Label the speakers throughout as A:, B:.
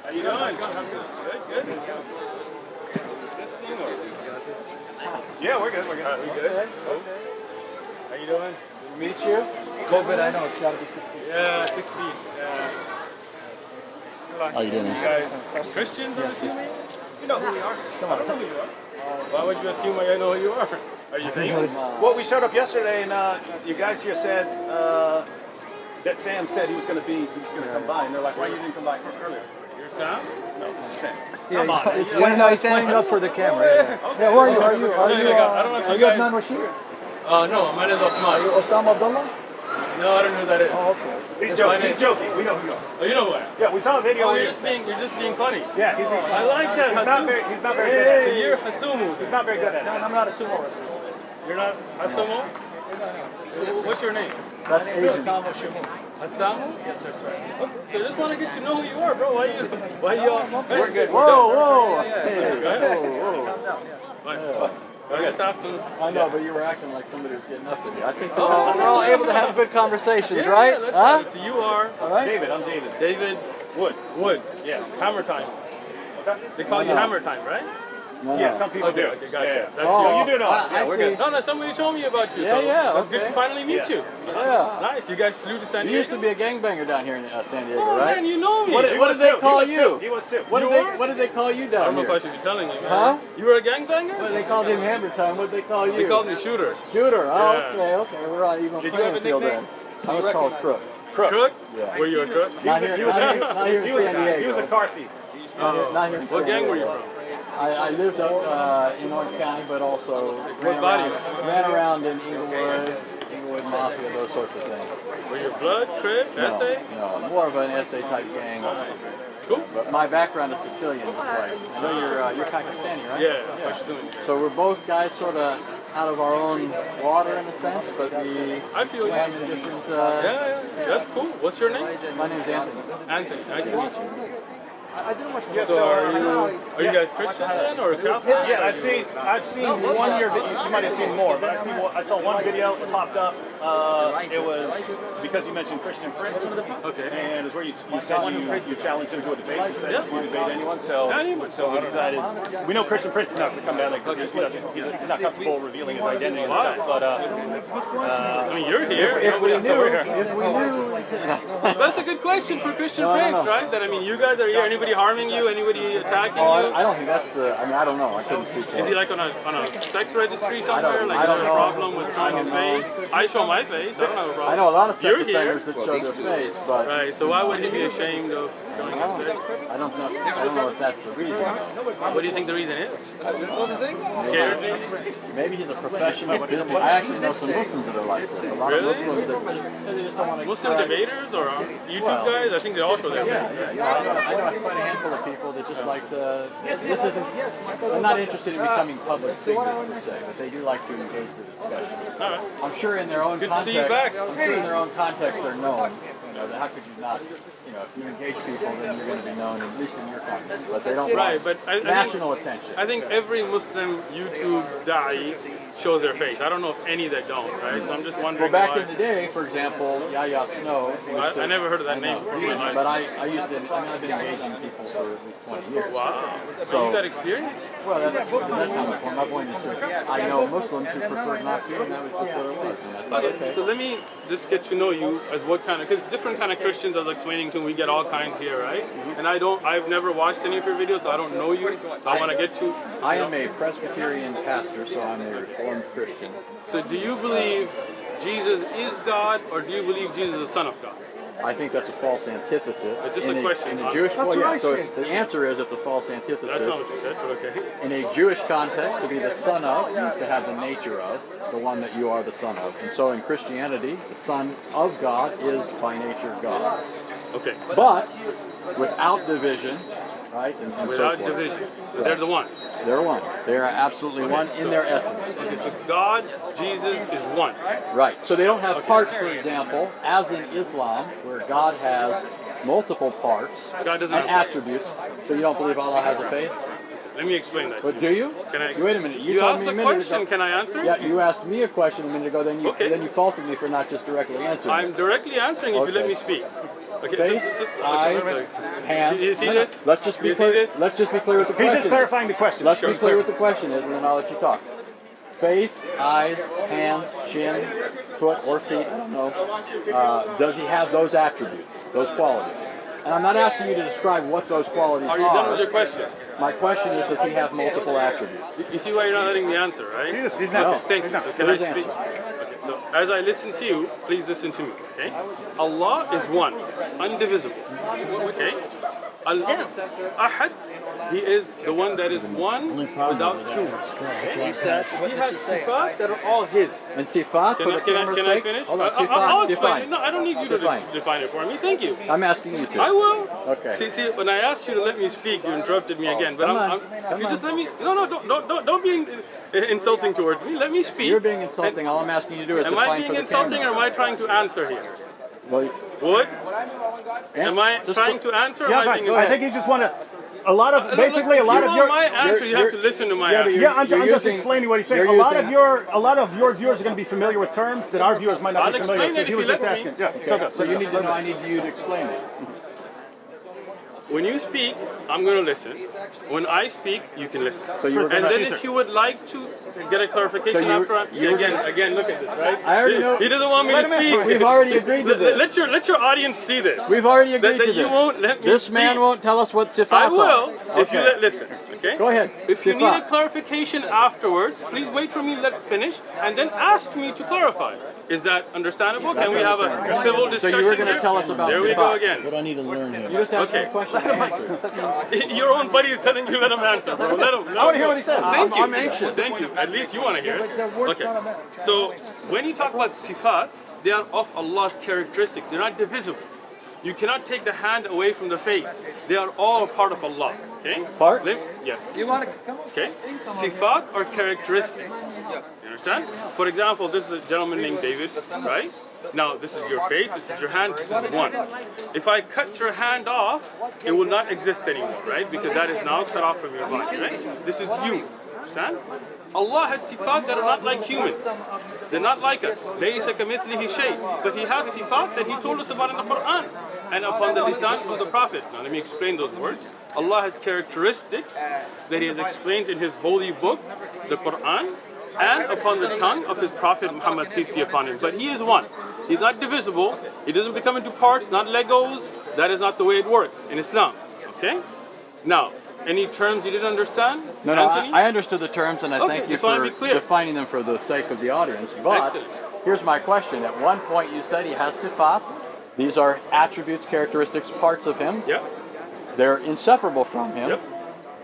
A: How you doing? Good, good. Yeah, we're good. We good? Cool. How you doing?
B: Good to meet you. COVID, I know it's got to be 6 feet.
A: Yeah, 6 feet.
C: How you doing?
A: You guys Christians, I'm assuming? You know who we are. Come on. I don't know who you are. Why would you assume I know who you are? Are you famous?
D: Well, we showed up yesterday, and you guys here said that Sam said he was going to come by, and they're like, "Why you didn't come by earlier?"
A: You're Sam?
D: No, this is Sam.
B: Yeah, he's standing up for the camera. Yeah, who are you? Are you Uthman Rashid?
A: No, my name is Uthman.
B: Are you Osama Abdullah?
A: No, I don't know who that is.
B: Oh, okay.
D: He's joking. He's joking. We know who you are.
A: Oh, you know who I am?
D: Yeah, we saw a video.
A: Oh, you're just being funny.
D: Yeah,
A: I like that.
D: He's not very good at it.
A: You're Hasumu.
D: He's not very good at it.
B: I'm not a sumo wrestler.
A: You're not Hasumu? What's your name?
B: That's Osama Shamoon.
A: Hasamu? Yes, that's right. Okay, I just want to get to know who you are, bro. Why you all...
D: We're good.
B: Whoa!
D: Hey,
A: Whoa. I guess ask him.
B: I know, but you were acting like somebody was getting up to me. I think we're all able to have good conversations, right?
A: Yeah, that's right. So you are...
B: All right.
D: David, I'm David.
A: David Wood. Yeah. Hammer Time. They call you Hammer Time, right?
B: No,
D: Yeah, some people do.
A: Okay, gotcha.
D: Yeah.
A: That's
D: Oh,
A: you.
D: you do know us. Yeah,
B: I
D: we're
B: see.
D: good.
A: No, somebody told me about you.
B: Yeah,
A: so
B: yeah,
A: It's good
B: okay.
A: to finally meet you.
B: Yeah.
A: Nice. You guys flew to San
B: You
A: Diego?
B: used to be a gangbanger down here in San Diego,
A: Oh,
B: right?
A: man, you know me.
B: What did they call you?
D: He was too.
B: What did they call you
A: I
B: down
A: don't know
B: here?
A: if I should be telling you, man.
B: Huh?
A: You were a gangbanger?
B: Well, they called him Hammer Time. What did they call you?
A: They called me Shooter.
B: Shooter. Oh,
A: Yeah.
B: okay. We're on even
D: Did you have a
B: playing field
D: nickname?
B: then. I was called Crook.
A: Crook?
B: Yeah.
A: Were you a crook?
B: Not here in San Diego.
D: He was a car thief.
B: Not here in San
A: What gang were you
B: Diego.
A: from?
B: I lived up in Orange County, but also ran around in Inglewood Mafia, those sorts of things.
A: Were you blood, crib, SA?
B: No, more of an SA type gang.
A: Cool.
B: But my background is Sicilian, just like I know you're Pakistani, right?
A: Yeah, Pashtun.
B: So we're both guys sort of out of our own water in a sense, but we
A: I feel you.
B: swam in different.
A: Yeah, that's cool. What's your name?
B: My name's Anthony.
A: Anthony. Nice to meet you.
D: Yeah,
A: So are you guys Christian then, or Catholic?
D: Yeah, I've seen one year. You might have seen more, but I saw one video that popped up. It was because you mentioned Christian Prince.
A: Okay.
D: And it's where you said you challenged him to a debate. You said you debate anyone. So we decided. We know Christian Prince is not going to come down there because he's not comfortable revealing his identity and stuff. But
A: I mean, you're here. Nobody else over here. That's a good question for Christian faith, right? That I mean, you guys are here. Anybody harming you? Anybody attacking you?
B: I don't think that's the. I mean, I don't know. I couldn't speak.
A: Is he like on a sex registry somewhere? Like,
B: I
A: you
B: don't
A: have a
B: know.
A: problem with showing his face? I show my face. I don't have a problem.
B: I know a lot of sex
A: You're here.
B: offenders that show their face, but
A: Right. So why would he be ashamed of showing his face?
B: I don't know. I don't know if that's the reason.
A: What do you think the reason is? Scared?
B: Maybe he's a professional business. I actually know some Muslims that are like this. A lot
A: Really?
B: of Muslims that they just don't want to.
A: Muslim debaters or YouTube guys? I think they all show their face.
B: I know quite a handful of people that just like to. This isn't. They're not interested in becoming public figures per se, but they do like to engage the discussion.
A: All right.
B: I'm sure in their own
A: Good to
B: context.
A: see you back.
B: I'm sure in their own context they're known. You know, how could you not? You know, if you engage people, then you're going to be known, at least in your context. But they don't
A: Right,
B: want
A: but I
B: national attention.
A: I think every Muslim YouTube da'i shows their face. I don't know if any that don't, right? So I'm just
B: Well,
A: wondering
B: back
A: why.
B: in the day, for example, Yahya Snow.
A: I never heard of that name before in my life.
B: But I used to. I mean, I've been engaging people for at least 20 years.
A: Wow. So
B: So-
A: you got experience?
B: Well, that's not my point. My point is just I know Muslims who prefer not to, and that was just what it was. And I thought, okay.
A: So let me just get to know you as what kind of, because different kind of Christians, I was explaining to them, we get all kinds here, right? And I've never watched any of your videos, so I don't know you. So I want to get to.
B: I am a Presbyterian pastor, so I'm a Reformed Christian.
A: So do you believe Jesus is God, or do you believe Jesus is the Son of God?
B: I think that's a false antithesis.
A: It's just a question.
B: In a Jewish, well, yeah, so the answer is it's a false antithesis.
A: That's not what you said, but okay.
B: In a Jewish context, to be the son of means to have the nature of, the one that you are the son of. And so in Christianity, the Son of God is by nature God.
A: Okay.
B: But without division, right? And
A: Without
B: so forth.
A: division. So they're the one.
B: They're one. They are absolutely one in their essence.
A: Okay, so God, Jesus is one.
B: Right. So they don't have parts, for example, as in Islam, where God has multiple parts
A: God doesn't
B: and
A: have parts.
B: attributes. So you don't believe Allah has a face?
A: Let me explain that.
B: But do you?
A: Can I?
B: Wait a minute.
A: You
B: told
A: asked
B: me
A: a
B: minute
A: question.
B: ago.
A: Can I answer?
B: Yeah, you asked me a question a minute ago. Then you faulted me for not just directly answering.
A: I'm directly answering if you let me speak. Okay.
B: Face, eyes, hands.
A: You see this?
B: Let's just be
A: You see
B: clear.
A: this?
B: Let's just be clear with the question.
D: He's just clarifying the question.
B: Let's be clear with the question is, and then I'll let you talk. Face, eyes, hands, chin, foot, or feet, I don't know. Does he have those attributes, those qualities? And I'm not asking you to describe what those qualities are.
A: Are you done with your question?
B: My question is, does he have multiple attributes?
A: You see why you're not letting me answer, right?
D: He's not.
B: No.
A: Thank you. So can I
B: Please
A: speak?
B: answer.
A: Okay, so as I listen to you, please listen to me, okay? Allah is one, undivisible, okay? Al-Ahad, He is the one that is one without two. Okay? He has sifat that are all His.
B: And sifat, for the camera's
A: Can I
B: sake?
A: finish?
B: Hold on,
A: I'll
B: sifat,
A: explain.
B: define.
A: No, I don't need you to define it for me. Thank you.
B: I'm asking you to.
A: I will.
B: Okay.
A: See, when I asked you to let me speak, you interrupted me again. But if you just let me, don't be insulting towards me. Let me speak.
B: You're being insulting. All I'm asking you to do is
A: Am
B: define
A: I being
B: for the
A: insulting or
B: camera.
A: am I trying to answer here?
B: Well,
A: Would?
B: yeah,
A: Am I
B: just
A: trying
B: go-
A: to answer? Or
D: Yeah,
A: am I
D: fine.
A: being
D: I think you just want to. A lot of basically a lot of your.
A: my answer, you have to listen to my
B: yeah, but
A: answer.
D: Yeah, I'm
B: You're
D: just
B: using-
D: explaining what he's saying.
B: you're
D: A lot
B: using-
D: of your viewers are going to be familiar with terms that our viewers might not
A: I'll
D: be familiar
A: explain
D: with.
A: it
D: he
A: if
D: was
A: you
D: just
A: let me.
D: asking. Yeah,
B: Okay,
D: go.
B: so you need to know. I need you to explain it.
A: When you speak, I'm going to listen. When I speak, you can listen.
B: So you were
A: And
B: gonna-
A: then if you would like to get a clarification
B: So you-
A: after,
B: you were
A: again, look at this, right?
B: I already know-
A: He doesn't want me to speak.
B: We've already agreed to this.
A: Let your audience see this.
B: We've already agreed
A: that
B: to
A: you
B: this.
A: won't let me
B: This man
A: speak.
B: won't tell us what sifat
A: I will
B: are.
A: if you listen. Okay?
B: Go ahead.
A: If you
B: Sifat.
A: need a clarification afterwards, please wait for me to let finish and then ask me to clarify. Is that understandable? Can we have a civil
B: So
A: discussion
B: you were going to
A: here?
B: tell us about
A: There we
B: sifat.
A: go again.
C: What I need to learn here.
B: You just asked
A: Okay.
B: me a question and answered.
A: Your own buddy is telling you let him answer, bro. Let him.
D: I want to hear what he said.
A: Thank you.
B: I'm anxious.
A: Thank you. At least you want to hear it. Okay. So when you talk about sifat, they are of Allah's characteristics. They're not divisible. You cannot take the hand away from the face. They are all part of Allah. Okay?
B: Part?
A: Yes. You want to come on? Okay. Sifat are characteristics. You understand? For example, this is a gentleman named David, right? Now, this is your face, this is your hand, this is one. If I cut your hand off, it will not exist anymore, right? Because that is now cut off from your body, right? This is you. Understand? Allah has sifat that are not like humans. They're not like us. لَيْسَ كَمِثْلِهِ شَيْءٍ. But He has sifat that He told us about in the Quran and upon the lisan of the Prophet. Now let me explain those words. Allah has characteristics that He has explained in His holy book, the Quran, and upon the tongue of His Prophet Muhammad, peace be upon him. But He is one. He's not divisible. He doesn't become into parts, not Legos. That is not the way it works in Islam. Okay? Now, any terms you didn't understand?
B: No,
A: Anthony?
B: I understood the terms, and I
A: Okay,
B: thank you
A: just wanna
B: for
A: be clear.
B: defining them for the sake of the audience. But
A: Excellent.
B: here's my question. At one point you said he has sifat. These are attributes, characteristics, parts of him.
A: Yep.
B: They're inseparable from him.
A: Yep.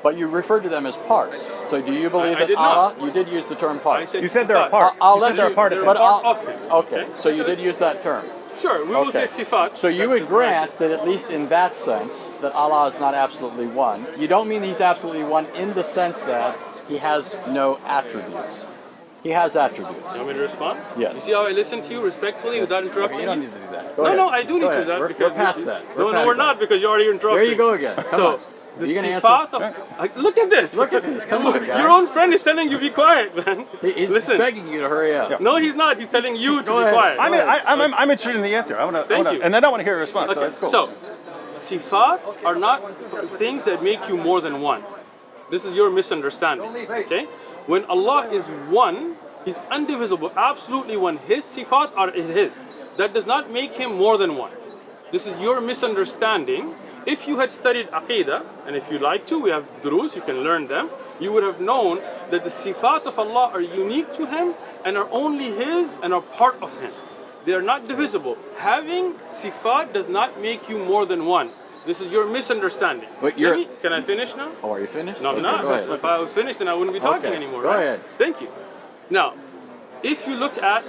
B: But you referred to them as parts. So do you believe
A: I
B: that
A: did
B: Allah?
A: not.
B: You did use the term
A: I
B: parts.
D: You said they're a
A: sifat.
D: part.
B: I'll
D: You
B: let
D: said they're a part of
A: They're
D: it.
B: But
A: part
B: I'll-
A: of him.
B: Okay, so you did use that term.
A: Sure, we will
B: Okay.
A: say sifat.
B: So you would grant that at least in that sense, that Allah is not absolutely one. You don't mean He's absolutely one in the sense that He has no attributes. He has attributes.
A: You want me to respond?
B: Yes.
A: You see how I listen to you respectfully without interrupting
B: You don't
A: you?
B: need to do that. Go
A: No,
B: ahead.
A: no, I do need
B: Go
A: to do
B: ahead.
A: that
B: We're
A: because
B: past that.
A: No,
B: past
A: we're
B: that.
A: not because you already interrupted.
B: There you go again. Come
A: So
B: on.
A: the
B: You gonna
A: sifat
B: answer?
A: of look at this.
B: Look at this. Come on, guy.
A: Your own friend is telling you be quiet, man.
B: He's
A: Listen.
B: begging you to hurry up.
A: No, he's not. He's telling you to
B: Go
A: be
B: ahead.
A: quiet.
D: I'm interested in the answer.
A: Thank you.
D: And then I want to hear a response. So
A: Okay,
D: that's cool.
A: so sifat are not things that make you more than one. This is your misunderstanding. Okay? When Allah is one, He's undivisible, absolutely one. His sifat is His. That does not make Him more than one. This is your misunderstanding. If you had studied Aqidah, and if you like to, we have durus, you can learn them, you would have known that the sifat of Allah are unique to Him and are only His and are part of Him. They are not divisible. Having sifat does not make you more than one. This is your misunderstanding.
B: But you're-
A: Can I finish now?
B: Oh, are you finished?
A: No, I'm
B: Okay,
A: not.
B: Go ahead.
A: If I was finished, then I wouldn't be talking
B: Okay,
A: anymore.
B: go
A: right?
B: ahead.
A: Thank you. Now, if you look at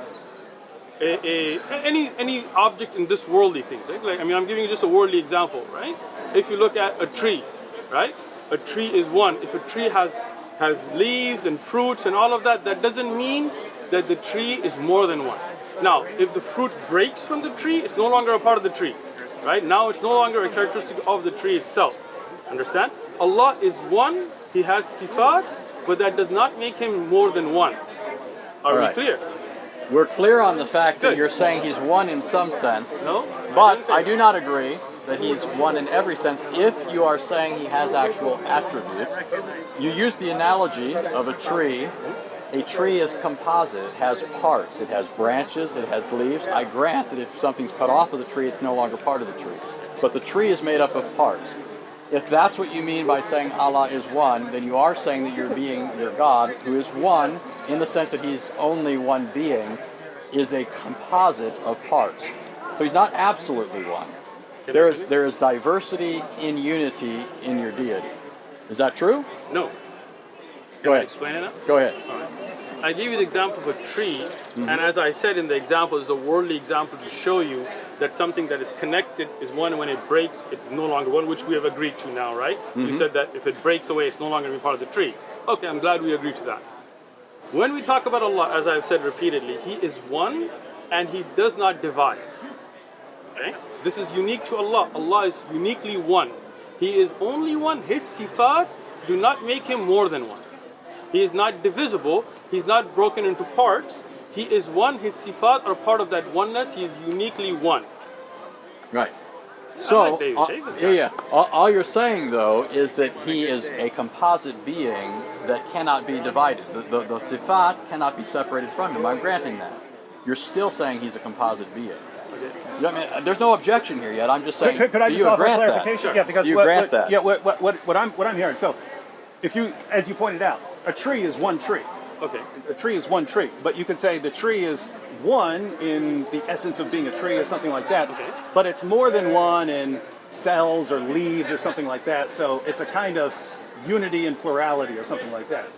A: any object in this worldly things, right? Like, I mean, I'm giving you just a worldly example, right? If you look at a tree, right? A tree is one. If a tree has leaves and fruits and all of that, that doesn't mean that the tree is more than one. Now, if the fruit breaks from the tree, it's no longer a part of the tree, right? Now it's no longer a characteristic of the tree itself. Understand? Allah is one he has sifat, but that does not make him more than one. Are we
B: Right.
A: clear?
B: We're clear on the fact that
A: Good.
B: you're saying he's one in some sense.
A: No?
B: But I do not agree that he's one in every sense. If you are saying he has actual attributes, you use the analogy of a tree. A tree is composite. It has parts. It has branches. It has leaves. I grant that if something's cut off of the tree, it's no longer part of the tree. But the tree is made up of parts. If that's what you mean by saying Allah is one, then you are saying that your being, your God, who is one, in the sense that he's only one being, is a composite of parts. So he's not absolutely one. There is diversity in unity in your deity. Is that true?
A: No.
B: Go ahead.
A: Explain it now?
B: Go ahead.
A: I gave you the example of a tree, and as I said in the example, it's a worldly example to show you that something that is connected is one, and when it breaks, it's no longer one, which we have agreed to now, right? You said that if it breaks away, it's no longer going to be part of the tree. Okay, I'm glad we agreed to that. When we talk about Allah, as I've said repeatedly, He is one, and He does not divide. Okay? This is unique to Allah. Allah is uniquely one. He is only one. His sifat do not make Him more than one. He is not divisible. He's not broken into parts. He is one. His sifat are part of that oneness. He is uniquely one.
B: Right. So,
A: David.
B: all you're saying, though, is that he is a composite being that cannot be divided. The sifat cannot be separated from him. I'm granting that. You're still saying he's a composite being. You know, I mean, there's no objection here yet. I'm just saying,
D: Could I
B: do
D: just
B: you
D: offer
B: grant
D: clarification?
B: that?
D: Yeah, because
B: Do you grant that?
D: Yeah, what I'm hearing. So, if you, as you pointed out, a tree is one tree.
A: Okay.
D: A tree is one tree, but you could say the tree is one in the essence of being a tree or something like that.
A: Okay.
D: But it's more than one in cells or leaves or something like that. So it's a kind of unity in plurality or something like that.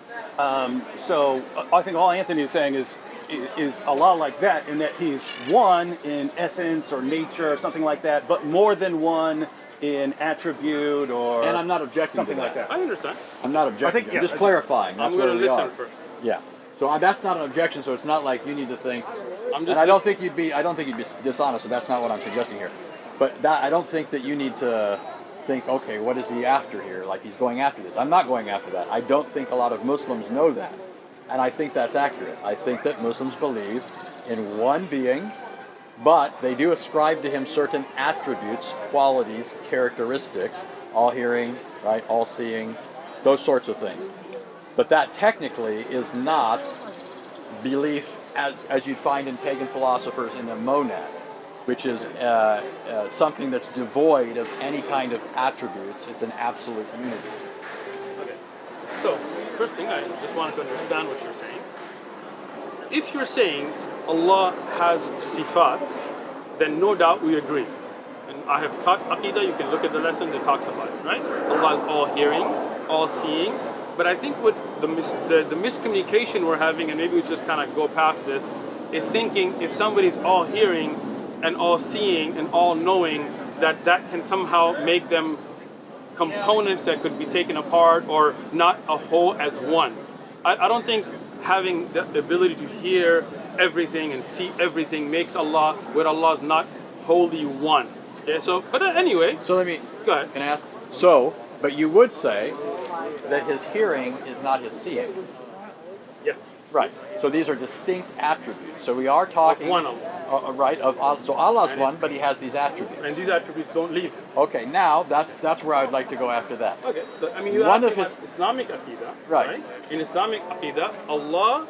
D: So I think all Anthony is saying is Allah like that, in that he's one in essence or nature or something like that, but more than one in attribute or
B: And I'm not objecting
D: something
B: to
D: like
B: that.
D: that.
A: I understand.
B: I'm not objecting.
D: think-
B: I'm
D: yeah,
B: just
D: I think-
B: clarifying. That's
A: I'm
B: where
A: going to
B: we
A: listen
B: are.
A: first.
B: Yeah. So that's not an objection. So it's not like you need to think.
A: I'm
B: And
A: just.
B: I don't think you'd be dishonest. So that's not what I'm suggesting here. But I don't think that you need to think, okay, what is he after here? Like he's going after this. I'm not going after that. I don't think a lot of Muslims know that, and I think that's accurate. I think that Muslims believe in one being, but they do ascribe to him certain attributes, qualities, characteristics, all hearing, right, all seeing, those sorts of things. But that technically is not belief as you'd find in pagan philosophers in the monad, which is something that's devoid of any kind of attributes. It's an absolute unity.
A: Okay. So, first thing, I just wanted to understand what you're saying. If you're saying Allah has sifat, then no doubt we agree. And I have taught Aqidah, you can look at the lessons, it talks about it, right? Allah is all hearing, all seeing. But I think what the miscommunication we're having, and maybe we just kind of go past this, is thinking if somebody's all hearing and all seeing and all knowing, that can somehow make them components that could be taken apart or not a whole as one. I don't think having the ability to hear everything and see everything makes Allah, where Allah is not wholly one. Okay, so, but anyway.
B: So let me,
A: go ahead.
B: Can I ask? So, but you would say that his hearing is not his seeing.
A: Yes.
B: Right. So these are distinct attributes. So we are talking
A: Of one of them.
B: right of Allah. So Allah's one, but He has these attributes.
A: And these attributes don't leave him.
B: Okay. Now that's where I would like to go after that.
A: Okay, so I mean, you
B: One
A: asked
B: of
A: me
B: his-
A: about Islamic Aqidah,
B: Right.
A: In Islamic Aqidah, Allah,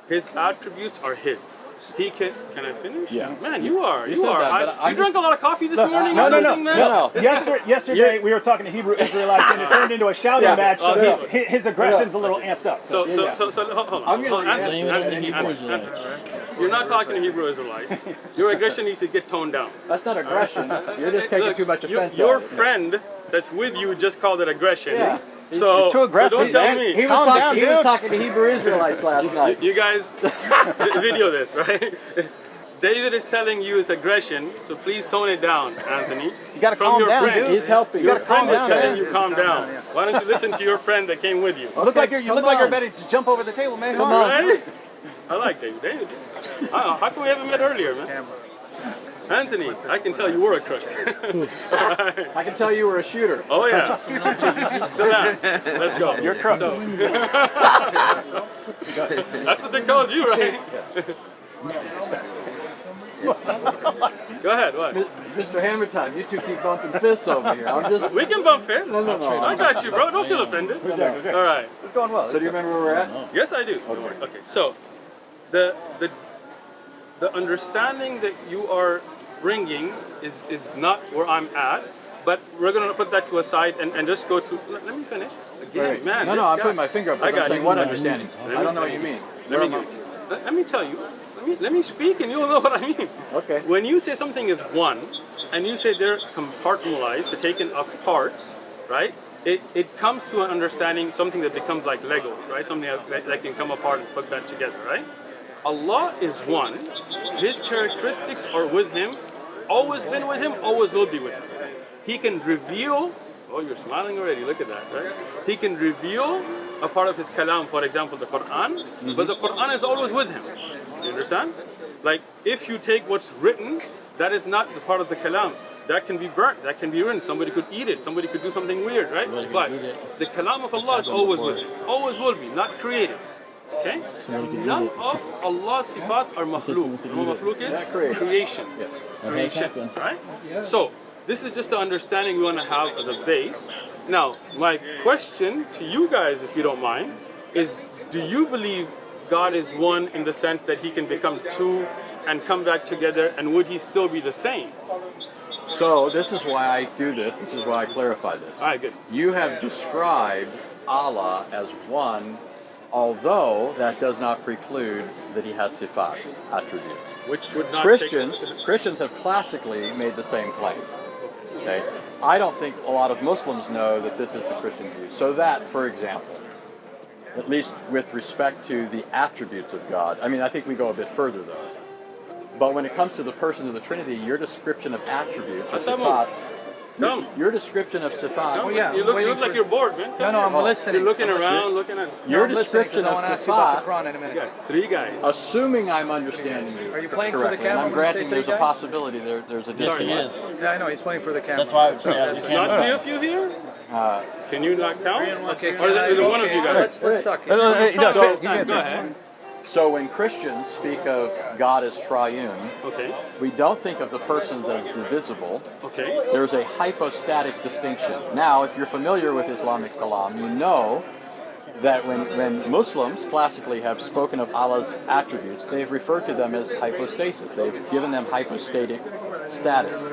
A: His attributes are His. He can I finish?
B: Yeah.
A: Man, you are.
B: You said that, but I'm
A: You drank a lot of coffee this morning
D: No,
A: or
D: no, no,
A: something, man?
B: no.
D: Yesterday we were talking to Hebrew Israelites and it turned into a shouting
B: Yeah.
D: match. So
A: Oh,
D: his aggression's a little amped up.
A: So,
B: Yeah.
A: hold on.
B: I'm gonna
A: Anthony,
B: blame it on the
A: Anthony,
B: Hebrew
A: Anthony, you're not talking to Hebrew Israelites. Your aggression needs to get toned down.
B: That's not aggression. You're just taking
A: Look,
B: too much offense.
A: Your
B: at it.
A: friend that's with you just called it aggression.
B: Yeah.
A: So,
D: too aggressive,
A: so don't tell
D: man.
A: me.
B: He was
D: Calm
B: talking.
D: down,
B: He was
D: dude.
B: talking to Hebrew Israelites last night.
A: You guys video this, right? David is telling you it's aggression, so please tone it down, Anthony.
D: You gotta
A: From
D: calm
A: your
D: down,
A: friend.
D: dude.
B: He's helping.
A: Your
D: gotta
A: friend
D: calm
A: is
D: down,
A: telling
D: man.
A: you calm down. Why don't you listen to your friend that came with you?
D: You look like you're
B: on.
D: ready to jump over the table, man.
B: Come on.
A: Right? I like David. David. I don't know. How come we haven't met earlier, man? Anthony, I can tell you were a crook.
B: I can tell you were a shooter.
A: Oh yeah. Still am. Let's go.
D: You're crook.
A: So, that's what they called you, right? Go ahead, what?
B: Mr. Hammer Time, you two keep bumping fists over here. I'm just.
A: We can bump fists.
B: No.
A: I got you, bro. Don't feel offended. All right.
D: It's going well.
B: So do you remember where we're at?
A: Yes, I do. Okay. So, the understanding that you are bringing is not where I'm at, but we're gonna put that to a side and just go to. Let me finish. Again,
B: Right.
A: man.
B: No,
A: this
B: I'm
A: guy-
B: putting my finger up.
A: I
B: I'm
A: got
B: saying
A: you.
B: what understanding? I don't know what you mean.
A: Let me tell you. Let me speak, and you'll know what I mean.
B: Okay.
A: When you say something is one, and you say they're compartmentalized, they're taken apart, right? It comes to an understanding, something that becomes like Lego, right? Something that can come apart and put that together, right? Allah is one. His characteristics are with Him, always been with Him, always will be with Him. He can reveal. Oh, you're smiling already. Look at that, right? He can reveal a part of His kalam, for example, the Quran, but the Quran is always with Him. You understand? Like, if you take what's written, that is not the part of the kalam. That can be burnt, that can be ruined. Somebody could eat it, somebody could do something weird, right? But the kalam of Allah is always with Him. Always will be, not created. Okay? None of Allah's sifat are makhluk. You know what makhluk is? Creation.
B: Yes.
A: Creation, right? So, this is just the understanding we want to have as a base. Now, my question to you guys, if you don't mind, is do you believe God is one in the sense that He can become two and come back together, and would He still be the same?
B: So this is why I do this. This is why I clarify this.
A: All right, good.
B: You have described Allah as one, although that does not preclude that He has sifat, attributes.
A: Which would not
B: Christians have classically made the same claim. Okay? I don't think a lot of Muslims know that this is the Christian view. So that, for example, at least with respect to the attributes of God, I mean, I think we go a bit further though. But when it comes to the persons of the Trinity, your description of attributes, or sifat, your description of sifat,
A: No, you look like you're bored, man.
C: No, I'm listening.
A: You're looking around, looking at.
B: your
C: I'm listening, 'cause
B: description
C: I
B: of
C: want to ask you about the
B: sifat,
C: Quran in a minute.
A: Yeah, three guys.
B: assuming I'm understanding you
C: Are you playing for the
B: correctly, and
C: camera
B: I'm
C: when you say
B: granting
C: three
B: there's a
C: guys?
B: possibility there's a
E: Yes,
B: difference.
E: he is.
C: Yeah, I know, he's playing for the camera.
E: That's why I would say
A: It's not three of you here? Can you not count?
C: Okay,
A: Or is it one of you guys?
C: Let's talk.
D: No, he's
A: Go
D: answering.
A: ahead.
B: So when Christians speak of God as triune,
A: Okay.
B: we don't think of the persons as divisible.
A: Okay.
B: There's a hypostatic distinction. Now, if you're familiar with Islamic kalam, you know that when Muslims classically have spoken of Allah's attributes, they've referred to them as hypostasis. They've given them hypostatic status.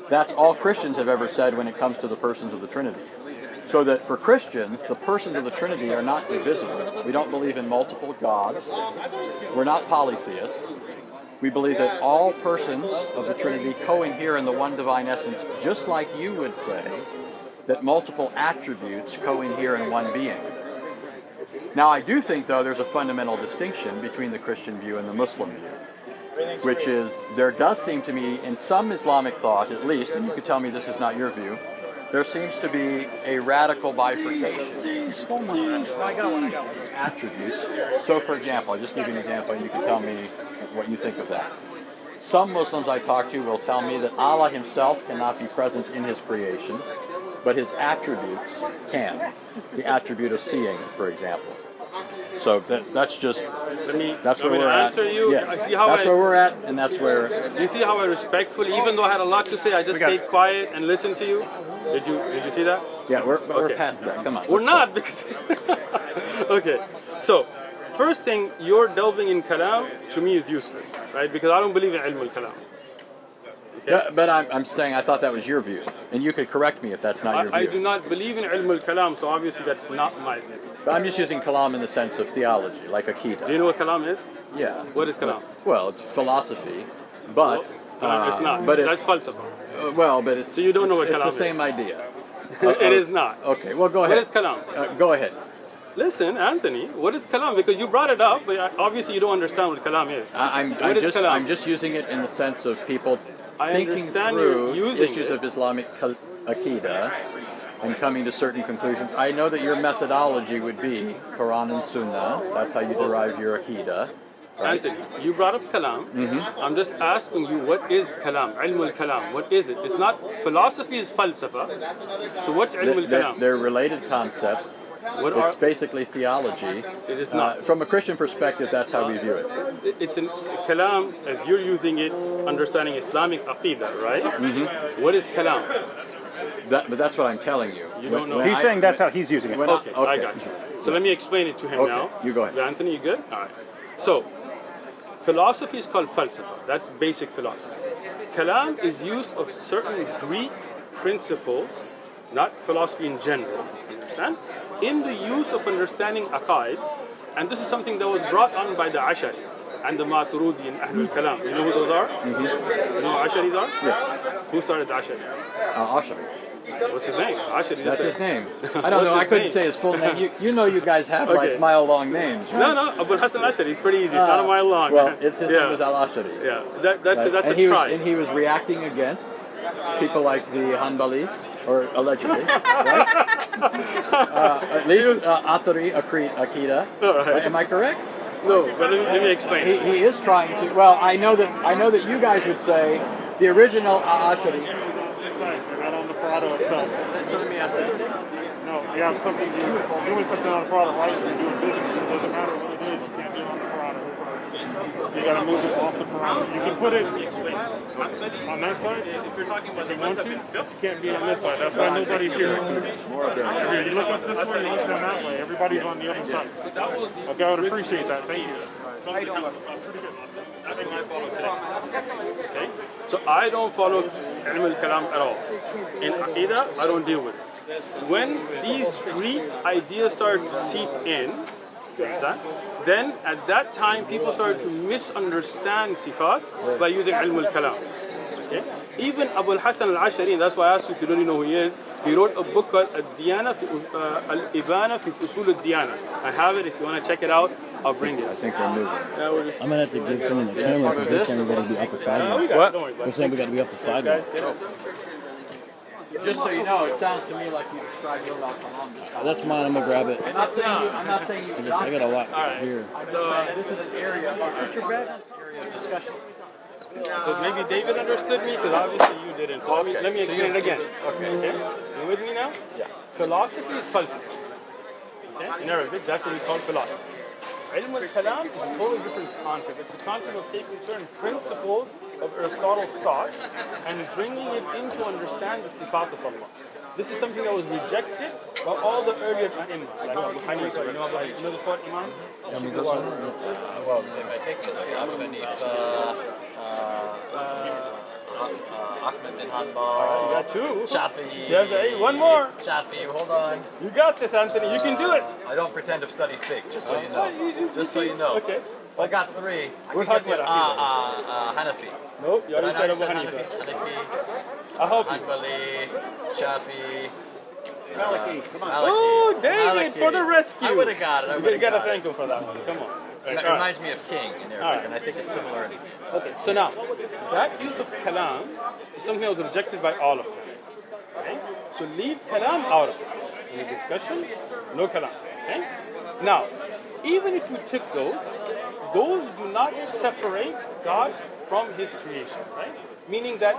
B: That's all Christians have ever said when it comes to the persons of the Trinity. So that for Christians, the persons of the Trinity are not divisible. We don't believe in multiple gods. We're not polytheists. We believe that all persons of the Trinity co-inhere in the one divine essence, just like you would say that multiple attributes co-inhere in one being. Now, I do think, though, there's a fundamental distinction between the Christian view and the Muslim view, which is there does seem to me, in some Islamic thought at least, and you could tell me this is not your view, there seems to be a radical bifurcation.
C: I got one.
B: Attributes. So, for example, I'll just give you an example and you can tell me what you think of that. Some Muslims I talk to will tell me that Allah Himself cannot be present in His creation, but His attributes can. The attribute of seeing, for example. So that's just, that's where we're at.
A: Answer you.
B: Yes,
A: I see how
B: that's where we're at, and that's where.
A: You see how I respectfully, even though I had a lot to say, I just stayed quiet and listened to you. Did you see that?
B: Yeah, we're
A: Okay.
B: past that. Come on.
A: We're
B: let's
A: not
B: go.
A: because. Okay, so first thing, you're delving in kalam to me is useless, right? Because I don't believe in ilm al-kalam.
B: Yeah, but I'm saying I thought that was your view, and you could correct me if that's not your view.
A: I do not believe in ilm al-kalam, so obviously that's not my view.
B: But I'm just using kalam in the sense of theology, like
A: Do
B: akida.
A: you know what kalam is?
B: Yeah.
A: What is kalam?
B: Well, it's philosophy, but
A: It's not.
B: But
A: That's falsafa.
B: well, but it's.
A: So you don't know what
B: it's
A: kalam
B: the
A: is.
B: same idea.
A: It is not.
B: Okay, well go
A: What
B: ahead.
A: is kalam?
B: Go ahead.
A: Listen, Anthony, what is kalam? Because you brought it up, but obviously you don't understand what kalam is. What is kalam?
B: I'm just using it in the sense of people
A: I
B: thinking
A: understand
B: through
A: you're using
B: issues
A: it.
B: of Islamic akida and coming to certain conclusions. I know that your methodology would be Quran and Sunnah. That's how you derive your akida.
A: Anthony, you brought up kalam. I'm just asking you, what is kalam? Ilm al-kalam. What is it? It's not philosophy. Is falsafa. So what's ilm al-kalam?
B: They're related concepts.
A: What are?
B: It's basically theology.
A: It is not.
B: From a Christian perspective, that's how we view it.
A: It's an kalam. If you're using it, understanding Islamic aqidah, right? What is kalam?
B: But that's what I'm telling you.
A: You don't know.
D: He's saying that's how he's using it.
A: Okay, I got you. So let me explain it to him now.
B: You go ahead.
A: Anthony, you good? All right. So, philosophy is called falsafa. That's basic philosophy. Kalam is use of certain Greek principles, not philosophy in general, you understand? In the use of understanding aqaid, and this is something that was brought on by the Ashari and the Maturidi and Ahlul Kalam. You know who those are? You know who Asharis are?
B: Yes.
A: Who started the Ashari?
B: Ashari.
A: What's his name? Ashari.
B: That's his name. I don't know. I couldn't say his full name. You know, you guys have
A: Okay.
B: like mile-long names, right?
A: No, Abul Hassan Ashari. It's pretty easy. It's not a mile long.
B: Well, his name was
A: yeah.
B: Al-Ashari.
A: Yeah, that's
B: Right?
A: a try.
B: And he was reacting against people like the Hanbalis, or allegedly, right? At least Atari Akida.
A: Right.
B: Am I correct?
A: No, but let me explain.
B: He is trying to. Well, I know that you guys would say the original Ashari.
E: Not on the product itself.
B: So let me ask you.
E: No, you have something doing something on the product right, you're doing business. It doesn't matter what it is, you can't do it on the product. You gotta move it off the parameter. You can put it on that side if you're talking about the one two. You can't be on this side. That's why nobody's here. Here, you look up this way, you look down that way. Everybody's on the other side. Okay, I would appreciate that. Thank you.
A: I think I follow today. Okay? So I don't follow ilm al-kalam at all. In Aqidah, I don't deal with it. When these Greek ideas started to seep in, then at that time people started to misunderstand sifat by using ilm al-kalam. Okay? Even Abu Hassan al-Ashari, that's why I asked you if you don't know who he is, he wrote a book called Al-Ibana fi Usul al-Diyana. I have it. If you want to check it out, I'll bring it.
B: I think we're moving.
A: Yeah, we're just,
C: I'm gonna have to give someone the camera because they're saying we gotta be off the sidewalk.
A: what? Don't worry about
C: They're
A: it.
C: saying we gotta be off the sidewalk.
B: Just so you know, it sounds to me like you described your al-Kalam.
C: That's mine. I'm gonna grab it.
B: I'm not saying you.
C: I got a lot here.
B: I'm just saying this is an area of discussion.
A: So maybe David understood me because obviously you didn't. So let me explain it again. Okay. You with me now?
B: Yeah.
A: Philosophy is falsafa. Okay? In Arabic, that's what we call philosophy. Ilm al-kalam is a totally different concept. It's a concept of taking certain principles of Aristotle's thought and bringing it into understand the sifat of Allah. This is something that was rejected by all the earlier imams, like Abu Hanifa, you know the fourth imam?
B: Well, if I take this, Abu Hanifa, Ahmed bin
A: You
B: Hanbal,
A: got two.
B: Shafi'i.
A: You have the eight. One more.
B: Shafi'i, hold on.
A: You got this, Anthony. You can do it.
B: I don't pretend to study fiqh, just so you know. Just so you know.
A: Okay.
B: I got three.
A: We're talking about
B: Hanafi.
A: Nope, you already said Abu
B: Hanafi,
A: Hanifa.
B: Hanafi,
A: I'll help you.
B: Hanbali, Shafi'i,
D: Maliki, come on.
A: Oh, David,
B: Maliki.
A: for the rescue.
B: I would have got it.
A: You gotta thank him for that one. Come on.
B: It
A: Right, all right.
B: reminds me of king in Arabic,
A: Alright.
B: and I think it's similar.
A: Okay, so now, that use of kalam is something that was rejected by all of them. Okay? So leave kalam out of it. In the discussion, no kalam. Okay? Now, even if you took those do not separate God from His creation, right? Meaning that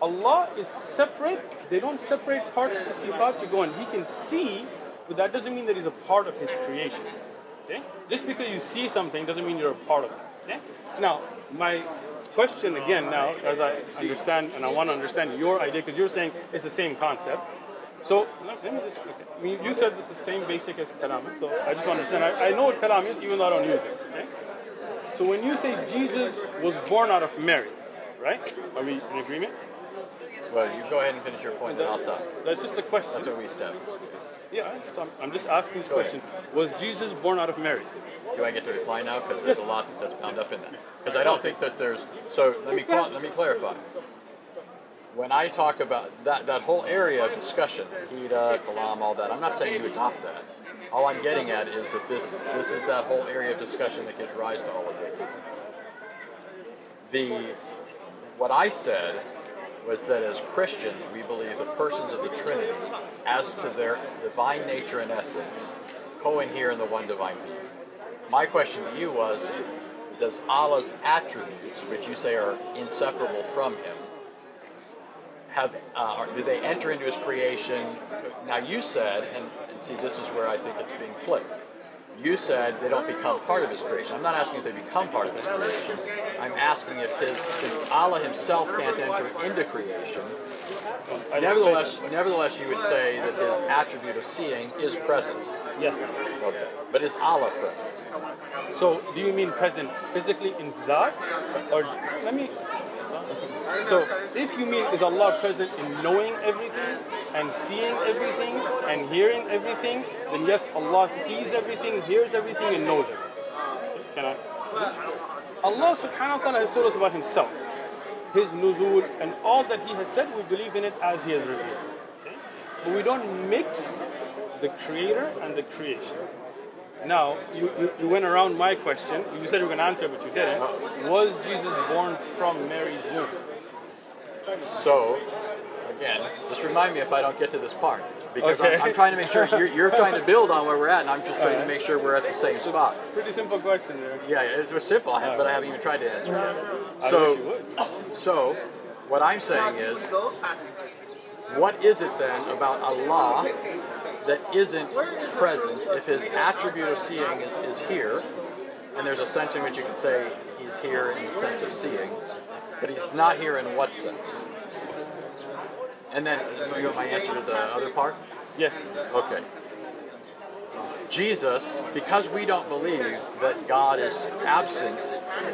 A: Allah is separate, they don't separate parts of the sifat to go on. He can see, but that doesn't mean that He's a part of His creation. Okay? Just because you see something doesn't mean you're a part of it. Okay? Now, my question again now, as I understand, and I want to understand your idea, because you're saying it's the same concept. So, let me just, okay. I mean, you said it's the same basic as kalam, so I just want to understand. I know what kalam is, even though I don't use it. Okay? So when you say Jesus was born out of Mary, right? Are we in agreement?
B: Well, you go ahead and finish your point, then I'll talk.
A: That's just a question.
B: That's what we established.
A: Yeah, I'm just asking this question. Was Jesus born out of Mary?
B: Do I get to reply now? Because there's a lot that's bound up in that. Because I don't think that there's. So let me clarify. When I talk about that whole area of discussion, Hida, Kalam, all that, I'm not saying you adopt that. All I'm getting at is that this is that whole area of discussion that gives rise to all of this. What I said was that as Christians, we believe the persons of the Trinity, as to their divine nature and essence, co-inhere in the one divine being. My question to you was, does Allah's attributes, which you say are inseparable from him, do they enter into his creation? Now you said, and see, this is where I think it's being flipped. You said they don't become part of his creation. I'm not asking if they become part of his creation. I'm asking if since Allah himself can't enter into creation, nevertheless you would say that his attribute of seeing is present.
A: Yes.
B: Okay. But is Allah present?
A: So, do you mean present physically in that? Or, so, if you mean is Allah present in knowing everything, and seeing everything, and hearing everything, then yes, Allah sees everything, hears everything, and knows everything. Can I? Allah subhanahu wa ta'ala has told us about himself, his nuzul, and all that he has said, we believe in it as he has revealed. Okay? But we don't mix the creator and the creation. Now, you went around my question. You said you were going to answer, but you didn't. Was Jesus born from Mary's womb?
B: So, again, just remind me if I don't get to this part. Because
A: Okay.
B: I'm trying to make sure you're trying to build on where we're at, and I'm just trying to make sure we're at the same spot.
A: Pretty simple question there.
B: Yeah, it was simple, but I haven't even tried to answer it.
A: I wish you would.
B: So, what I'm saying is, what is it then about Allah that isn't present if his attribute of seeing is here, and there's a sense in which you can say he's here in the sense of seeing, but he's not here in what sense? And then, you want my answer to the other part?
A: Yes.
B: Okay. Jesus, because we don't believe that God is absent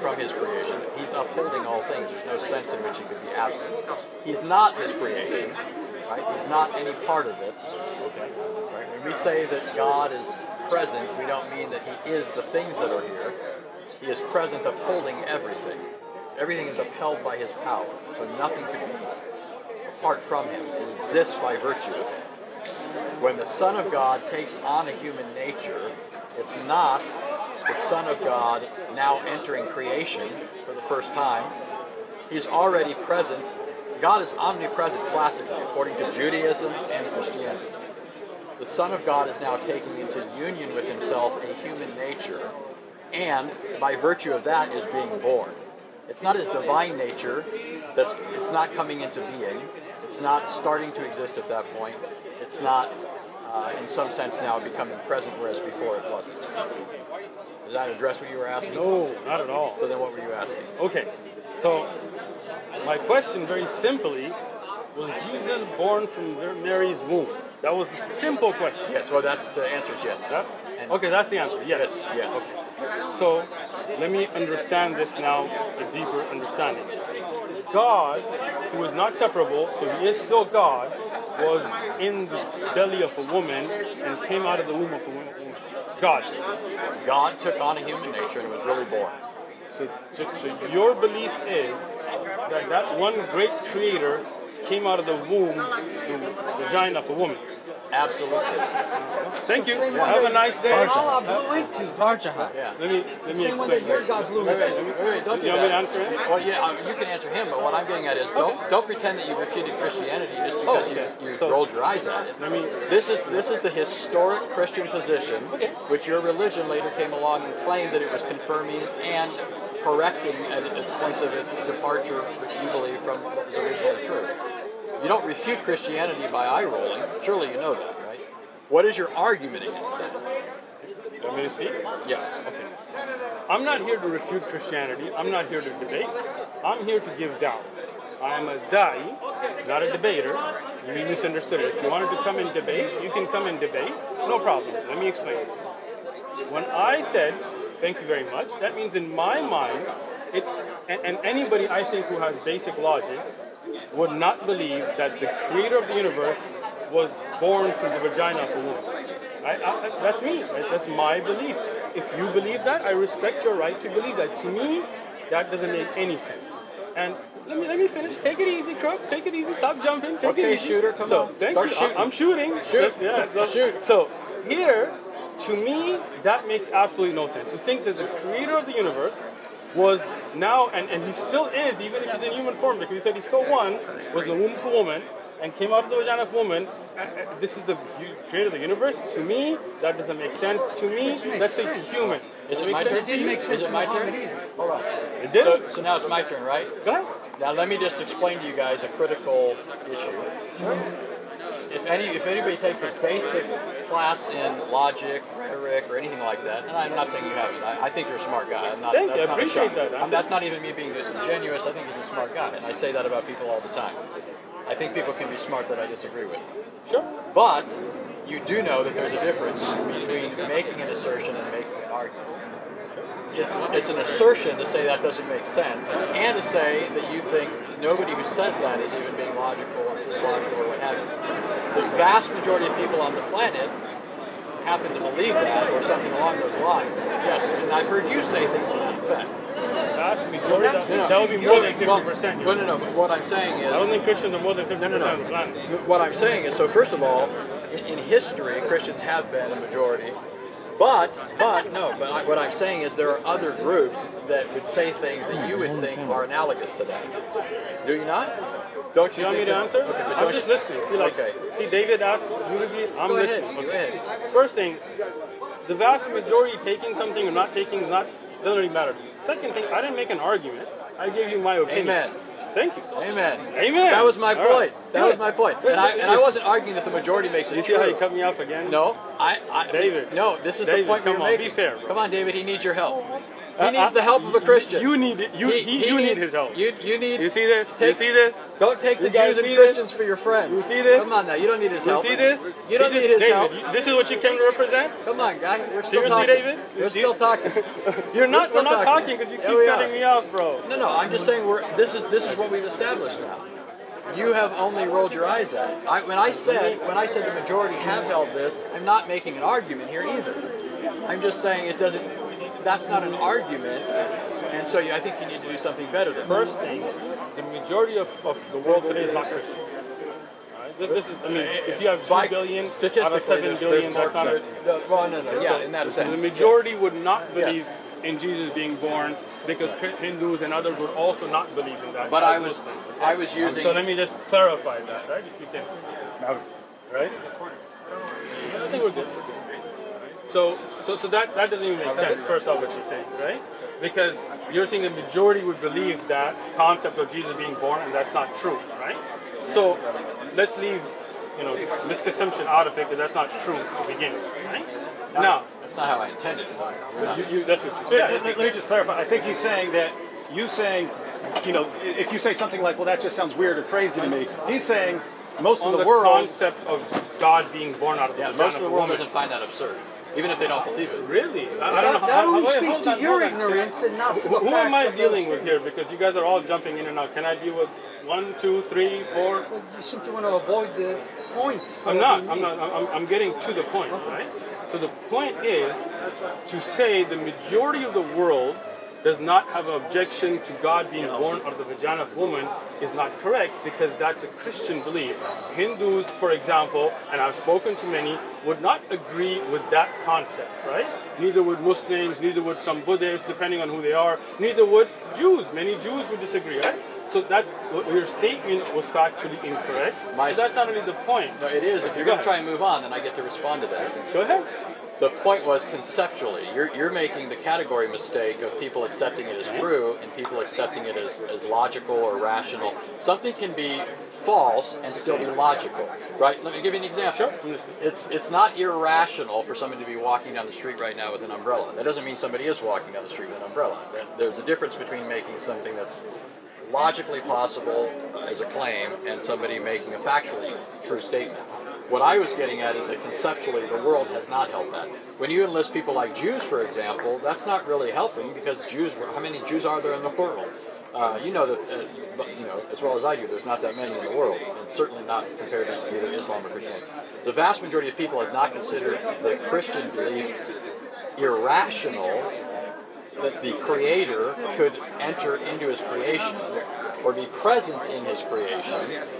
B: from his creation, he's upholding all things. There's no sense in which he could be absent. He's not his creation, right? He's not any part of it. Okay. Right? When we say that God is present, we don't mean that he is the things that are here. He is present upholding everything. Everything is upheld by his power. So nothing could be apart from him. It exists by virtue of him. When the Son of God takes on a human nature, it's not the Son of God now entering creation for the first time. He's already present. God is omnipresent classically, according to Judaism and Christianity. The Son of God is now taking into union with himself a human nature, and by virtue of that is being born. It's not his divine nature it's not coming into being. It's not starting to exist at that point. It's not, in some sense now, becoming present, whereas before it wasn't. Does that address what you were asking?
A: No, not at all.
B: So then what were you asking?
A: Okay, so my question very simply, was Jesus born from Mary's womb? That was the simple question.
B: Yes, well that's the answer is yes.
A: Yeah? Okay, that's the answer, yes.
B: Yes.
A: Okay. So, let me understand this now, a deeper understanding. God, who is not separable, so he is still God, was in the belly of a woman and came out of the womb of a woman. God.
B: God took on a human nature and was really born.
A: So your belief is that one great creator came out of the womb, the vagina of a woman.
B: Absolutely.
A: Thank you. Have a nice day.
F: Allah blew into Varjaha.
B: Yeah.
A: Let me
F: Same way that
A: explain.
F: your God blew
B: Wait,
F: into.
B: don't do
A: You want me to
B: that.
A: answer it?
B: Well, yeah, you can answer him, but what I'm getting at is don't pretend that you've refuted Christianity just because you've rolled your eyes at it. This is the historic Christian position, which your religion later came along and claimed that it was confirming and correcting at points of its departure, you believe, from what was originally true. You don't refute Christianity by eye rolling. Surely you know that, right? What is your argument against that?
A: You want me to speak?
B: Yeah.
A: Okay. I'm not here to refute Christianity. I'm not here to debate. I'm here to give da'wah. I am a da'i, not a debater. You misunderstood it. If you wanted to come and debate, you can come and debate. No problem. Let me explain. When I said, thank you very much, that means in my mind, and anybody I think who has basic logic would not believe that the creator of the universe was born from the vagina of a woman. That's me. That's my belief. If you believe that, I respect your right to believe that. To me, that doesn't make any sense. And let me finish. Take it easy, Crook. Take it easy. Stop jumping. Take it easy.
B: Shooter, come on.
A: Thank
B: Start
A: you.
B: shooting.
A: I'm shooting.
B: Shoot.
A: Yeah,
B: Shoot.
A: So here, to me, that makes absolutely no sense. To think that the creator of the universe was now, and he still is, even if he's in human form, because he said he's still one, was in the womb of a woman, and came out of the vagina of a woman. This is the creator of the universe. To me, that doesn't make sense. To me, that's a human.
B: Is it my turn? Is it my turn? Hold on.
A: It did.
B: So now it's my turn, right?
A: Go ahead.
B: Now let me just explain to you guys a critical issue. If anybody takes a basic class in logic, rhetoric, or anything like that, and I'm not saying you haven't. I think you're a smart guy. I'm not.
A: Thank you.
B: That's
A: I
B: not a
A: appreciate
B: shot.
A: that.
B: That's not even me being disingenuous. I think he's a smart guy, and I say that about people all the time. I think people can be smart that I disagree with.
A: Sure.
B: But you do know that there's a difference between making an assertion and making an argument. It's an assertion to say that doesn't make sense, and to say that you think nobody who says that is even being logical or logical or what have you. The vast majority of people on the planet happen to believe that or something along those lines. Yes, and I've heard you say things to that effect.
A: Vast majority. That would be more than 50%.
B: No. But what I'm saying is,
A: I don't think Christians are more than 50% of the planet.
B: what I'm saying is, so first of all, in history, Christians have been a majority. But what I'm saying is there are other groups that would say things that you would think are analogous to that. Do you not? Don't you
A: You want me
B: think
A: to answer?
B: Okay, but
A: I'm
B: don't
A: just
B: you-
A: listening. See, David asked you to be. I'm
B: Go ahead.
A: listening.
B: Go
A: Okay.
B: ahead.
A: First thing, the vast majority taking something or not taking doesn't really matter to me. Second thing, I didn't make an argument. I gave you my opinion.
B: Amen.
A: Thank you.
B: Amen.
A: Amen.
B: That was my
A: All
B: point.
A: right.
B: That was my point. And I wasn't arguing that the majority makes it
A: You see
B: true.
A: how you cut me off again?
B: No,
A: David.
B: No, this is
A: David,
B: the point we
A: come
B: were
A: on,
B: making.
A: be fair, bro.
B: Come on, David. He needs your help. He needs the help of a Christian.
A: You need it. You need his help.
B: You need.
A: You see this?
B: Take-
A: you see this?
B: Don't take the
A: You guys
B: Jews and
A: see
B: Christians for your friends.
A: You see this?
B: Come on now. You don't need his
A: You
B: help.
A: see this?
B: You don't need his
A: David,
B: help.
A: This is what you came to represent?
B: Come on, guy. We're still
A: Seriously,
B: talking.
A: David?
B: We're still talking.
A: We're not
B: still
A: talking because you keep
B: Yeah, we
A: cutting
B: are.
A: me off, bro.
B: No. I'm just saying this is what we've established now. You have only rolled your eyes at it. When I said the majority have held this, I'm not making an argument here either. I'm just saying it doesn't. That's not an argument, and so I think you need to do something better than that.
A: First thing, the majority of the world today is not Christian. Right? This is, I mean, if you have 2 billion out of 7 billion, that's not a...
B: Well, no. Yeah, in that sense.
A: The majority would not believe in Jesus being born because Hindus and others would also not believe in that.
B: But I was using.
A: So let me just clarify that, right? If you can. Right? I think we're good. So that doesn't even make sense, first off, what you're saying, right? Because you're saying the majority would believe that concept of Jesus being born, and that's not true, right? So let's leave, misconception out of it, because that's not true to begin with, right? Now,
B: That's not how I intended it.
A: that's what you said.
D: Let me just clarify. I think he's saying that if you say something like, well, that just sounds weird or crazy to me, he's saying most
A: On
D: of
A: the
D: the world.
A: concept of God being born out of the
B: Yeah,
A: vagina
B: most of the world
A: woman.
B: doesn't find that absurd, even if they don't believe it.
A: Really? I don't know.
F: That only
A: wait,
F: speaks
A: hold
F: to
A: on,
F: your
A: hold on.
F: ignorance and not to the
A: Who
F: fact
A: am I
F: of
A: dealing
F: those
A: with here? Because you guys are all jumping in and out. Can I deal with 1, 2, 3, 4?
F: You simply want to avoid the points.
A: I'm not. I'm getting to the point, right? So the point is to say the majority of the world does not have an objection to God being born out of the vagina of woman is not correct, because that's a Christian belief. Hindus, for example, and I've spoken to many, would not agree with that concept, right? Neither would Muslims, neither would some Buddhists, depending on who they are, neither would Jews. Many Jews would disagree, right? So your statement was factually incorrect, but that's not really the point.
B: No, it is. If you're going to try and move on, then I get to respond to that.
A: Go ahead.
B: The point was conceptually. You're making the category mistake of people accepting it as true and people accepting it as logical or rational. Something can be false and still be logical, right? Let me give you an example.
A: Sure.
B: It's not irrational for somebody to be walking down the street right now with an umbrella. That doesn't mean somebody is walking down the street with an umbrella. There's a difference between making something that's logically possible as a claim and somebody making a factually true statement. What I was getting at is that conceptually the world has not held that. When you enlist people like Jews, for example, that's not really helping, because how many Jews are there in the world? You know that, as well as I do, there's not that many in the world, and certainly not compared to either Islam or Christianity. The vast majority of people have not considered the Christian belief irrational, that the Creator could enter into His creation or be present in His creation,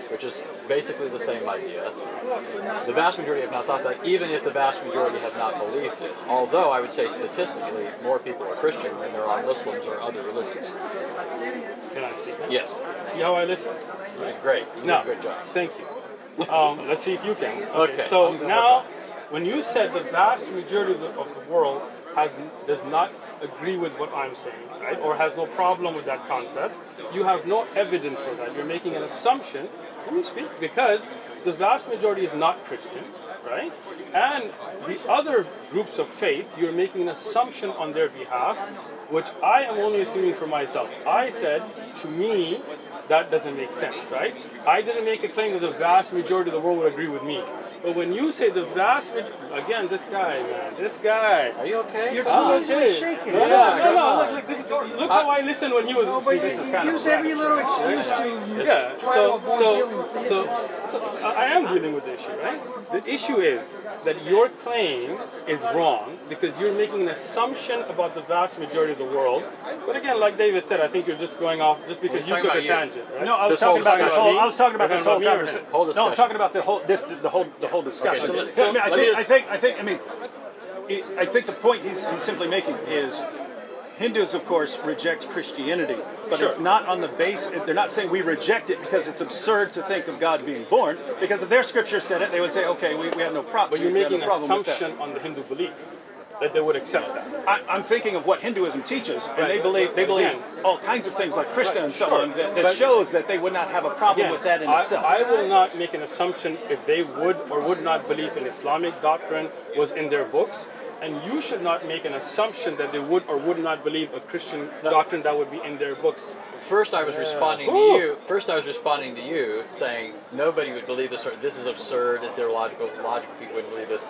B: which is basically the same idea. The vast majority have not thought that, even if the vast majority have not believed it. Although I would say statistically, more people are Christian than there are Muslims or other religions.
A: Can I speak?
B: Yes.
A: See how I listen?
B: It's great. You did a good job.
A: Thank you. Let's see if you can.
B: Okay.
A: So now, when you said the vast majority of the world does not agree with what I'm saying, right, or has no problem with that concept, you have no evidence for that. You're making an assumption. Let me speak, because the vast majority is not Christian, right? And the other groups of faith, you're making an assumption on their behalf, which I am only assuming for myself. I said, to me, that doesn't make sense, right? I didn't make a claim that the vast majority of the world would agree with me. But when you say the vast majority, again, this guy, man, this guy.
F: Are you okay? You're
A: Oh,
F: too easily
A: shit.
F: shaken.
A: No,
F: Yeah,
A: look how I listened when he was speaking.
F: This is kind of use every little excuse to
A: Yeah,
F: try to avoid dealing with the issue.
A: so I am dealing with the issue, right? The issue is that your claim is wrong because you're making an assumption about the vast majority of the world. But again, like David said, I think you're just going off just because you took a tangent, right?
D: No, I was
B: This
D: talking
B: whole
D: about this whole. I was talking about
A: You're
D: this
A: talking
D: whole
A: about me or
D: conversation.
A: him?
B: Whole
D: No, I'm
B: discussion.
D: talking about the whole discussion.
B: Okay, so
D: I think the point he's simply making is Hindus, of course, reject Christianity, but
A: Sure.
D: it's not on the base. They're not saying we reject it because it's absurd to think of God being born. Because if their scripture said it, they would say, okay, we have no problem.
A: But you're
D: we have no
A: making an
D: problem with that.
A: assumption on the Hindu belief that they would accept that.
D: I'm thinking of what Hinduism teaches, and
A: Right.
D: they believe
A: Again.
D: all kinds of things like Krishna and so
A: Sure.
D: on that
A: But-
D: shows that they would not have a problem
A: Again,
D: with that in
A: I,
D: itself.
A: I will not make an assumption if they would or would not believe in Islamic doctrine was in their books. And you should not make an assumption that they would or would not believe a Christian doctrine that would be in their books.
B: First, I was responding to
A: Ooh.
B: you. First, I was responding to you, saying nobody would believe this, or this is absurd, it's illogical, logical people wouldn't believe this.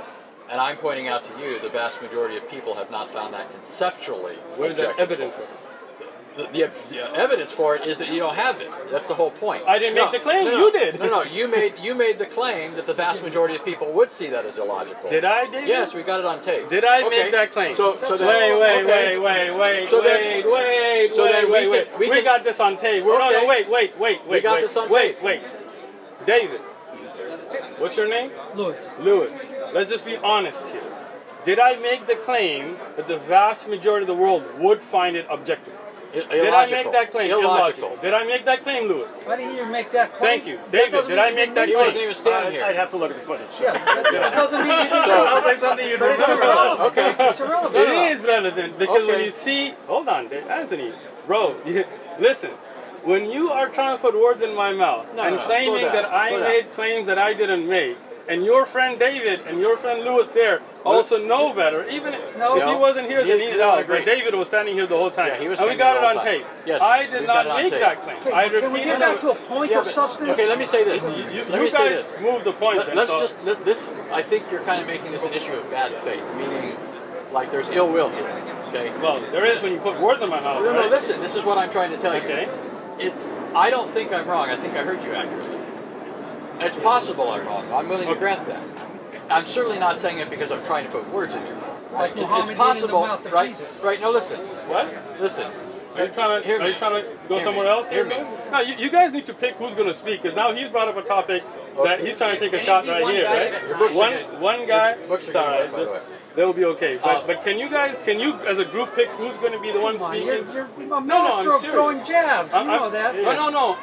B: And I'm pointing out to you, the vast majority of people have not found that conceptually.
A: Where's the
B: objectionable.
A: evidence for it?
B: The evidence for it is that you don't have it. That's the whole point.
A: I didn't make the claim, you did.
B: No, you made the claim that the vast majority of people would see that as illogical.
A: Did I, David?
B: Yes, we got it on tape.
A: Did I
B: Okay.
A: make that claim?
B: So then,
A: wait,
B: okay.
A: So
B: then
A: we got this on tape. We're
B: Okay.
A: no, wait.
B: We got this on tape.
A: Wait. David, what's your name?
F: Louis.
A: Lewis. Let's just be honest here. Did I make the claim that the vast majority of the world would find it objective? Did I make that claim?
B: Illogical.
A: Did I make that claim, Lewis?
F: Why didn't you make that claim?
A: Thank you.
F: That
A: David,
F: doesn't
A: did
F: mean
A: I
F: you
A: make
F: didn't
A: that
B: He
A: claim?
B: wasn't even standing here.
D: I'd have to look at the footage.
F: Yeah, that doesn't mean you didn't.
A: Sounds like something you'd
F: But it's irrelevant.
B: Okay.
F: It's irrelevant.
A: It is relevant because when
B: Okay.
A: you see, hold on, Anthony, bro, listen. When you are trying to put words in my mouth and
B: slow
A: claiming
B: down,
A: that I
B: slow down.
A: made claims that I didn't make, and your friend David and your friend Lewis there also know better, even if he wasn't here, then he's out. But David was standing here the whole time,
B: Yeah, he was
A: and we
B: standing
A: got
B: the
A: it
B: whole
A: on
B: time.
A: tape.
B: Yes,
A: I did
B: we got
A: not
B: it on
A: make
B: tape.
A: that claim.
F: Okay,
A: I
F: can we get
A: repeated
F: back
A: it.
F: to a point
B: Yeah,
F: of
B: but-
F: substance?
B: Okay, let me say this.
A: You
B: Let me say
A: guys
B: this.
A: move the point. then,
B: Let's
A: so-
B: just this. I think you're kind of making this an issue of bad faith, meaning like there's ill will here. Okay.
A: Well, there is when you put words in my mouth.
B: No,
A: right?
B: listen. This is what I'm trying to tell you.
A: Okay.
B: I don't think I'm wrong. I think I heard you accurately. It's possible I'm wrong. I'm willing to grant that. I'm certainly not saying it because I'm trying to put words in your mouth.
F: Like
B: It's
F: Muhammad eating the
B: possible,
F: mouth of
B: right?
F: Jesus.
B: Right. No, listen.
A: What?
B: Listen.
A: Are you trying
B: Hear
A: to
B: me.
A: go
B: Hear
A: somewhere
B: me.
A: else?
B: Hear me.
A: No, you guys need to pick who's going to speak because now he's brought up a topic that he's trying to take a shot right here, right?
B: Your books are good.
A: One guy.
B: Books are
A: it's all
B: good,
A: right.
B: by the way.
A: They'll be okay. But can you as a group pick who's going to be the one
F: Come on,
A: speaking?
F: you're a
A: I'm
F: master of
A: serious.
F: throwing jabs. You know that.
A: No.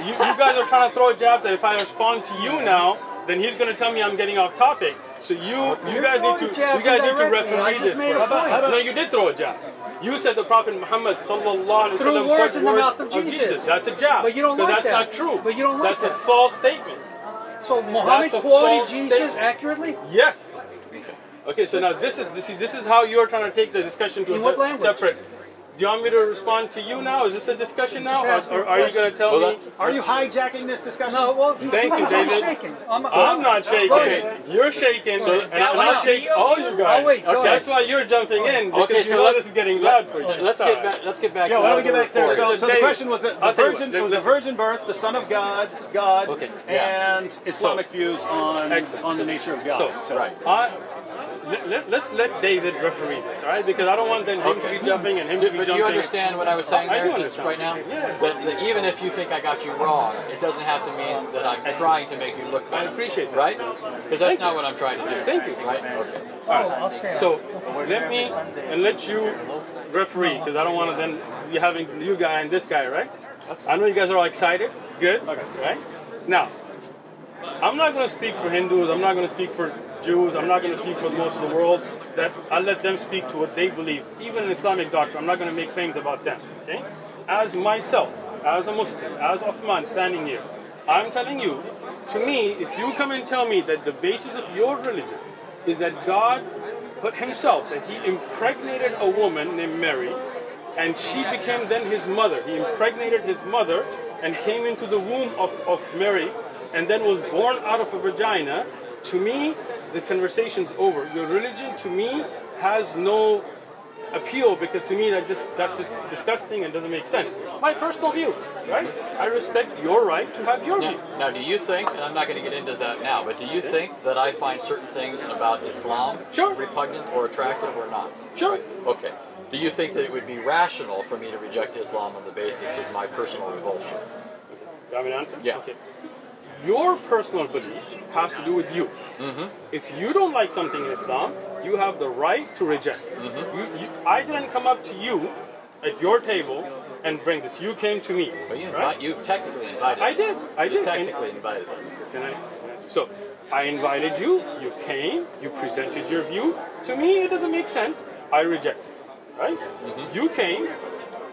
A: You guys are trying to throw jabs, and if I respond to you now, then he's going to tell me I'm getting off topic. So you guys need to
F: indirectly. I
A: referee
F: just
A: this.
F: made a point.
A: No, you did throw a jab. You said the Prophet Muhammad sallallahu alaihi
F: Threw
A: wasallam
F: words
A: put
F: in the
A: words
F: mouth of Jesus.
A: That's a jab.
F: But you don't
A: 'cause
F: like
A: that's
F: that.
A: not true.
F: But you don't like
A: That's
F: that.
A: a false statement.
F: So Muhammad
A: That's a
F: quoted
A: false
F: Jesus
A: statement.
F: accurately?
A: Yes. Okay, so now this is how you're trying to take the discussion to
F: In
A: a
F: what language?
A: separate. Do you want me to respond to you now? Is this a discussion now,
F: Just ask me
A: or
F: a
A: are you
F: question.
A: going to tell me?
D: Are you hijacking this discussion?
F: No, well, he's
A: Thank you, David.
F: shaking.
A: I'm not shaking.
F: Okay.
A: You're shaking, and I'll shake all you guys.
F: Oh, wait, go ahead.
A: That's why you're jumping in because
B: Okay,
A: you
B: so
A: know
B: let's-
A: this is getting loud for you.
B: Let's get back. Let's get back.
D: Yeah,
B: to
D: why don't we
B: the
D: get back there?
B: report.
D: So the
A: David,
D: question was that
A: I'll
D: the
A: tell you
D: virgin
A: what,
D: it was a
A: listen.
D: virgin birth, the Son of God,
B: Okay, yeah.
D: and Islamic views on
A: Excellent.
D: the nature of God.
A: So,
B: Right.
A: let's let David referee this, all right? Because I don't want then him to be jumping and him to be
B: But do
A: jumping.
B: you understand what I was saying
A: I do
B: there just
A: understand.
B: right now?
A: Yeah.
B: That even if you think I got you wrong, it doesn't have to mean that I'm trying to make you look
A: I
B: better.
A: appreciate that.
B: Right? Because that's not what I'm trying to do.
A: Thank you.
B: Right? Okay.
A: All right.
F: I'll stand.
A: So let me and let you referee because I don't want to then be having you guy and this guy, right? I know you guys are all excited. It's good, right? Now, I'm not going to speak for Hindus. I'm not going to speak for Jews. I'm not going to speak for most of the world. that I'll let them speak to what they believe. Even in Islamic doctrine, I'm not going to make claims about them. Okay? As myself, as a Muslim, as Uthman standing here, I'm telling you, to me, if you come and tell me that the basis of your religion is that God put himself, that he impregnated a woman named Mary, and she became then his mother. He impregnated his mother and came into the womb of Mary and then was born out of a vagina. To me, the conversation's over. Your religion, to me, has no appeal, because to me that's just disgusting and doesn't make sense. My personal view, right? I respect your right to have your view.
G: Now, do you think, and I'm not going to get into that now, but do you think that I find certain things about Islam repugnant or attractive or not?
A: Sure.
G: Okay. Do you think that it would be rational for me to reject Islam on the basis of my personal revulsion?
A: You want me to answer?
G: Yeah.
A: Okay. Your personal belief has to do with you.
G: Mm-hmm.
A: If you don't like something in Islam, you have the right to reject it.
G: Mm-hmm.
A: I didn't come up to you at your table and bring this. You came to me.
G: But
A: right?
G: you technically invited
A: I
G: us.
A: did. I
G: You
A: did.
G: technically invited us.
A: Can I? So, I invited you. You came. You presented your view. To me, it doesn't make sense. I reject it. Right?
G: Mm-hmm.
A: You came.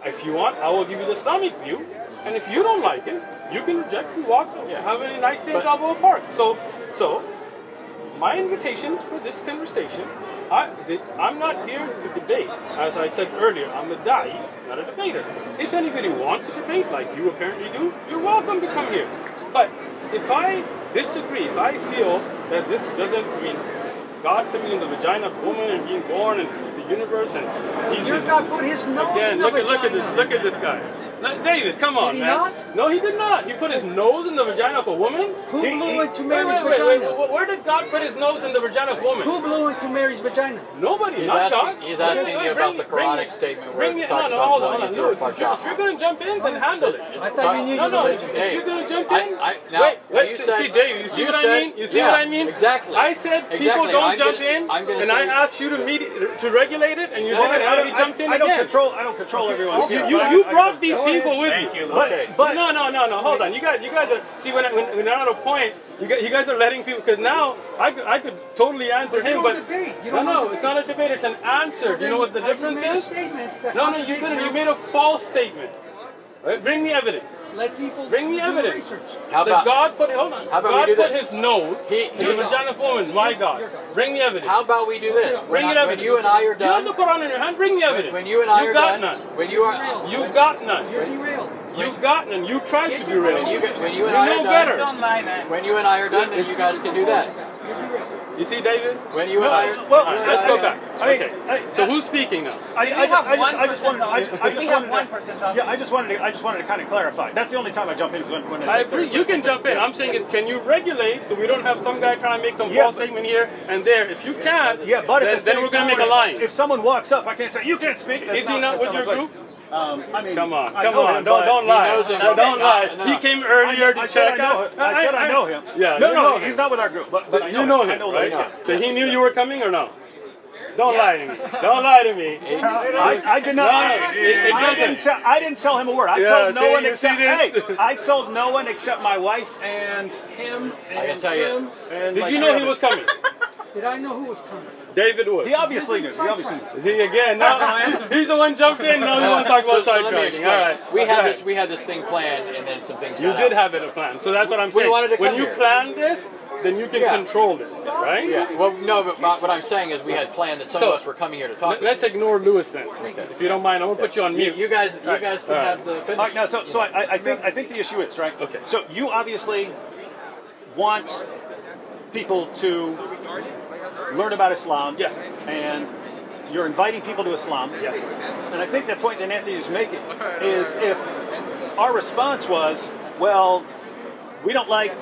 A: If you want, I will give you the Islamic view. And if you don't like it, you can reject and walk.
G: Yeah.
A: Have a nice day at Balboa Park. So, my invitation for this conversation, I'm not here to debate. As I said earlier, I'm a da'i, not a debater. If anybody wants to debate, like you apparently do, you're welcome to come here. But if I disagree, if I feel that this doesn't, God coming in the vagina of a woman and being born and the universe, and
F: Your God put his nose
A: again,
F: in the
A: look
F: vagina.
A: at this guy. David, come on,
F: Did he
A: man.
F: not?
A: No, he did not. He put his nose in the vagina of a woman.
F: Who blew into
A: Wait,
F: Mary's
A: wait,
F: vagina?
A: where did God put his nose in the vagina of a woman?
F: Who blew into Mary's vagina?
A: Nobody,
G: He's
A: not
G: asking,
A: God.
G: he's asking
A: Wait,
G: you about the
A: bring
G: Quranic
A: me-
G: statement where
A: Bring me,
G: it talks
A: no,
G: about
A: hold
G: going
A: on.
G: into
A: No,
G: a
A: if you're going to jump in, then handle it.
F: I thought you knew you
A: No,
F: were
A: if you're going to jump in,
G: now
A: wait,
G: you
A: see,
G: said,
A: Dave, you see what I
G: said-
A: mean? You see
G: yeah,
A: what I mean?
G: Exactly.
A: I said people
G: Exactly.
A: don't
G: I'm
A: jump
G: gonna-
A: in,
G: I'm gonna
A: and
G: say-
A: I asked you to regulate it, and you
G: Exactly.
A: didn't, and you jumped in
D: I don't
A: again.
D: control everyone.
A: You brought these people with you.
D: But
A: No, hold on. You guys are, see, when I'm at a point, you guys are letting people, because now I could totally answer
F: You
A: him,
F: don't
A: but
F: debate. You don't
A: no,
F: debate.
A: it's not a debate, it's an answer. Do you know what the
F: I just
A: difference
F: made a
A: is?
F: statement that
A: No, you
F: contradicts
A: didn't. You
F: your-
A: made a false statement. Right? Bring me evidence.
F: Let people
A: Bring me
F: do
A: evidence.
F: research.
G: How
A: That
G: about,
A: God put, hold on.
G: How about
A: God
G: we do
A: put
G: this?
A: his nose
G: He-
A: in the vagina of a woman, my God. Bring me evidence.
G: how about we do this?
A: Bring me
G: When
A: evidence.
G: you and I are
A: You have
G: done,
A: the Quran in your hand, bring me evidence.
G: when you and I
A: you
G: are
A: got
G: done,
A: none.
G: when you are,
A: You got none.
F: You're derailed.
A: You got none. You tried to derail.
G: when you and
A: You
G: I
A: know
G: are
A: better.
G: done, when you and I are done, then you guys can do that.
F: You're derailed.
A: You see, David?
G: When you and I are,
D: well,
A: All right, let's go back.
D: I mean,
A: Okay. So who's speaking now?
D: I just wanted to kind of clarify. That's the only time I jump in when
A: I agree. You can jump in. I'm saying is, can you regulate so we don't have some guy trying to make some
D: Yeah,
A: false
D: but-
A: statement here and there? If you can't,
D: Yeah, but at the
A: then
D: same
A: we're going
D: time,
A: to make a line.
D: If someone walks up, I can't say you can't speak. That's
A: Is he not
D: that's
A: with your
D: my place.
A: group?
D: I mean,
A: Come on,
D: I
A: come
D: know
A: on.
D: him, but
A: Don't lie.
G: knows him.
A: Don't lie.
G: No.
A: He came earlier to
D: I said
A: check
D: I know
A: out.
D: him. I said I know him.
A: Yeah,
D: No,
A: you know him.
D: he's not with our group. But I
A: You know him,
D: I know
A: right?
D: Louis,
A: So he knew you were coming or no? Don't lie to me. Don't lie to me.
D: I did not. I didn't tell him a word. I
A: Yeah,
D: told no
A: see,
D: one
A: you
D: except.
A: see this?
D: Hey, I told no one except my wife and him. And
G: I can tell you.
D: him and
A: Did
D: like
A: you know he
D: three
A: was
D: others.
A: coming?
F: Did I know who was coming?
A: David Wood.
D: He obviously knew. He obviously knew.
A: Is he again? No, he's the one jumped in. No, he wants to talk about
G: so let me
A: sidetracking.
G: explain.
A: All right.
G: We had this thing planned, and then some things.
A: You
G: got
A: did
G: out.
A: have it planned. So that's what I'm
G: We
A: saying.
G: wanted to
A: When
G: come
A: you
G: here.
A: plan this, then you can
G: Yeah.
A: control this, right?
G: Yeah. Well, no, but what I'm saying is we had planned that some
A: So,
G: of us were coming here to talk. with
A: Let's
G: you.
A: ignore Lewis then, if you don't mind. I'm gonna put you on mute.
G: You guys can have the finish.
D: All right, now, so I think the issue is right.
A: Okay.
D: So you obviously want people to learn about Islam.
A: Yes.
D: And you're inviting people to Islam.
A: Yes.
D: And I think the point that Anthony is making is if our response was, well, we don't like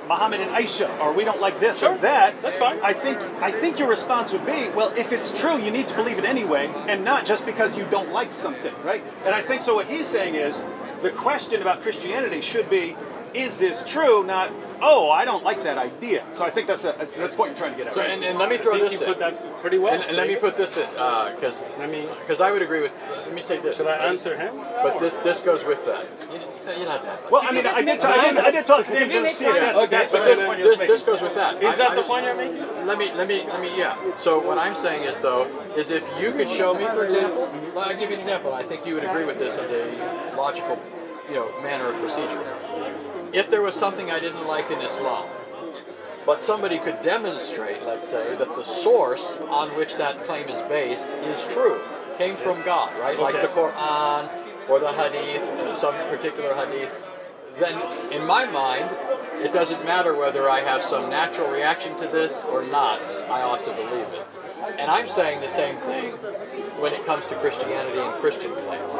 D: Muhammad and Aisha, or we don't like this
A: Sure.
D: or that.
A: That's fine.
D: I think your response would be, well, if it's true, you need to believe it anyway, and not just because you don't like something, right? And I think so. What he's saying is, the question about Christianity should be, is this true? Not oh, I don't like that idea. So I think that's what you're trying to get at.
G: So,
D: Right?
G: and let me throw
A: I think
G: this
A: you
G: in.
A: put that pretty well.
G: And let me put this in, because I would agree with. Let me say this.
A: Should I answer him?
G: But this goes with that. You don't have to.
D: Well, I mean, I did toss it in just to see if that's
G: But
D: the point you're
G: this
D: making.
G: goes with that.
A: Is that the point you're making?
G: Let me, yeah. So what I'm saying is, though, is if you could show me, for example, I'll give you an example. I think you would agree with this as a logical, manner of procedure. If there was something I didn't like in Islam, but somebody could demonstrate, let's say, that the source on which that claim is based is true, came from God, right? Like the Quran or the Hadith, some particular Hadith, then in my mind, it doesn't matter whether I have some natural reaction to this or not, I ought to believe it. And I'm saying the same thing when it comes to Christianity and Christian claims.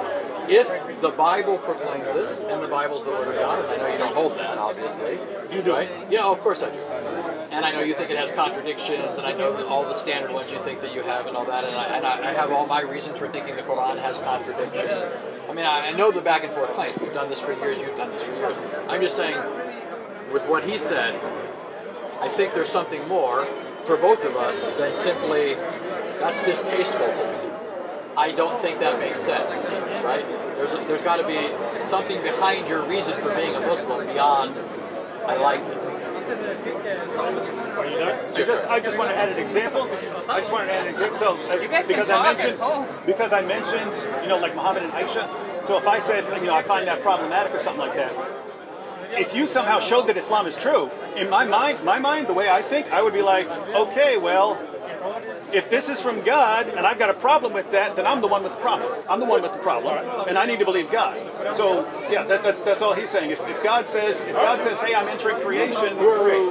G: If the Bible proclaims this, and the Bible's the Word of God, and I know you don't hold that, obviously.
A: You do.
G: Right? Yeah, of course I do. And I know you think it has contradictions, and I know that all the standard ones you think that you have and all that, and I have all my reasons for thinking the Quran has contradictions. I mean, I know the back and forth claims. We've done this for years, you've done this for years. I'm just saying, with what he said, I think there's something more for both of us than simply, that's distasteful to me. I don't think that makes sense, right? There's got to be something behind your reason for being a Muslim beyond, I like it.
A: Are you done?
D: I just want to add an example. I just wanted to add an example. So because I mentioned, like Muhammad and Aisha. So if I said, I find that problematic or something like that, if you somehow showed that Islam is true, in my mind, the way I think, I would be like, okay, well, if this is from God and I've got a problem with that, then I'm the one with the problem. I'm the one with the problem, and I need to believe God. So yeah, that's all he's saying. If God says, hey, I'm entering creation,
G: Who are we?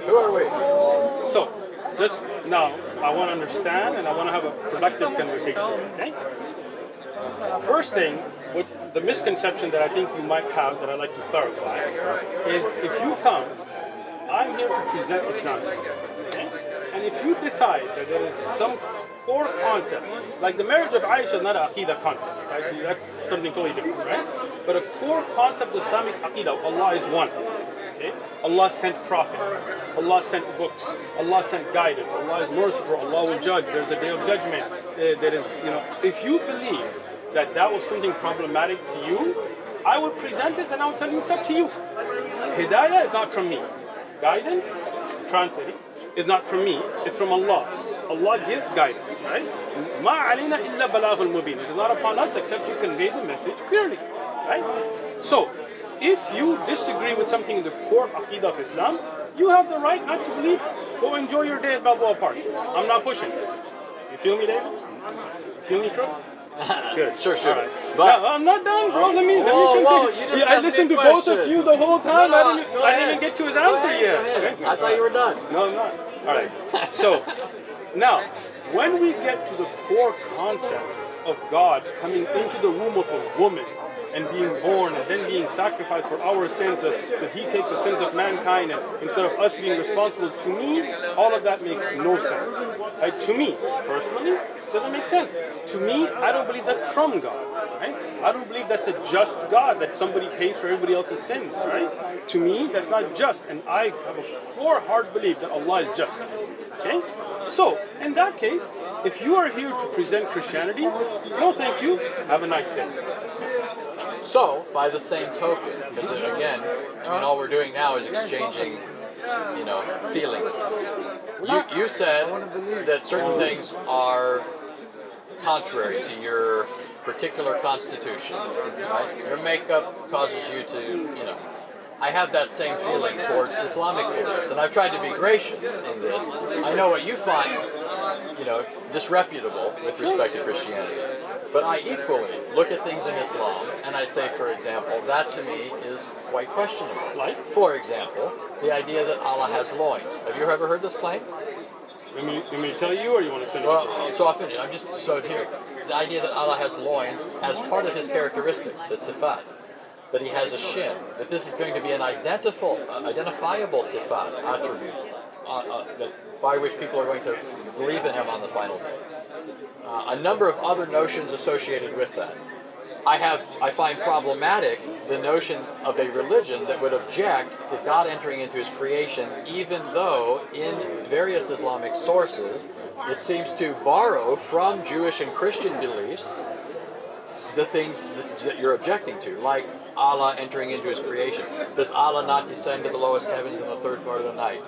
G: Who are we?
A: So, just now, I want to understand and I want to have a productive conversation. Okay. First thing, what the misconception that I think you might have that I'd like to clarify is if you come, I'm here to present Islam. Okay? And if you decide that there is some core concept, like the marriage of Aisha is not an Aqidah concept, right? So that's something totally different, right? But a core concept of Islamic Aqidah, Allah is one. Okay? Allah sent prophets, Allah sent books, Allah sent guidance, Allah is merciful, Allah will judge, there's the day of judgment. There is, if you believe that that was something problematic to you, I would present it and I would tell you it's up to you. Hidayah is not from me. Guidance, translating, is not from me, it's from Allah. Allah gives guidance, right? مَا عَلَيْنَا إِلَّا بَلَاغُ الْمُبِينَ. It is not upon us except you convey the message clearly, right? So, if you disagree with something in the core Aqidah of Islam, you have the right not to believe. Go enjoy your day at Balboa Park. I'm not pushing. You feel me, David? Feel me, Crow? Good.
G: Sure.
A: All right.
G: But
A: No, I'm not done, bro. Let me
G: whoa,
A: continue.
G: you just
A: I
G: asked me
A: listened
G: a
A: to both
G: question.
A: of you the whole time.
G: No,
A: I
G: go
A: didn't even get to his answer yet. Okay?
G: I thought you were done.
A: No, I'm not. All right. So, now, when we get to the core concept of God coming into the womb of a woman and being born and then being sacrificed for our sins, so he takes the sins of mankind, and instead of us being responsible, to me, all of that makes no sense. Right? To me, personally, doesn't make sense. To me, I don't believe that's from God. Right? I don't believe that's a just God, that somebody pays for everybody else's sins. Right? To me, that's not just, and I have a core hard belief that Allah is just. Okay? So, in that case, if you are here to present Christianity, no thank you, have a nice day.
G: So, by the same token, because again, all we're doing now is exchanging, feelings. You said that certain things are contrary to your particular constitution, right? Your makeup causes you to, I have that same feeling towards Islamic beliefs, and I've tried to be gracious in this. I know what you find, disreputable with respect to Christianity. But I equally look at things in Islam and I say, for example, that to me is quite questionable.
A: Like?
G: For example, the idea that Allah has loins. Have you ever heard this claim?
A: You want me to tell you, or you want to finish?
G: Well, so I'll finish. So here. The idea that Allah has loins as part of his characteristics, his sifat. That he has a shin. That this is going to be an identifiable sifat, attribute, by which people are going to believe in him on the final day. A number of other notions associated with that. I find problematic the notion of a religion that would object to God entering into his creation, even though in various Islamic sources it seems to borrow from Jewish and Christian beliefs the things that you're objecting to, like Allah entering into his creation. Does Allah not descend to the lowest heavens in the third part of the night?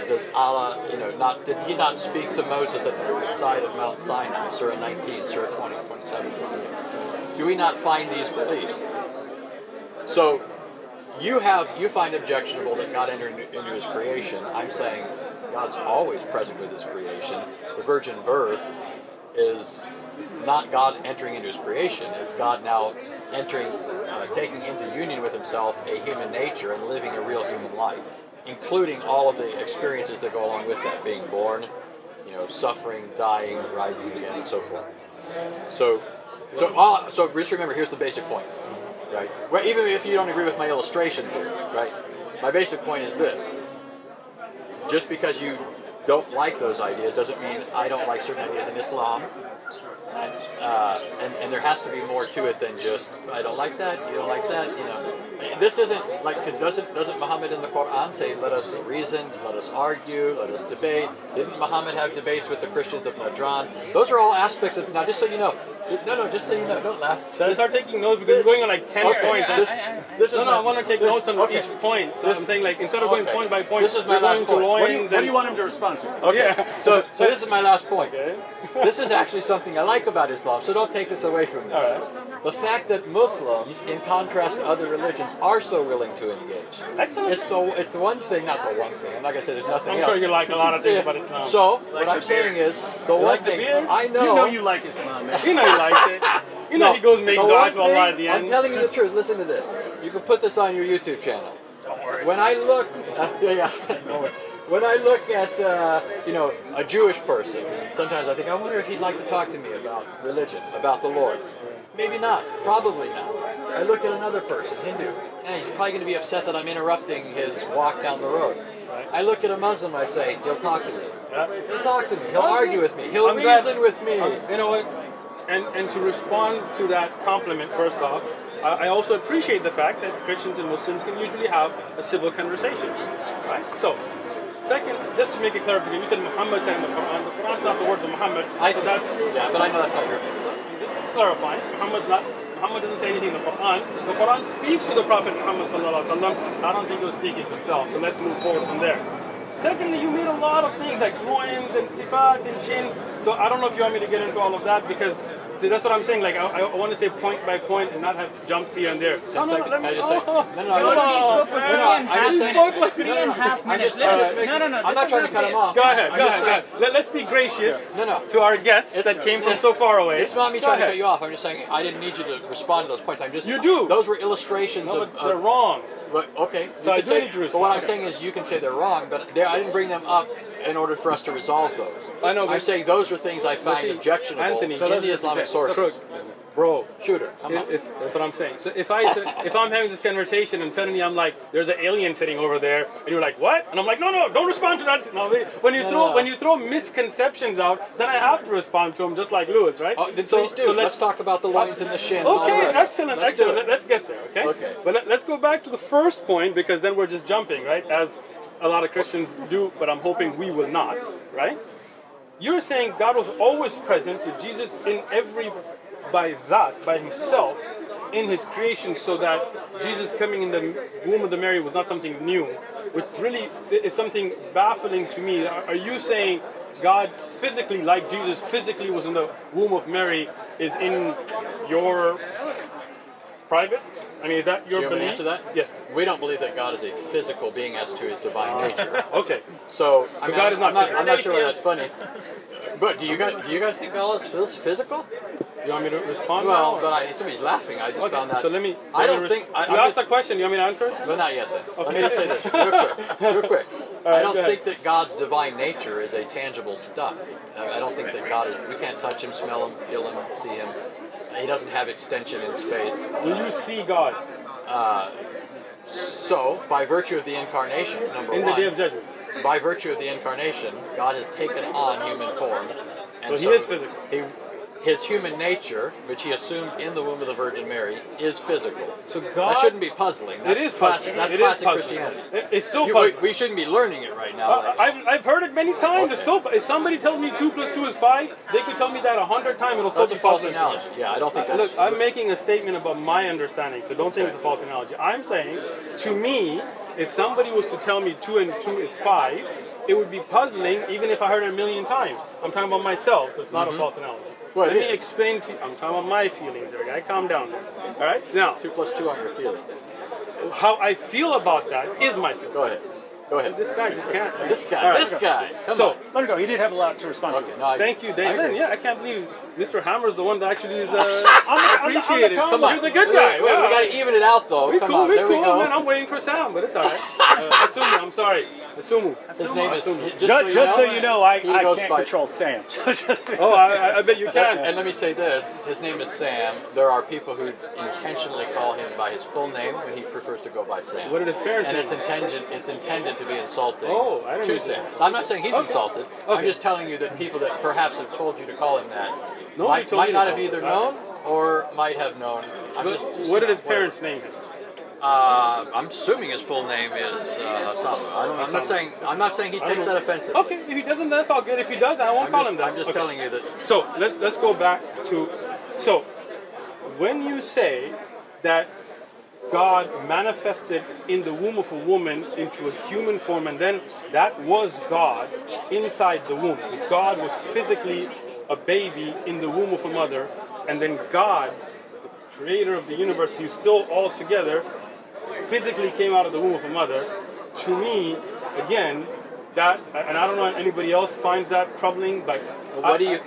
G: Does Allah, did he not speak to Moses at the side of Mount Sinai, Surah 19, Surah 20, 27, 28? Do we not find these beliefs? So you find objectionable that God entered into his creation. I'm saying God's always present with his creation. The virgin birth is not God entering into his creation. It's God now entering, taking into union with himself a human nature and living a real human life, including all of the experiences that go along with that, being born, suffering, dying, rising again, and so forth. So just remember, here's the basic point, right? Well, even if you don't agree with my illustrations here, right? My basic point is this: just because you don't like those ideas doesn't mean I don't like certain ideas in Islam. And there has to be more to it than just I don't like that, you don't like that, This isn't like doesn't Muhammad in the Quran say let us reason, let us argue, let us debate? Didn't Muhammad have debates with the Christians of Najran? Those are all aspects of, now just so you know. No, just so you know, don't laugh.
A: Should I start taking notes because you're going on like 10 points? I want to take notes on each point. So I'm saying instead of going point by point,
G: this is my last point.
D: What do you want him to respond to?
G: Okay. Yeah. So this is my last point.
A: Okay.
G: This is actually something I like about Islam, so don't take this away from me.
A: All right.
G: The fact that Muslims, in contrast to other religions, are so willing to engage.
A: Excellent.
G: It's the one thing, not the one thing. I'm not going to say there's nothing else.
A: I'm sure you like a lot of things about Islam.
G: So, what I'm saying is, the one thing, I know...
D: You know you like Islam, man.
A: You know he likes it. He goes make dua to Allah at the end.
G: I'm telling you the truth, listen to this. You can put this on your YouTube channel.
A: Don't worry.
G: When I look... When I look at, a Jewish person, sometimes I think, I wonder if he'd like to talk to me about religion, about the Lord. Maybe not. Probably not. I look at another person, Hindu, and he's probably going to be upset that I'm interrupting his walk down the road.
A: Right.
G: I look at a Muslim, I say, he'll talk to me.
A: Yeah.
G: He'll talk to me. He'll argue with me. He'll reason with me.
A: You know what? And to respond to that compliment, first off, I also appreciate the fact that Christians and Muslims can usually have a civil conversation. Right? So, second, just to make it clarification, you said Muhammad said in the Quran. The Quran's not the words of Muhammad.
G: Yeah, but I know that's not your opinion.
A: Just clarifying, Muhammad doesn't say anything in the Quran. The Quran speaks to the Prophet Muhammad sallallahu alaihi wasallam. So I don't think he was speaking to himself. So let's move forward from there. Secondly, you made a lot of things like loins and sifat and shin. So I don't know if you want me to get into all of that because that's what I'm saying. Like I want to say point by point and not have jumps here and there.
G: No, let me.
H: He spoke like 3.5 minutes.
G: I'm not trying to cut him off.
A: Go ahead. Let's be gracious to our guests that came from so far away.
G: It's not me trying to cut you off. I'm just saying I didn't need you to respond to those points.
A: You do.
G: Those were illustrations of.
A: They're wrong.
G: But okay.
A: So I do need to respond.
G: But what I'm saying is you can say they're wrong, but I didn't bring them up in order for us to resolve those.
A: I know.
G: I'm saying those are things I find objectionable in the Islamic sources.
A: Bro,
G: shooter.
A: That's what I'm saying. So if I'm having this conversation and suddenly I'm like, there's an alien sitting over there, and you're like, what? And I'm like, no, don't respond to that. No, when you throw misconceptions out, then I have to respond to them, just like Lewis, right?
G: Oh, please do. So let's talk about the loins and the shin.
A: Okay, excellent. Let's get there. Okay. But let's go back to the first point because then we're just jumping, right? As a lot of Christians do, but I'm hoping we will not, right? You're saying God was always present with Jesus in every. By himself in his creation, so that Jesus coming in the womb of the Mary was not something new, which really is something baffling to me. Are you saying God physically, like Jesus physically was in the womb of Mary, is in your private? I mean, is that your belief?
G: Answer that?
A: Yes.
G: We don't believe that God is a physical being as to his divine nature.
A: Okay.
G: So
A: God is not.
G: I'm not sure why that's funny. But do you guys think God is physical?
A: You want me to respond?
G: Well, but somebody's laughing. I just found that.
A: So let me.
G: I don't think.
A: You asked that question. You want me to answer?
G: Well, not yet then.
A: Okay.
G: Let me just say this real quick. I don't think that God's divine nature is a tangible stuff. I don't think that God is. We can't touch him, smell him, feel him, see him. He doesn't have extension in space.
A: Will you see God?
G: So, by virtue of the incarnation, number one.
A: In the day of judgment.
G: By virtue of the incarnation, God has taken on human form.
A: And so he is physical.
G: his human nature, which he assumed in the womb of the Virgin Mary, is physical.
A: So God,
G: that shouldn't be puzzling. That's
A: it is
G: classic.
A: puzzling.
G: That's
A: It is
G: classic
A: puzzling.
G: Christianity.
A: It's still puzzling.
G: We shouldn't be learning it right now.
A: I've heard it many times. It's still, if somebody tells me 2 + 2 is 5, they could tell me that 100 times. It'll still
G: That's
A: be
G: a false
A: puzzling.
G: analogy. Yeah, I don't think that's...
A: Look, I'm making a statement about my understanding, so don't think it's a false analogy. I'm saying, to me, if somebody was to tell me 2 and 2 is 5, it would be puzzling even if I heard it a million times. I'm talking about myself, so it's not a false analogy.
G: Well,
A: Let me explain to you. I'm talking about my feelings there, guy. Calm down. All right? Now,
G: 2 + 2 aren't your feelings.
A: how I feel about that is my feeling.
G: Go ahead. Go ahead.
A: This guy just can't.
G: This guy.
A: All right.
G: This guy. Come
A: So,
G: on.
D: Let it go. He did have a lot to respond
G: Okay,
D: to.
G: no,
A: thank you,
G: I
A: David.
G: agree.
A: Yeah, I can't believe Mr. Hammer's the one that actually is
D: I'm
A: appreciated.
D: the
G: Come on.
A: You're the good guy.
G: We got to even it out, though.
A: We
G: Come
A: cool,
G: on.
A: we
G: There we
A: cool,
G: go.
A: man. I'm waiting for Sam, but it's all right. Asumu, I'm sorry. Asumu.
G: His name is...
D: Just so you know, I
G: he goes
D: can't
G: by-
D: control Sam.
A: Oh, I bet you can.
G: And let me say this, his name is Sam. There are people who intentionally call him by his full name when he prefers to go by Sam.
A: What did his parents
G: And
A: name?
G: it's intended to be insulting
A: Oh, I didn't
G: to
A: know
G: Sam.
A: that.
G: I'm not saying he's insulted. I'm
A: Okay.
G: just telling you that people that perhaps have told you to call him that
A: Nobody told
G: might
A: me
G: not
A: to
G: have
A: call
G: either
A: him
G: known or might have known.
A: But what did his parents name him?
G: I'm assuming his full name is Osama. I'm not saying he takes that offensive.
A: Okay, if he doesn't, that's all good. If he does, I won't call him that.
G: I'm just
A: Okay.
G: telling you that.
A: So let's go back to, so when you say that God manifested in the womb of a woman into a human form, and then that was God inside the womb. So God was physically a baby in the womb of a mother, and then God, the creator of the universe, who's still all together, physically came out of the womb of a mother. To me, again, that, and I don't know if anybody else finds that troubling, but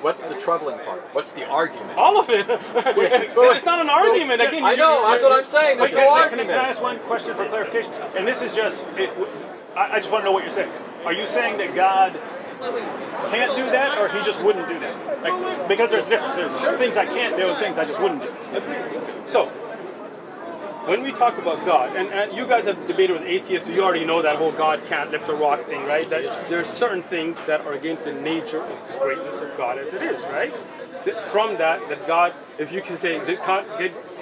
G: What's the troubling part? What's the argument?
A: all of it. It's not an argument. Again,
G: I know. That's what I'm saying. There's no
D: Can
G: argument.
D: I ask one question for clarification? And this is just, I just want to know what you're saying. Are you saying that God can't do that, or he just wouldn't do that? Because there's difference. There's things I can't do and things I just wouldn't do.
A: So, when we talk about God, and you guys have debated with atheists, so you already know that whole God can't lift a rock thing, right? That there's certain things that are against the nature of the greatness of God as it is, right? From that God, if you can say,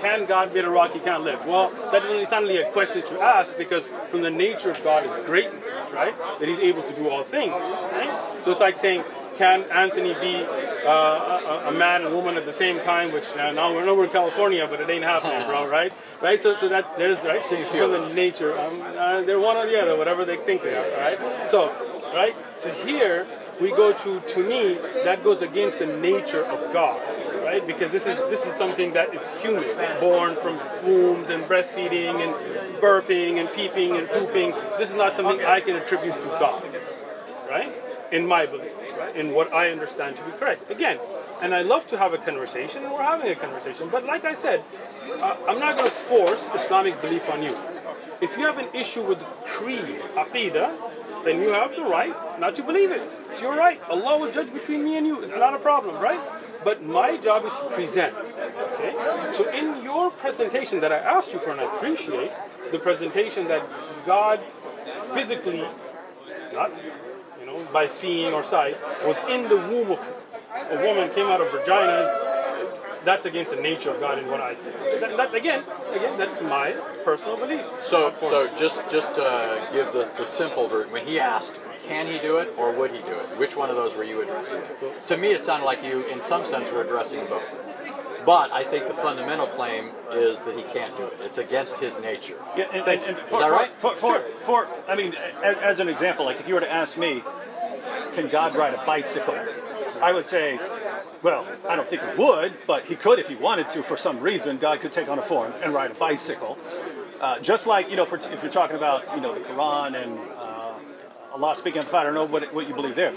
A: can God get a rock he can't lift? Well, that doesn't sound like a question to ask, because from the nature of God is greatness, right? That he's able to do all things, right? So it's like saying, can Anthony be a man and woman at the same time? Which now we're in California, but it ain't happening, bro. Right? So that there's right from the nature. They're one or the other, whatever they think they are. Right? So here we go to me that goes against the nature of God, right? Because this is something that is human, born from wombs and breastfeeding and burping and peeping and pooping. This is not something I can attribute to God, right? In my belief, right? In what I understand to be correct. Again, and I love to have a conversation, and we're having a conversation, but like I said, I'm not going to force Islamic belief on you. If you have an issue with creed, aqidah, then you have the right not to believe it. It's your right. Allah will judge between me and you. It's not a problem, right? But my job is to present, okay? So in your presentation that I asked you for, and I appreciate the presentation that God physically, not by seeing or sight, was in the womb of a woman, came out of vagina. That's against the nature of God in what I see. That again, that's my personal belief.
G: So just to give the simple version, when he asked, can he do it or would he do it? Which one of those were you addressing? To me, it sounded like you, in some sense, were addressing both. But I think the fundamental claim is that he can't do it. It's against his nature.
D: Yeah,
G: Is that right?
D: I mean, as an example, like if you were to ask me, can God ride a bicycle? I would say, well, I don't think he would, but he could if he wanted to. For some reason, God could take on a form and ride a bicycle. Just like, if you're talking about, the Quran and Allah speaking on the fire, I don't know what you believe there.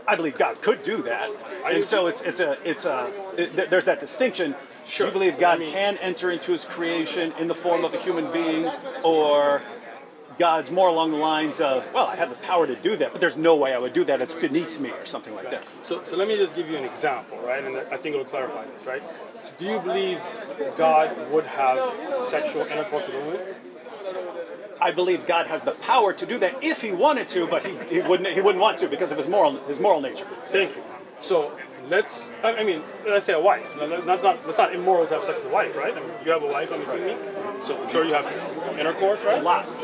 D: I believe God could do that, and so there's that distinction. Sure. You believe God can enter into his creation in the form of a human being, or God's more along the lines of, well, I have the power to do that, but there's no way I would do that. It's beneath me, or something like that.
A: So let me just give you an example, right? And I think it'll clarify this, right? Do you believe God would have sexual intercourse with a woman?
D: I believe God has the power to do that if he wanted to, but he wouldn't want to because of his moral nature.
A: Thank you. So let's say a wife. That's not immoral to have sex with a wife, right? I mean, you have a wife, I'm assuming. So I'm sure you have intercourse, right?
D: Lots.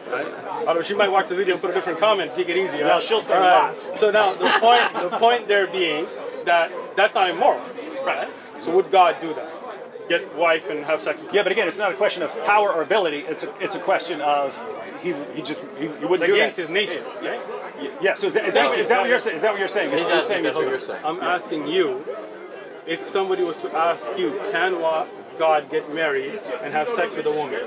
A: Right? Although she might watch the video and put a different comment, take it easy. Right?
D: No, she'll say
A: All right.
D: lots.
A: So now the point there being that that's not immoral, right? So would God do that? Get a wife and have sex with her?
D: Yeah, but again, it's not a question of power or ability. It's a question of he wouldn't
A: It's
D: do that.
A: against his nature, right?
D: Yeah. So is that what you're saying? Is that what you're saying?
G: He's
D: You're
G: asking
D: saying
G: that's
D: it's-
G: what you're saying.
A: I'm asking you, if somebody was to ask you, can God get married and have sex with a woman?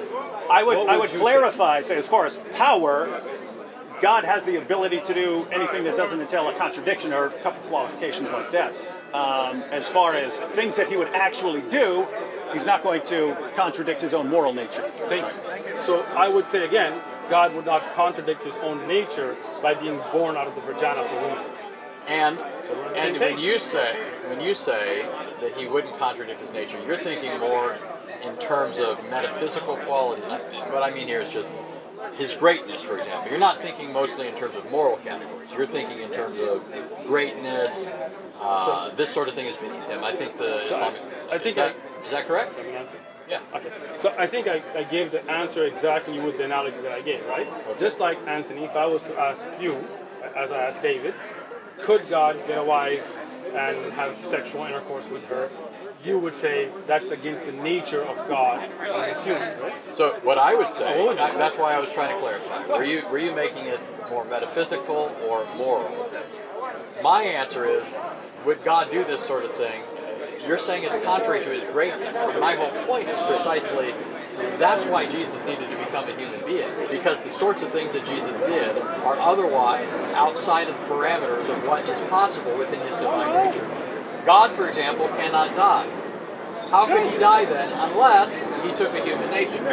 D: I
A: What
D: would
A: you
D: clarify, say, as far as power, God has the ability to do anything that doesn't entail a contradiction or a couple qualifications like that. As far as things that he would actually do, he's not going to contradict his own moral nature.
A: Thank you. So I would say again, God would not contradict his own nature by being born out of the vagina of a woman.
G: And
A: we're on the
G: and
A: same
G: when
A: page.
G: you say that he wouldn't contradict his nature, you're thinking more in terms of metaphysical quality. What I mean here is just his greatness, for example. You're not thinking mostly in terms of moral categories. You're thinking in terms of greatness. This sort of thing is beneath him. I think the Islamic. Is that correct? Yeah.
A: Okay. So I think I gave the answer exactly with the analogy that I gave, right? Just like Anthony, if I was to ask you, as I asked David, could God get a wife and have sexual intercourse with her? You would say that's against the nature of God, I'm assuming, right?
G: So what I would say,
A: what would you say?
G: that's why I was trying to clarify. Were you making it more metaphysical or moral? My answer is, would God do this sort of thing? You're saying it's contrary to his greatness. And my whole point is precisely that's why Jesus needed to become a human being, because the sorts of things that Jesus did are otherwise outside of the parameters of what is possible within his divine nature. God, for example, cannot die. How could he die then unless he took a human nature,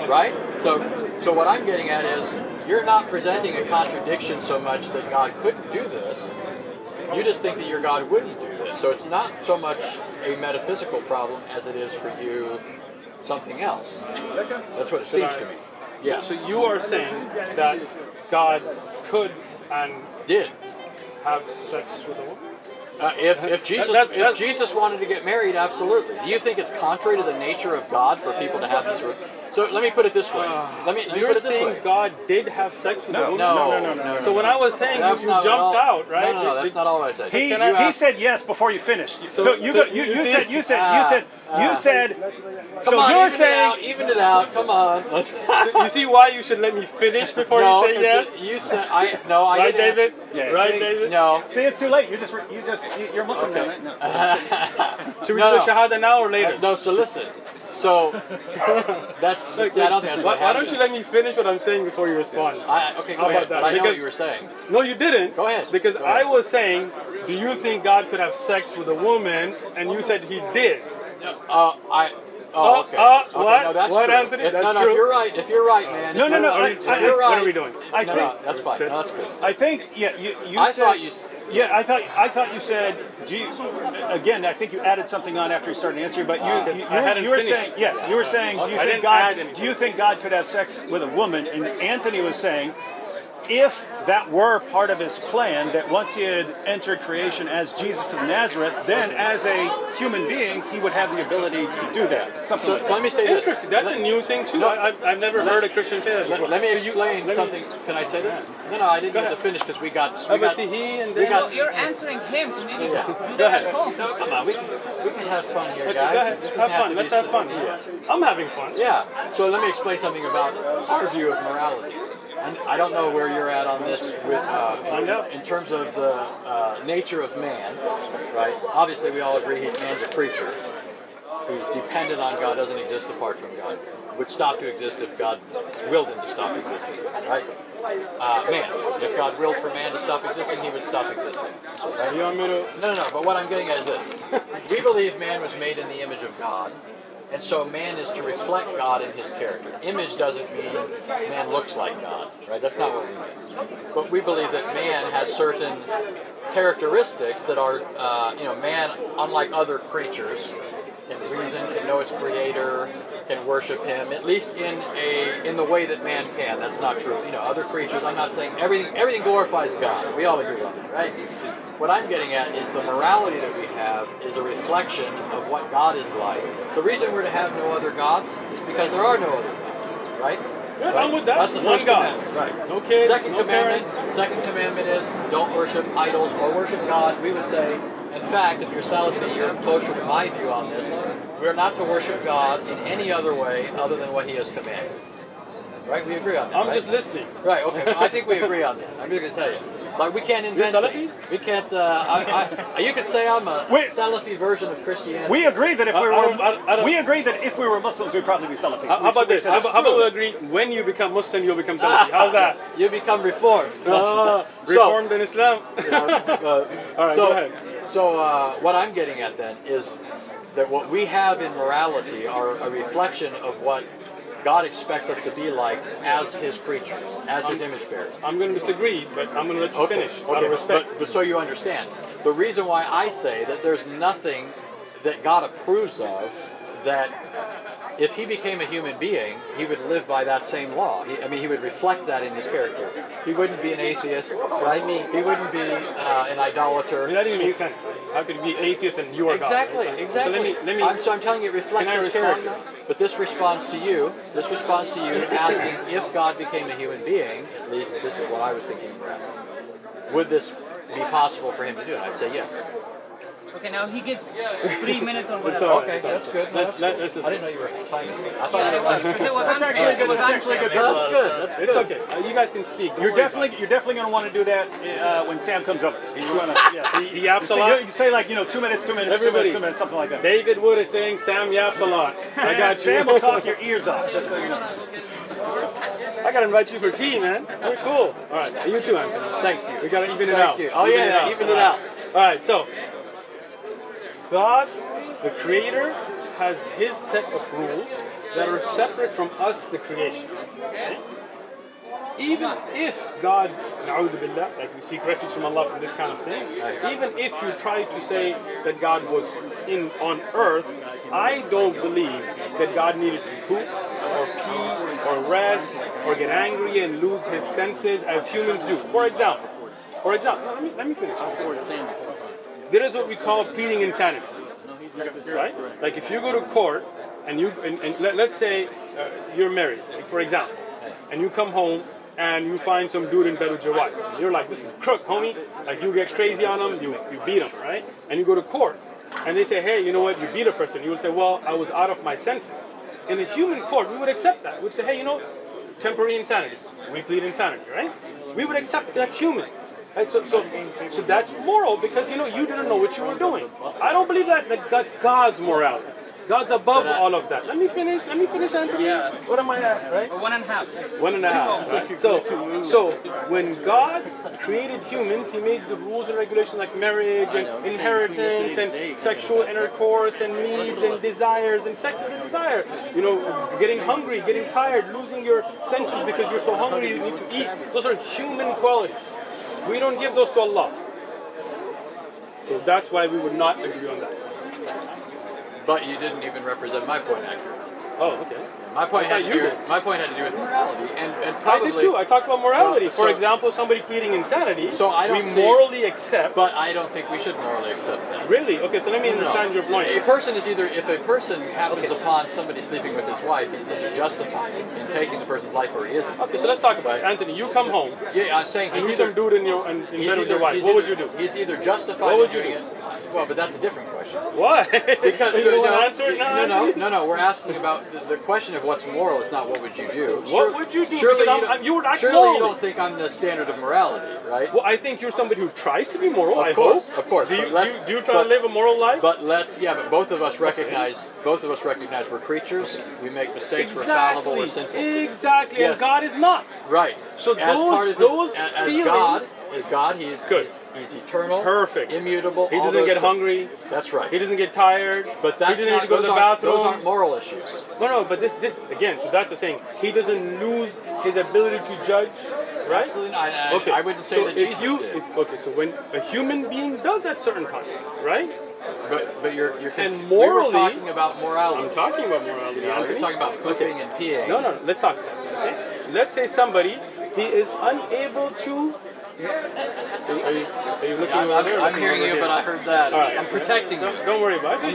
G: right? So what I'm getting at is you're not presenting a contradiction so much that God couldn't do this. You just think that your God wouldn't do this. So it's not so much a metaphysical problem as it is for you something else. That's what it seems to me. Yeah.
A: So you are saying that God could and
G: Did.
A: have sex with a woman?
G: If Jesus wanted to get married, absolutely. Do you think it's contrary to the nature of God for people to have these? So let me put it this way. Let me
A: You're
G: put it this
A: saying
G: way.
A: God did have sex with a woman?
G: No.
A: So when I was saying
G: That's
A: you
G: not
A: jumped
G: all-
A: out, right?
G: No, that's not all I said.
D: He said yes before you finished. So you said.
A: you
G: Come on,
D: you're saying
G: even it out. Come on.
A: You see why you should let me finish before
G: No,
A: you say yes?
G: you said I
A: Right,
G: didn't
A: David?
D: Yeah,
A: Right,
D: see?
A: David?
G: No.
D: see, it's too late. You're Muslim now, right? No.
A: Should we
G: No,
A: do
G: no.
A: Shahada now or later?
G: No, so listen. So that's I don't think that's what
A: Why don't
G: happened.
A: you let me finish what I'm saying before you respond?
G: Okay,
A: How
G: go ahead.
A: about that?
G: But I know
A: Because-
G: what you were saying.
A: No, you didn't.
G: Go ahead.
A: Because
G: Go ahead.
A: I was saying, do you think God could have sex with a woman? And you said he did.
G: Okay.
A: What?
G: No, that's
A: What,
G: true.
A: Anthony?
G: If,
A: That's
G: no,
A: true.
G: If you're right, man.
D: No,
G: if
D: no,
G: you're-
D: no,
G: if
D: I-
G: you're
A: what
G: right.
A: are we doing?
D: I
G: No,
D: think
G: no, that's fine. No, that's good.
D: I think you
G: I
D: said.
G: thought you.
D: Yeah, I thought you said. Again, I think you added something on after you started answering, but you
A: hadn't
D: were
A: finished.
D: saying yes. You were saying, do you
A: I
D: think
A: didn't add
D: God?
A: anything.
D: Do you think God could have sex with a woman? And Anthony was saying, if that were part of his plan, that once he had entered creation as Jesus of Nazareth, then as a human being, he would have the ability to do that. Something like
G: So
D: that.
G: let me say this.
A: Interesting. That's a new thing too.
G: No.
A: I've never heard a Christian say that before.
G: Let me
A: So you-
G: explain
A: let me-
G: something. Can I say this? No, I didn't get to finish because we got.
A: But see, he and
G: we
A: then...
G: got.
H: You're answering him, so maybe
G: Yeah.
H: do
A: Go
H: that
A: ahead.
H: at home.
G: No, come on. We can have fun here,
A: Okay,
G: guys.
A: go ahead.
G: It doesn't
A: Have
G: have
A: fun.
G: to
A: Let's
G: be
A: have
G: so-
A: fun.
G: Yeah.
A: I'm having fun.
G: Yeah. So let me explain something about our view of morality. And I don't know where you're at on this
A: Find out.
G: in terms of the nature of man, right? Obviously, we all agree man's a creature who's dependent on God, doesn't exist apart from God. Would stop to exist if God willed him to stop existing, right? Man, if God willed for man to stop existing, he would stop existing. Right?
A: You want me to...
G: No. But what I'm getting at is this: we believe man was made in the image of God. And so man is to reflect God in his character. Image doesn't mean man looks like God, right? That's not what we mean. But we believe that man has certain characteristics that are, man, unlike other creatures, can reason, can know its creator, can worship him, at least in the way that man can. That's not true. You know, other creatures, I'm not saying everything glorifies God. We all agree on that, right? What I'm getting at is the morality that we have is a reflection of what God is like. The reason we're to have no other gods is because there are no other gods, right?
A: Yeah, I'm with that.
G: That's the
A: One
G: first
A: God.
G: commandment, right?
A: No kids,
G: Second
A: no
G: commandment.
A: parents.
G: Second commandment is don't worship idols or worship God. We would say, in fact, if you're Salafi, you're closer to my view on this. We're not to worship God in any other way other than what He has commanded. Right? We agree on that.
A: I'm
G: right?
A: just listening.
G: Right. Okay. Well, I think we agree on that. I'm just going to tell you. Like, we can't invent
A: Salafi?
G: things. We can't. You could say I'm a Salafi version of Christianity.
D: We agree that if we
A: I don't-
D: we agree that if we were Muslims, we'd probably be Salafi.
A: How about this? How about we agree, when you become Muslim, you'll become Salafi. How's that?
G: You become reformed.
A: Reformed in Islam.
G: All right,
A: go ahead.
G: So what I'm getting at then is that what we have in morality are a reflection of what God expects us to be like as His creatures, as His image bearers.
A: I'm going to disagree, but I'm going to let you finish. Out of respect.
G: But so you understand, the reason why I say that there's nothing that God approves of that if He became a human being, He would live by that same law. He would reflect that in His character. He wouldn't be an atheist, right? He wouldn't be an idolater.
A: That didn't make sense. How could you be atheist and you are
G: Exactly,
A: God?
G: exactly.
A: So let me.
G: So I'm telling you, it reflects
A: Can I
G: His
A: respond
G: character.
A: now?
G: But this responds to you. This responds to you asking if God became a human being. At least this is what I was thinking you were asking. Would this be possible for Him to do? And I'd say yes.
H: Okay, now he gets 3 minutes or whatever.
A: all right.
G: Okay, that's good. No,
A: Let's
G: that's
A: just.
G: good. I didn't know you were timing me. I thought
H: Yeah,
G: you
H: it
G: were.
H: was. It was
D: That's actually good. That's actually good.
G: No, that's good. That's good.
A: It's okay. You guys can speak. Don't
D: You're
A: worry about
D: definitely going to want to do that when Sam comes over. You're gonna, yeah.
A: it. He yaps a lot.
D: You say like 2 minutes, 2 minutes,
A: Everybody.
D: 2 minutes, something like that.
A: David Wood is saying Sam yaps a lot. I got you.
D: Sam will talk your ears off, just so you know.
A: I gotta invite you for tea, man. You're cool. All right, you too, Anthony.
G: Thank you.
A: We gotta even it out.
G: Thank you. Oh yeah, even it out.
A: All right, so God, the Creator, has His set of rules that are separate from us, the creation. Even if God, na'udhu billah, like we seek refuge from Allah from this kind of thing, even if you try to say that God was on earth, I don't believe that God needed to poop or pee or rest or get angry and lose his senses as humans do. For example, no, let me finish. There is what we call pleading insanity, right? Like if you go to court and let's say you're married, like for example, and you come home and you find some dude in bed with your wife. You're like, this is crook, homie. Like you get crazy on him, you beat him, right? And you go to court and they say, hey, you know what, you beat a person. You would say, well, I was out of my senses. In a human court, we would accept that. We'd say, hey, you know, temporary insanity. We plead insanity, right? We would accept that's human. Right? So that's moral because, you know, you didn't know what you were doing. I don't believe that that's God's morality. God's above all of that. Let me finish, Anthony.
H: Yeah.
A: What am I at, right?
H: 1.5.
A: 1.5. Right? So when God created humans, He made the rules and regulations like marriage and inheritance and sexual intercourse and needs and desires, and sex is a desire. You know, getting hungry, getting tired, losing your senses because you're so hungry you need to eat. Those are human qualities. We don't give those to Allah. So that's why we would not agree on that.
G: But you didn't even represent my point accurately.
A: Oh, okay.
G: My point had to
A: you
G: do
A: did.
G: with morality, and
A: I
G: probably.
A: did too. I talked about morality.
G: So-
A: For example, somebody pleading insanity.
G: So I don't
A: we
G: see-
A: morally accept.
G: But I don't think we should morally accept that.
A: Really? Okay, so let me understand your point.
G: A person is either, if a person happens upon somebody sleeping with his wife, he's either justified in taking the person's life or he isn't.
A: Okay, so let's talk about it. Anthony, you come home.
G: Yeah, I'm saying
A: And
G: he's
A: you
G: either
A: some dude in bed with your wife.
G: he's
A: What would
G: either-
A: you do?
G: He's either justified
A: What would
G: in
A: you
G: doing
A: do?
G: it. Well, but that's a different question.
A: Why?
G: Because
A: you don't want to answer it now?
G: no. We're asking about the question of what's moral. It's not what would you do.
A: What would you do?
G: Surely
A: Because you would act
G: surely
A: morally.
G: you don't think I'm the standard of morality, right?
A: Well, I think you're somebody who tries to be moral.
G: Of
A: I
G: course,
A: hope.
G: of course.
A: Do
G: But
A: you,
G: let's-
A: do you try to live a moral life?
G: But both of us recognize we're creatures. We make mistakes. We're fallible. We're sinful.
A: Exactly.
G: Yes.
A: And God is not.
G: Right.
A: So
G: as
A: those-
G: part of
A: those
G: as
A: feelings-
G: God, he's
A: Good.
G: He's eternal.
A: Perfect.
G: Immutable.
A: He
G: all
A: doesn't
G: those
A: get
G: things.
A: hungry.
G: That's right.
A: He doesn't get tired.
G: But that's
A: he doesn't
G: not,
A: need to go to
G: those
A: the
G: aren't-
A: bathroom.
G: Those aren't moral issues.
A: No, but this again. So that's the thing. He doesn't lose his ability to judge, right?
G: Absolutely not. I wouldn't say
A: so
G: that
A: if
G: Jesus
A: you,
G: did.
A: so when a human being does at certain times, right?
G: But you're
A: And
G: we were
A: morally-
G: talking about morality.
A: I'm talking about morality.
G: No,
A: Anthony.
G: you're talking about pooping and peeing.
A: No. Let's talk about this. Okay. Let's say somebody he is unable to. Are you looking over there? or
G: I'm
A: looking
G: hearing
A: over
G: you,
A: here?
G: but I heard that.
A: All right.
G: I'm protecting you.
A: Don't worry about it.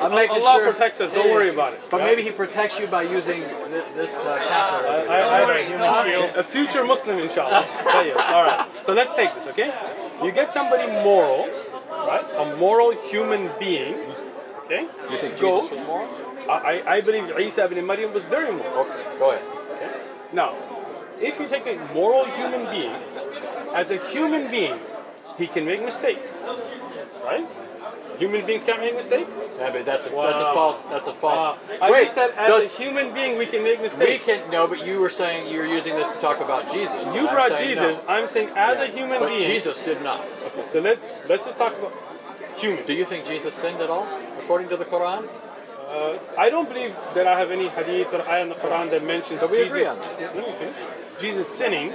G: I'm making
A: Allah
G: sure.
A: protects us. Don't worry about it.
G: But
A: right?
G: maybe he protects you by using this catheter.
A: A future Muslim, inshallah. All right. So let's take this, okay? You get somebody moral, right? A moral human being, okay?
G: You think
A: Go.
G: Jesus was moral?
A: I believe Isa ibn Maryam was very moral.
G: Okay, go ahead.
A: Okay? Now, if you take a moral human being, as a human being, he can make mistakes, right? Human beings can't make mistakes.
G: Yeah, but that's a false.
A: I
G: Wait,
A: just said as a human being we can make
G: we
A: mistakes.
G: can no, but you were saying you were using this to talk about Jesus.
A: You
G: I'm
A: brought
G: saying
A: Jesus.
G: no.
A: I'm saying as a human
G: But
A: being.
G: Jesus did not.
A: So let's just talk about human.
G: Do you think Jesus sinned at all, according to the Quran?
A: I don't believe that I have any hadith or ayah in the Quran that mentions
G: But we
A: Jesus.
G: agree on that.
A: Let me finish. Jesus sinning,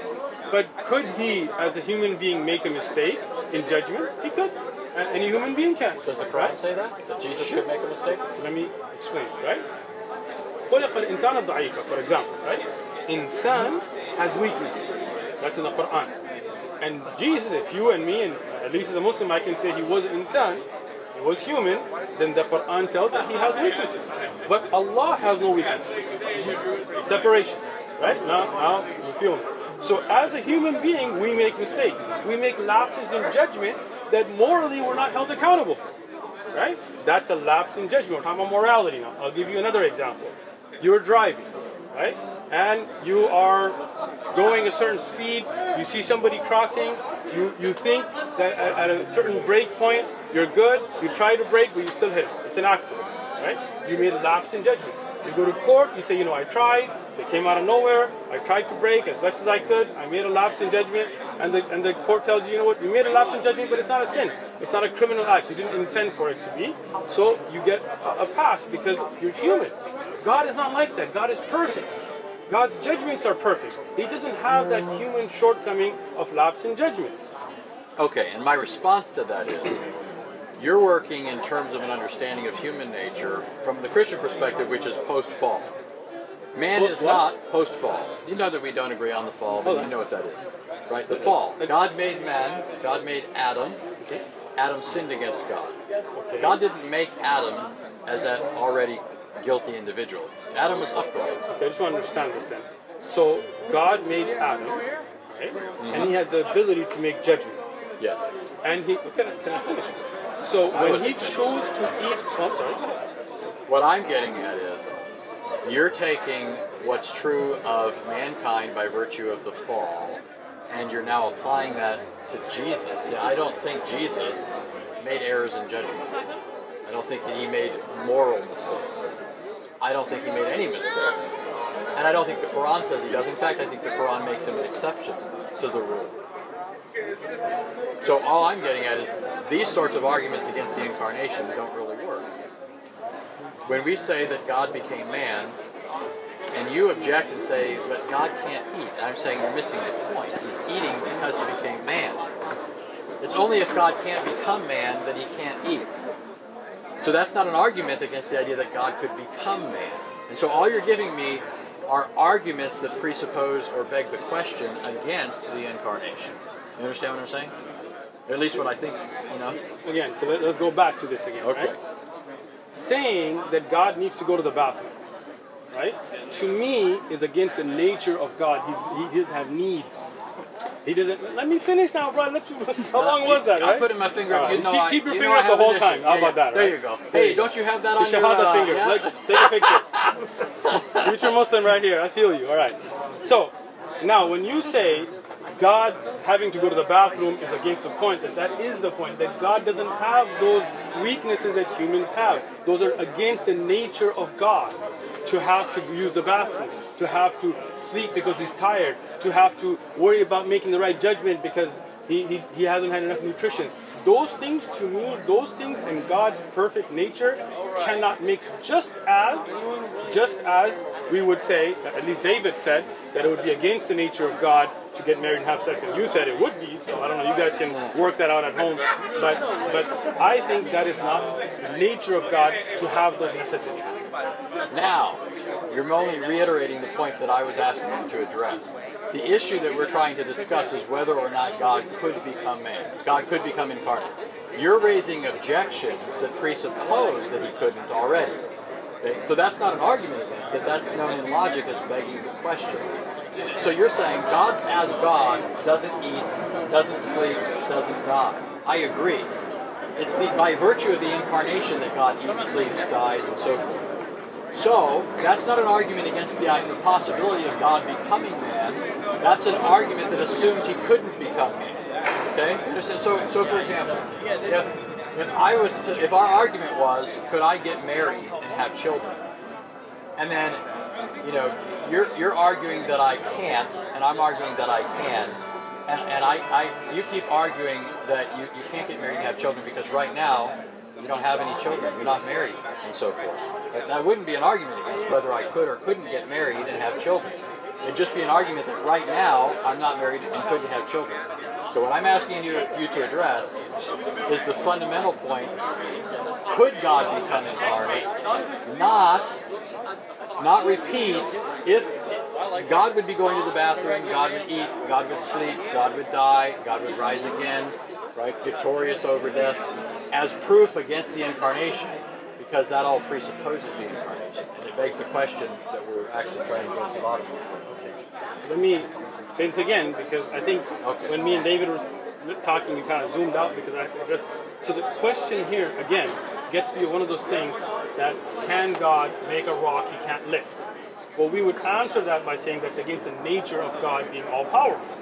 A: but could he, as a human being, make a mistake in judgment? He could. Any human being can.
G: Does the Quran say that Jesus could make a mistake?
A: So let me explain, right? خلق الإنسان ضعيفا, for example, right? Insan has weaknesses. That's in the Quran. And Jesus, if you and me, and at least as a Muslim, I can say he was insan, he was human, then the Quran tells us he has weaknesses. But Allah has no weaknesses. Separation, right? Now you feel me. So as a human being, we make mistakes. We make lapses in judgment that morally we're not held accountable for. Right? That's a lapse in judgment. We're talking about morality now. I'll give you another example. You're driving, right? And you are going a certain speed. You see somebody crossing. You think that at a certain break point, you're good. You try to brake, but you still hit it. It's an accident, right? You made a lapse in judgment. You go to court, you say, I tried, they came out of nowhere, I tried to brake as best as I could, I made a lapse in judgment, and the court tells you, you made a lapse in judgment, but it's not a sin. It's not a criminal act. You didn't intend for it to be. So you get a pass because you're human. God is not like that. God is perfect. God's judgments are perfect. He doesn't have that human shortcoming of lapse in judgment.
G: Okay, and my response to that is, you're working in terms of an understanding of human nature from the Christian perspective, which is post-fall. Man is not post-fall. You know that we don't agree on the fall, but you know what that is, right? The fall. God made man. God made Adam. Adam sinned against God. God didn't make Adam as an already guilty individual. Adam was upright.
A: Okay, I just want to understand this then. So God made Adam, right? And he had the ability to make judgment.
G: Yes.
A: And he, can I finish? So when he chose to eat, I'm sorry.
G: What I'm getting at is, you're taking what's true of mankind by virtue of the fall, and you're now applying that to Jesus. I don't think Jesus made errors in judgment. I don't think that he made moral mistakes. I don't think he made any mistakes. And I don't think the Quran says he does. In fact, I think the Quran makes him an exception to the rule. So all I'm getting at is these sorts of arguments against the incarnation don't really work. When we say that God became man, and you object and say, but God can't eat, I'm saying you're missing the point. He's eating because he became man. It's only if God can't become man that he can't eat. So that's not an argument against the idea that God could become man. And so all you're giving me are arguments that presuppose or beg the question against the incarnation. You understand what I'm saying? At least what I think,
A: Again, so let's go back to this again,
G: Okay.
A: right? Saying that God needs to go to the bathroom, right? To me, is against the nature of God. He doesn't have needs. He doesn't. Let me finish now, bro. How long was that, right?
G: I'm putting my finger up.
A: Right. Keep your finger up the whole time. How about that,
G: There
A: right?
G: you go. Hey, don't you have that on
A: It's a
G: your
A: shahada finger.
G: yeah?
A: Look, take a picture. Future Muslim right here. I feel you. All right. So, now when you say God having to go to the bathroom is against the point, that is the point, that God doesn't have those weaknesses that humans have. Those are against the nature of God, to have to use the bathroom, to have to sleep because he's tired, to have to worry about making the right judgment because he hasn't had enough nutrition. those things, to me, those things in God's perfect nature cannot mix, just as we would say, at least David said, that it would be against the nature of God to get married and have sex, and you said it would be, so I don't know, you guys can work that out at home, but I think that is not the nature of God to have those necessities.
G: Now, you're only reiterating the point that I was asking you to address. The issue that we're trying to discuss is whether or not God could become man. God could become incarnate. You're raising objections that presuppose that he couldn't already. Okay? So that's not an argument against it. That's known in logic as begging the question. So you're saying God as God doesn't eat, doesn't sleep, doesn't die. I agree. It's by virtue of the incarnation that God eats, sleeps, dies, and so forth. So that's not an argument against the possibility of God becoming man. That's an argument that assumes he couldn't become man. Okay? Understand? So for example, if our argument was, could I get married and have children? And then, you're arguing that I can't, and I'm arguing that I can, and you keep arguing that you can't get married and have children because right now you don't have any children, you're not married, and so forth. But that wouldn't be an argument against whether I could or couldn't get married and have children. It'd just be an argument that right now I'm not married and couldn't have children. So what I'm asking you to address is the fundamental point: could God become incarnate? Not repeat. If God would be going to the bathroom, God would eat, God would sleep, God would die, God would rise again, right? Victorious over death, as proof against the incarnation, because that all presupposes the incarnation. And it begs the question that we're actually trying to get a lot of.
A: Let me say this again, because I think when me and David were talking, you kind of zoomed out because I just. So the question here, again, gets to be one of those things that, can God make a rock he can't lift? Well, we would answer that by saying that's against the nature of God being all-powerful,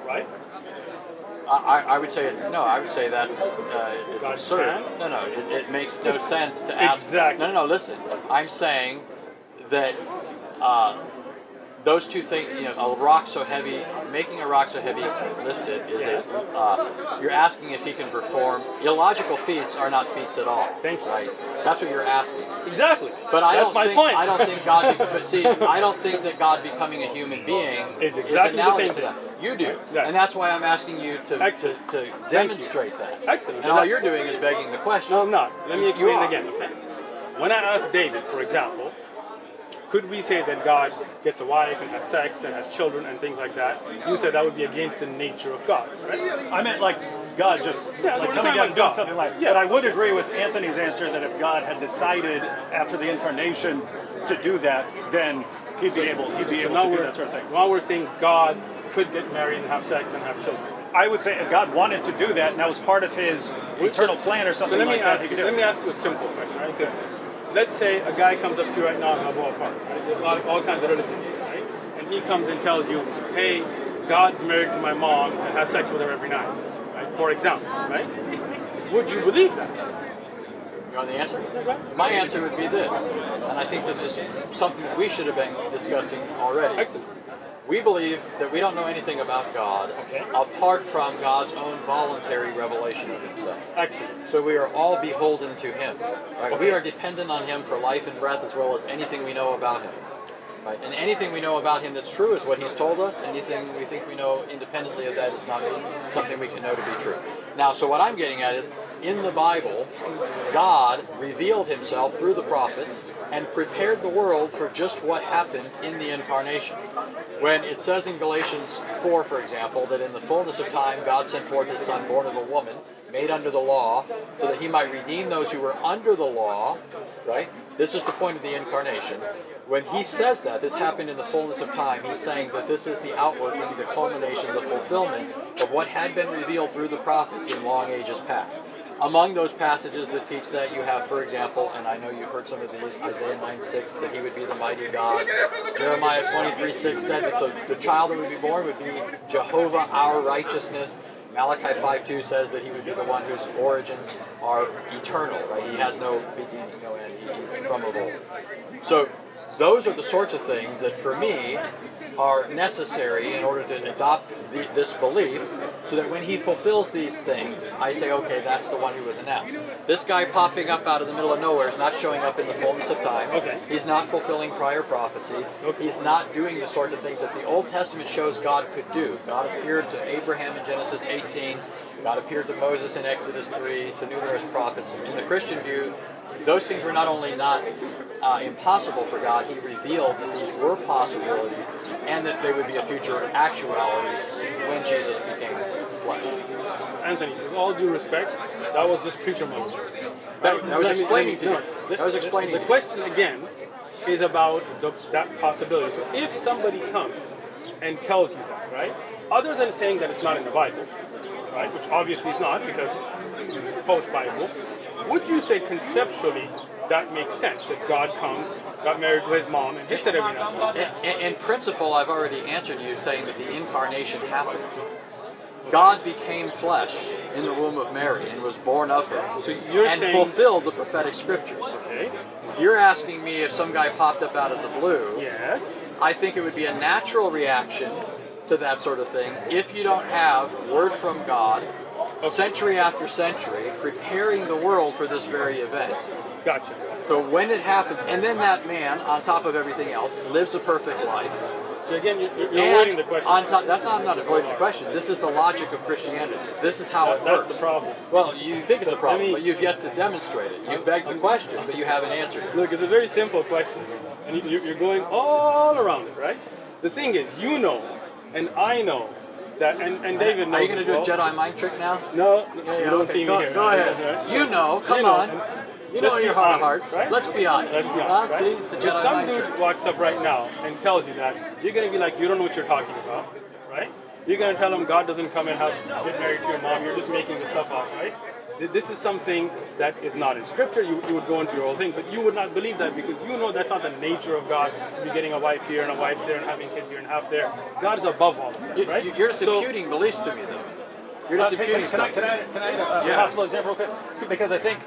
A: right?
G: I would say I would say that's it's absurd.
A: Can?
G: No, it makes no sense to ask.
A: Exactly.
G: No, listen. I'm saying that those two things, a rock so heavy, making a rock so heavy it can lift it, you're asking if he can perform. Illogical feats are not feats at all.
A: Thank you.
G: Right? That's what you're asking.
A: Exactly.
G: But
A: I don't
G: think God. But see, I don't think that God becoming a human being
A: is exactly the same
G: to
A: thing.
G: that. You do,
A: Yeah.
G: and that's why I'm asking you to demonstrate that.
A: Excellent.
G: And all you're doing is begging the question.
A: No, I'm not. Let me explain
G: are.
A: again, okay? When I asked David, for example, could we say that God gets a wife and has sex and has children and things like that? You said that would be against the nature of God, right?
D: I meant like God just
A: we're
D: coming down and doing something like.
A: Yeah.
D: But I would agree with Anthony's answer that if God had decided after the incarnation to do that, then he'd be able to do that sort of thing.
A: Now we're saying God could get married and have sex and have children.
D: I would say if God wanted to do that and that was part of his eternal plan or something like that, he could do it.
A: Let me ask you a simple question, right? Because let's say a guy comes up to you right now in a ballpark, right? There's all kinds of relatives, right? And he comes and tells you, hey, God's married to my mom and has sex with her every night, right? For example, right? Would you believe that?
G: You want the answer? My answer would be this, and I think this is something that we should have been discussing already.
A: Excellent.
G: We believe that we don't know anything about God apart from God's own voluntary revelation of himself.
A: Excellent.
G: So we are all beholden to him. Right? We are dependent on him for life and breath as well as anything we know about him. Right? And anything we know about him that's true is what he's told us. Anything we think we know independently of that is not something we can know to be true. Now, so what I'm getting at is, in the Bible, God revealed himself through the prophets and prepared the world for just what happened in the incarnation. When it says in Galatians 4, for example, that in the fullness of time God sent forth his Son, born of a woman, made under the law, so that he might redeem those who were under the law, right? This is the point of the incarnation. When he says that, this happened in the fullness of time, he's saying that this is the outworking, the culmination, the fulfillment of what had been revealed through the prophets in long ages past. Among those passages that teach that, you have, for example, and I know you've heard some of these, Isaiah 9:6, that he would be the mighty God. Jeremiah 23:6 said that the child that would be born would be Jehovah, our righteousness. Malachi 5:2 says that he would be the one whose origins are eternal, right? He has no beginning, no end. He's from of old. So those are the sorts of things that, for me, are necessary in order to adopt this belief, so that when he fulfills these things, I say, okay, that's the one who was announced. This guy popping up out of the middle of nowhere is not showing up in the fullness of time.
A: Okay.
G: He's not fulfilling prior prophecy.
A: Okay.
G: He's not doing the sorts of things that the Old Testament shows God could do. God appeared to Abraham in Genesis 18. God appeared to Moses in Exodus 3, to numerous prophets. In the Christian view, those things were not only not impossible for God, he revealed that these were possibilities and that they would be a future actuality when Jesus became flesh.
A: Anthony, with all due respect, that was just preacher mode.
G: That was explaining to you. That was explaining.
A: The question again is about that possibility. So if somebody comes and tells you that, right, other than saying that it's not in the Bible, right, which obviously it's not because it's post-Bible, would you say conceptually that makes sense? If God comes, got married to his mom, and hits it every now and then?
G: In principle, I've already answered you saying that the incarnation happened. God became flesh in the womb of Mary and was born of her,
A: So you're
G: and
A: saying,
G: fulfilled the prophetic scriptures.
A: okay,
G: You're asking me if some guy popped up out of the blue.
A: yes,
G: I think it would be a natural reaction to that sort of thing if you don't have word from God, century after century, preparing the world for this very event.
A: gotcha.
G: So when it happens, and then that man, on top of everything else, lives a perfect life.
A: So again, you're
G: And
A: avoiding the question.
G: on top, I'm not avoiding the question. This is the logic of Christianity. This is how it
A: That's
G: works.
A: the problem.
G: Well, you think it's a problem,
A: I mean-
G: but you've yet to demonstrate it. You've begged the question, but you haven't answered it.
A: Look, it's a very simple question, and you're going all around it, right? The thing is, you know, and I know that, and David knows.
G: Are you going to do a
A: as well.
G: Jedi mind trick now?
A: No,
G: Yeah,
A: you don't
G: okay.
A: see
G: Go,
A: me here.
G: go
A: right?
G: ahead.
A: Right?
G: You know, come
A: You know,
G: on.
A: and
G: You know
A: let's
G: your
A: be
G: heart of
A: honest,
G: hearts.
A: right?
G: Let's be honest.
A: Let's be honest, right?
G: See, it's a
A: If
G: Jedi
A: some
G: mind
A: dude
G: trick.
A: walks up right now and tells you that, you're going to be like, you don't know what you're talking about, right? You're going to tell him God doesn't come and get married to your mom. You're just making this stuff up, right? This is something that is not in Scripture. You would go into your whole thing, but you would not believe that because you know that's not the nature of God to be getting a wife here and a wife there and having kids here and half there. God is above all of that, right?
G: You're just imputing beliefs to me, though. You're just imputing
D: Can I
G: stuff.
D: add a
G: Yeah.
D: possible example real quick? Because I think,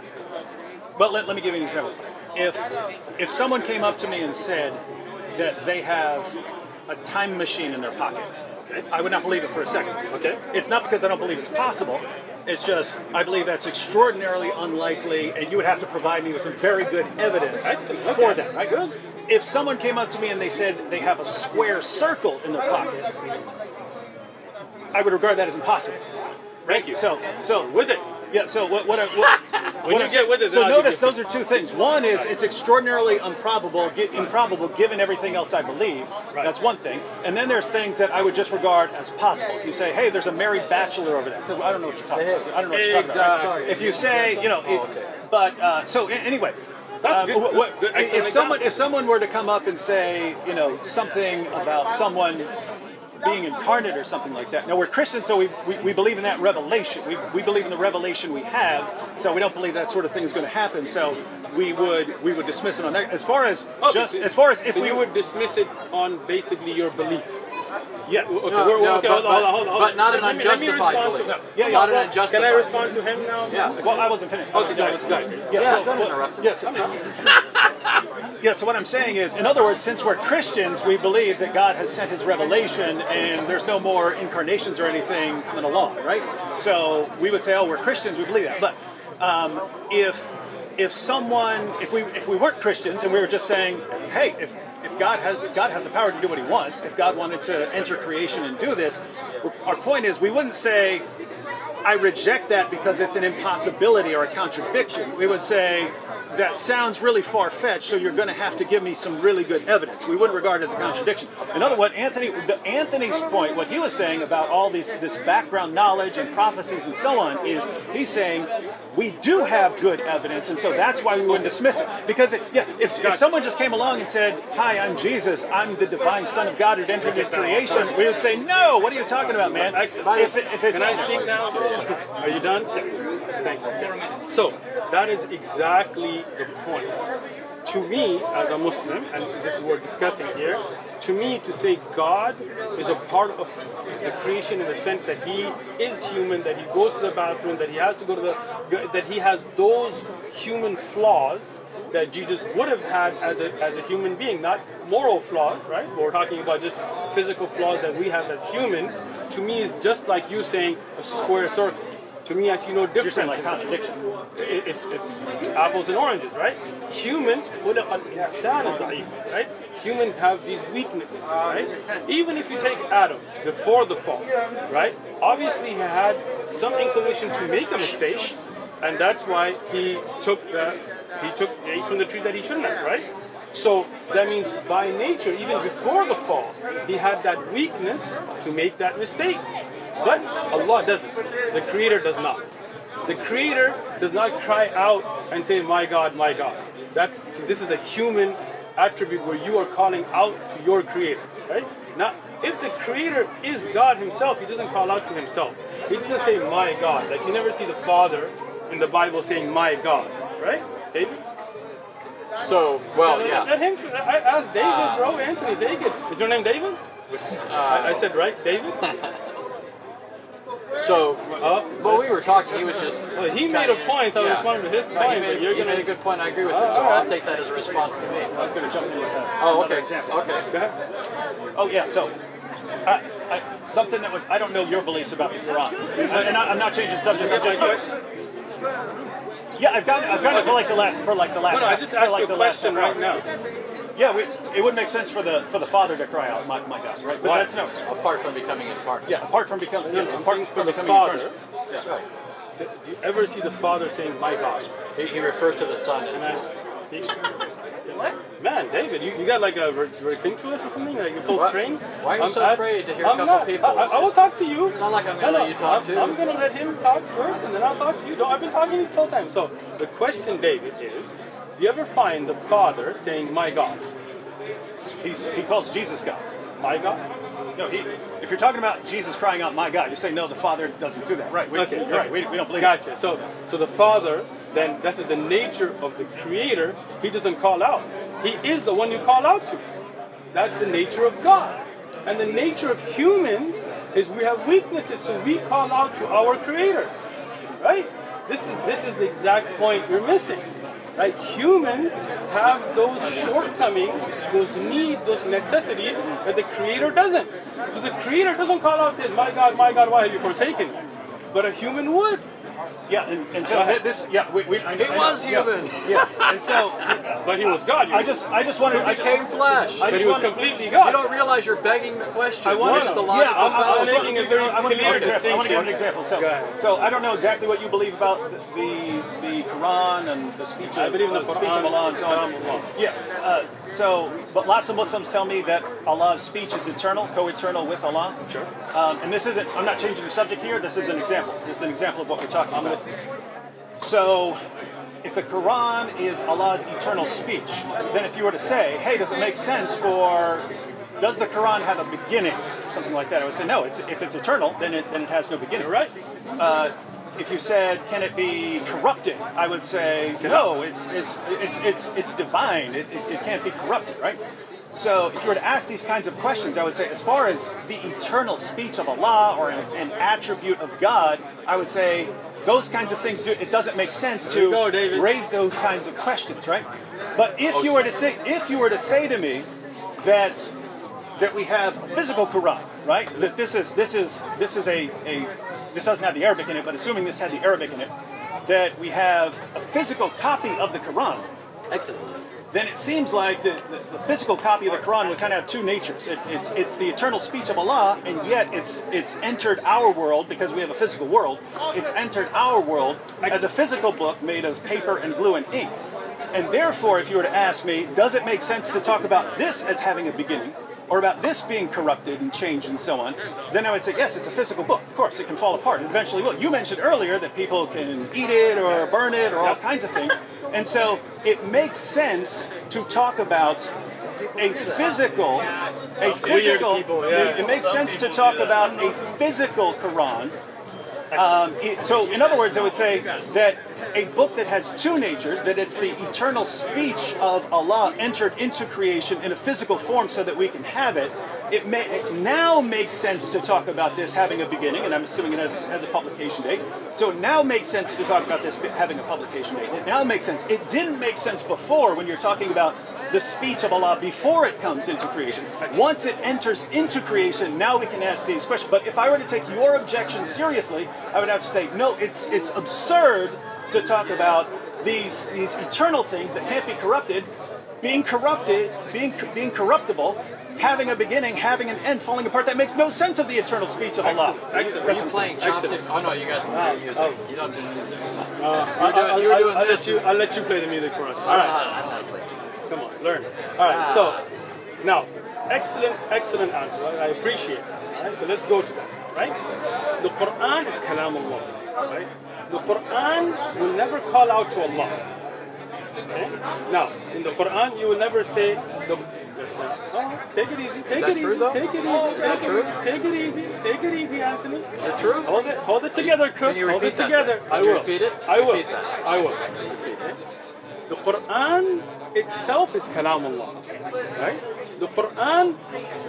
D: well, let me give you an example. If someone came up to me and said that they have a time machine in their pocket, I would not believe it for a second.
A: Okay.
D: It's not because I don't believe it's possible. It's just I believe that's extraordinarily unlikely, and you would have to provide me with some very good evidence
A: Excellent.
D: for
A: Okay.
D: that. Right?
A: Good.
D: If someone came up to me and they said they have a square circle in their pocket, I would regard that as impossible.
A: Thank you.
D: So
A: With it.
D: yeah. So what
A: When you get with it,
D: so
A: then I'll
D: notice
A: give you-
D: those are two things. One is it's extraordinarily improbable given everything else I believe.
A: Right.
D: That's one thing. And then there's things that I would just regard as possible. If you say, hey, there's a married bachelor over there. So I don't know what you're talking about. I don't know what you're talking about.
A: Exactly.
D: Right? If you say, you know, anyway.
A: That's good. That's good. Excellent
D: If someone were to come up and say, you know, something about someone being incarnate or something like that. Now we're Christians, so we believe in that revelation. We believe in the revelation we have, so we don't believe that sort of thing is going to happen. So we would dismiss it on that. As far as if
A: so
D: we
A: you would dismiss it on basically your belief.
D: yeah.
A: Okay,
G: No,
A: okay, hold on.
G: but not an
A: Let me
G: unjustified
A: respond to-
G: belief.
D: Yeah,
G: Not an
A: Can
G: unjustified
A: I respond to him now?
G: Yeah.
D: Well, I wasn't finished.
A: Okay, guys, guys.
G: Yeah, don't interrupt him.
D: Yes. Yeah, so what I'm saying is, in other words, since we're Christians, we believe that God has sent his revelation and there's no more incarnations or anything coming along, right? So we would say, oh, we're Christians, we believe that. But if we weren't Christians and we were just saying, hey, if God has the power to do what he wants, if God wanted to enter creation and do this, our point is we wouldn't say, I reject that because it's an impossibility or a contradiction. We would say, that sounds really far-fetched, so you're going to have to give me some really good evidence. We wouldn't regard it as a contradiction. In other words, Anthony's point, what he was saying about all this background knowledge and prophecies and so on, is he's saying we do have good evidence, and so that's why we wouldn't dismiss it. Because if someone just came along and said, hi, I'm Jesus, I'm the divine Son of God who entered into creation, we would say, no, what are you talking about, man?
A: Can I speak now? Are you done? Thank you. So that is exactly the point. To me, as a Muslim, and this is what we're discussing here, to me, to say God is a part of the creation in the sense that he is human, that he goes to the bathroom, that he has to go to that he has those human flaws, that Jesus would have had as a human being, not moral flaws, right? We're talking about just physical flaws that we have as humans. To me, it's just like you saying a square circle. To me, I see no difference.
D: You're saying like contradiction.
A: It's apples and oranges, right? Humans, right? Humans have these weaknesses, right? Even if you take Adam before the fall, right? Obviously, he had some inclination to make a mistake, and that's why he ate from the tree that he shouldn't have, right? So that means by nature, even before the fall, he had that weakness to make that mistake. But Allah doesn't. The Creator does not. The Creator does not cry out and say, my God, my God. This is a human attribute where you are calling out to your Creator, right? Now, if the Creator is God Himself, He doesn't call out to Himself. He doesn't say, my God. Like you never see the Father in the Bible saying, my God, right? David?
G: So, well, yeah.
A: Let him. I asked David, bro, Anthony, David. Is your name David? I said right, David?
G: So, well, we were talking. He was just.
A: Well, he made a point, so I responded to his point.
G: He made a good point. I agree with him, so I'll take that as a response to me.
D: I was going to jump in with that.
G: Oh, okay.
A: Go ahead.
D: Oh, yeah. So, something that I don't know your beliefs about the Quran, and I'm not changing subject. I'm just, yeah, I've got it for like the last. No,
A: I just asked you a question right now.
D: Yeah, it would make sense for the Father to cry out, my God, right? But that's no.
G: Apart from becoming incarnate.
D: Yeah, apart from becoming. Yeah, apart from
A: the
D: becoming
A: Father.
D: incarnate. Yeah.
A: Do you ever see the Father saying, my God?
G: He refers to the Son.
H: What?
A: Man, David, you got like a ridiculous or something? Like you pull strings?
G: Why are you so afraid to hear a couple people?
A: I will talk to you.
G: It's not like I'm going to let you talk too.
A: I'm going to let him talk first, and then I'll talk to you. I've been talking this whole time. So the question, David, is, do you ever find the Father saying, my God?
D: He calls Jesus God.
A: My God?
D: No, if you're talking about Jesus crying out, my God, you say, no, the Father doesn't do that. Right, you're right, we don't believe
A: Gotcha. So the Father, then that's the nature of the Creator. He doesn't call out. He is the one you call out to. That's the nature of God. And the nature of humans is we have weaknesses, so we call out to our Creator. Right? This is the exact point you're missing. Right? Humans have those shortcomings, those needs, those necessities that the Creator doesn't. So the Creator doesn't call out and say, my God, why have you forsaken me? But a human would.
D: Yeah, and so this, yeah,
G: He was human.
D: Yeah, and so,
A: but he was God.
D: I just wanted,
G: He became flesh.
A: But he was completely God.
G: You don't realize you're begging the question.
D: I wanted
G: Which is the
D: to,
G: logical
A: I'm
G: fallacy.
A: making a very clear distinction.
D: I want to give an example. So I don't know exactly what you believe about the Quran and the speech of,
A: I believe in the
D: speech of Allah and so on. Yeah. But lots of Muslims tell me that Allah's speech is eternal, co-eternal with Allah.
A: Sure.
D: And this isn't. I'm not changing the subject here. This is an example. This is an example of what we're talking about. So, if the Quran is Allah's eternal speech, then if you were to say, hey, does it make sense does the Quran have a beginning? Something like that. I would say, no, if it's eternal, then it has no beginning.
A: Right.
D: If you said, can it be corrupted? I would say, no, it's divine. It can't be corrupted, right? So if you were to ask these kinds of questions, I would say, as far as the eternal speech of Allah or an attribute of God, I would say those kinds of things, it doesn't make sense to raise those kinds of questions, right? But if you were to say to me that we have a physical Quran, right? That this doesn't have the Arabic in it, but assuming this had the Arabic in it, that we have a physical copy of the Quran.
G: Excellent.
D: Then it seems like the physical copy of the Quran would kind of have two natures. It's the eternal speech of Allah, and yet it's entered our world because we have a physical world. It's entered our world as a physical book made of paper and glue and ink. And therefore, if you were to ask me, does it make sense to talk about this as having a beginning, or about this being corrupted and changed and so on, then I would say, yes, it's a physical book. Of course, it can fall apart. It eventually will. You mentioned earlier that people can eat it or burn it or all kinds of things. And so it makes sense to talk about it makes sense to talk about a physical Quran So in other words, I would say that a book that has two natures, that it's the eternal speech of Allah entered into creation in a physical form so that we can have it, it now makes sense to talk about this having a beginning, and I'm assuming it has a publication date. So it now makes sense to talk about this having a publication date. It now makes sense. It didn't make sense before when you're talking about the speech of Allah before it comes into creation. Once it enters into creation, now we can ask these questions. But if I were to take your objection seriously, I would have to say, no, it's absurd to talk about these eternal things that can't be corrupted, being corruptible, having a beginning, having an end, falling apart. That makes no sense of the eternal speech of Allah.
G: Excellent. Are you playing chopsticks? Oh no, you got the music. You don't do music.
A: You're doing this. I'll let you play the music for us. All right.
G: I don't know how to play music.
A: Come on, learn. All right. So now, excellent answer. I appreciate it. All right. So let's go to that. Right. The Quran is Kalam Allah. Right. The Quran will never call out to Allah. Okay. Now, in the Quran, you will never say the. Oh, take it easy. Take it easy. Take it easy.
G: Is that true?
A: Take it easy. Take it easy, Anthony.
G: Is it true?
A: Hold it together, Cook.
G: Can you repeat that?
A: Together.
G: Can you repeat it?
A: I will.
G: Repeat that.
A: I will. Okay. The Quran itself is Kalam Allah. Right? The Quran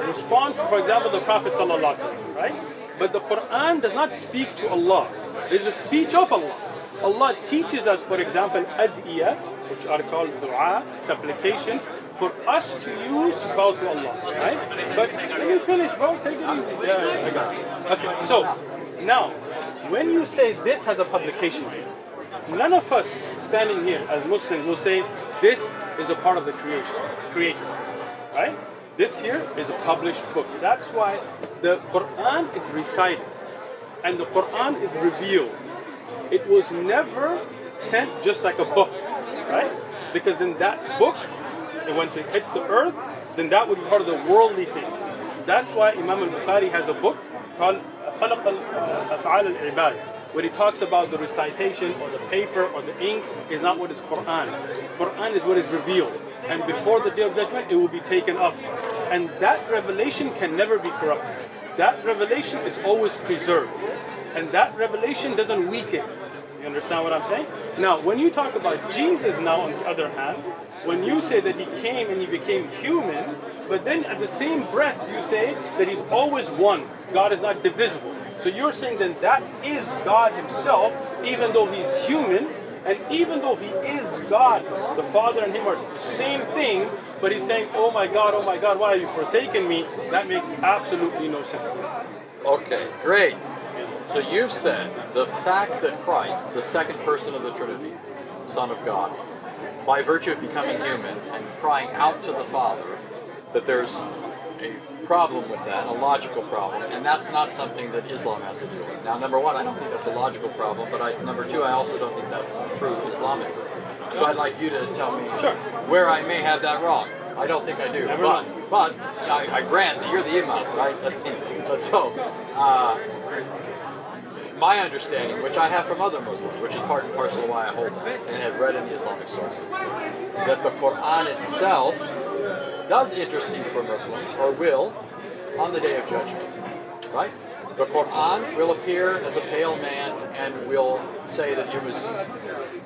A: responds to, for example, the Prophet sallallahu alaihi wasallam, right? But the Quran does not speak to Allah. It is a speech of Allah. Allah teaches us, for example, ad'iyah, which are called dua, supplications, for us to use to call to Allah, right? But let me finish, bro. Take it easy. Yeah, I got it. Okay, so now, when you say this has a publication date, none of us standing here as Muslims will say this is a part of the creator, right? This here is a published book. That's why the Quran is recited and the Quran is revealed. It was never sent just like a book, right? Because then that book, and once it hits the earth, then that would be part of the worldly things. That's why Imam al-Bukhari has a book called خلق أفعال العباد, where he talks about the recitation or the paper or the ink is not what is Quran. Quran is what is revealed. And before the Day of Judgment, it will be taken up. And that revelation can never be corrupted. That revelation is always preserved. And that revelation doesn't weaken. You understand what I'm saying? Now, when you talk about Jesus now, on the other hand, when you say that he came and he became human, but then at the same breath you say that he's always one. God is not divisible. So you're saying that that is God himself, even though he's human, and even though he is God, the Father and him are the same thing, but he's saying, oh my God, why are you forsaking me? That makes absolutely no sense.
G: Okay, great. So you've said the fact that Christ, the second person of the Trinity, Son of God, by virtue of becoming human and crying out to the Father, that there's a problem with that, a logical problem, and that's not something that Islam has to do with. Now, number one, I don't think that's a logical problem, but number two, I also don't think that's true Islamically. So I'd like you to tell me where I may have that wrong. I don't think I do, but I grant that you're the Imam, right? So, my understanding, which I have from other Muslims, which is part and parcel of why I hold that, and have read in the Islamic sources, that the Quran itself does intercede for Muslims, or will, on the Day of Judgment, right? The Quran will appear as a pale man and will say that he was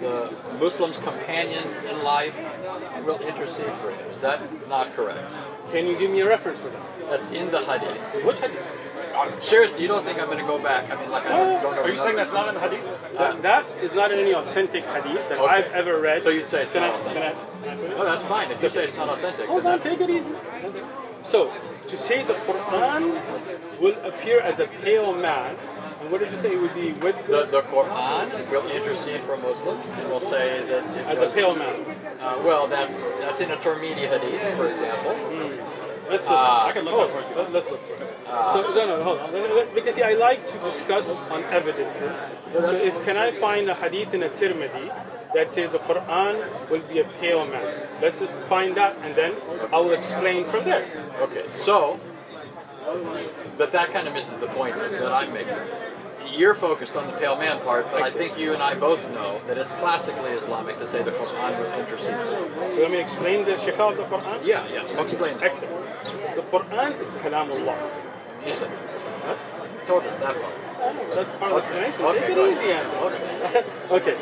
G: the Muslim's companion in life and will intercede for him. Is that not correct?
A: Can you give me a reference for that?
G: That's in the Hadith.
A: Which Hadith?
G: Seriously, you don't think I'm going to go back? I mean, like, I don't know.
D: Are you saying that's not in the Hadith?
A: That is not in any authentic Hadith that I've ever read.
G: So you'd say it's not authentic? Oh, that's fine. If you say it's not authentic,
A: hold on, take it easy. So, to say the Quran will appear as a pale man, and what did you say it would be with
G: the Quran will intercede for Muslims and will say that it
A: as
G: was,
A: a pale man.
G: Well, that's in a Tirmidhi Hadith, for example.
A: Let's I can look for it. Let's look for it. No, hold on. Because see, I like to discuss on evidences. So can I find a hadith in a Tirmidhi that says the Quran will be a pale man? Let's just find that and then I will explain from there.
G: Okay, so, but that kind of misses the point that I'm making. You're focused on the pale man part, but I think you and I both know that it's classically Islamic to say the Quran will intercede for you.
A: So let me explain the shifa of the Quran?
G: Yeah, explain that.
A: Excellent. The Quran is Kalamullah.
G: Yes, sir. told us that part.
A: That's part of the explanation.
G: Okay,
A: Take it
G: go
A: easy,
G: ahead.
A: Anthony. Okay.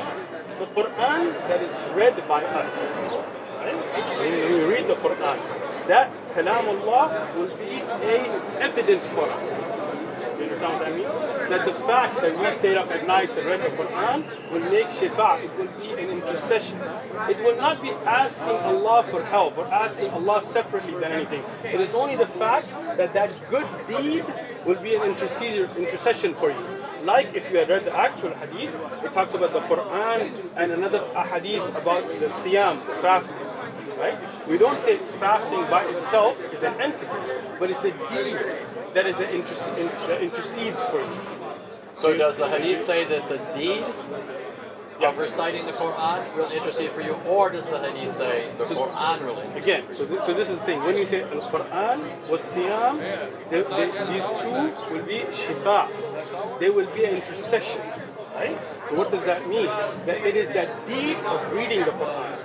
A: The Quran that is read by us, right? When we read the Quran, that Kalamullah will be a evidence for us. Do you understand what I mean? That the fact that we stayed up at night and read the Quran will make shifa. It will be an intercession. It will not be asking Allah for help or asking Allah separately than anything. It is only the fact that that good deed will be an intercession for you. Like if you had read the actual hadith, it talks about the Quran and another hadith about the siyam, the fasting. Right? We don't say fasting by itself is an entity, but it's the deed that is that intercedes for you.
G: So does the hadith say that the deed of reciting the Quran will intercede for you, or does the hadith say the Quran will intercede?
A: Again, so this is the thing. When you say Al-Quran was Siyam, these two will be shifa. They will be an intercession. Right? So what does that mean? That it is that deed of reading the Quran.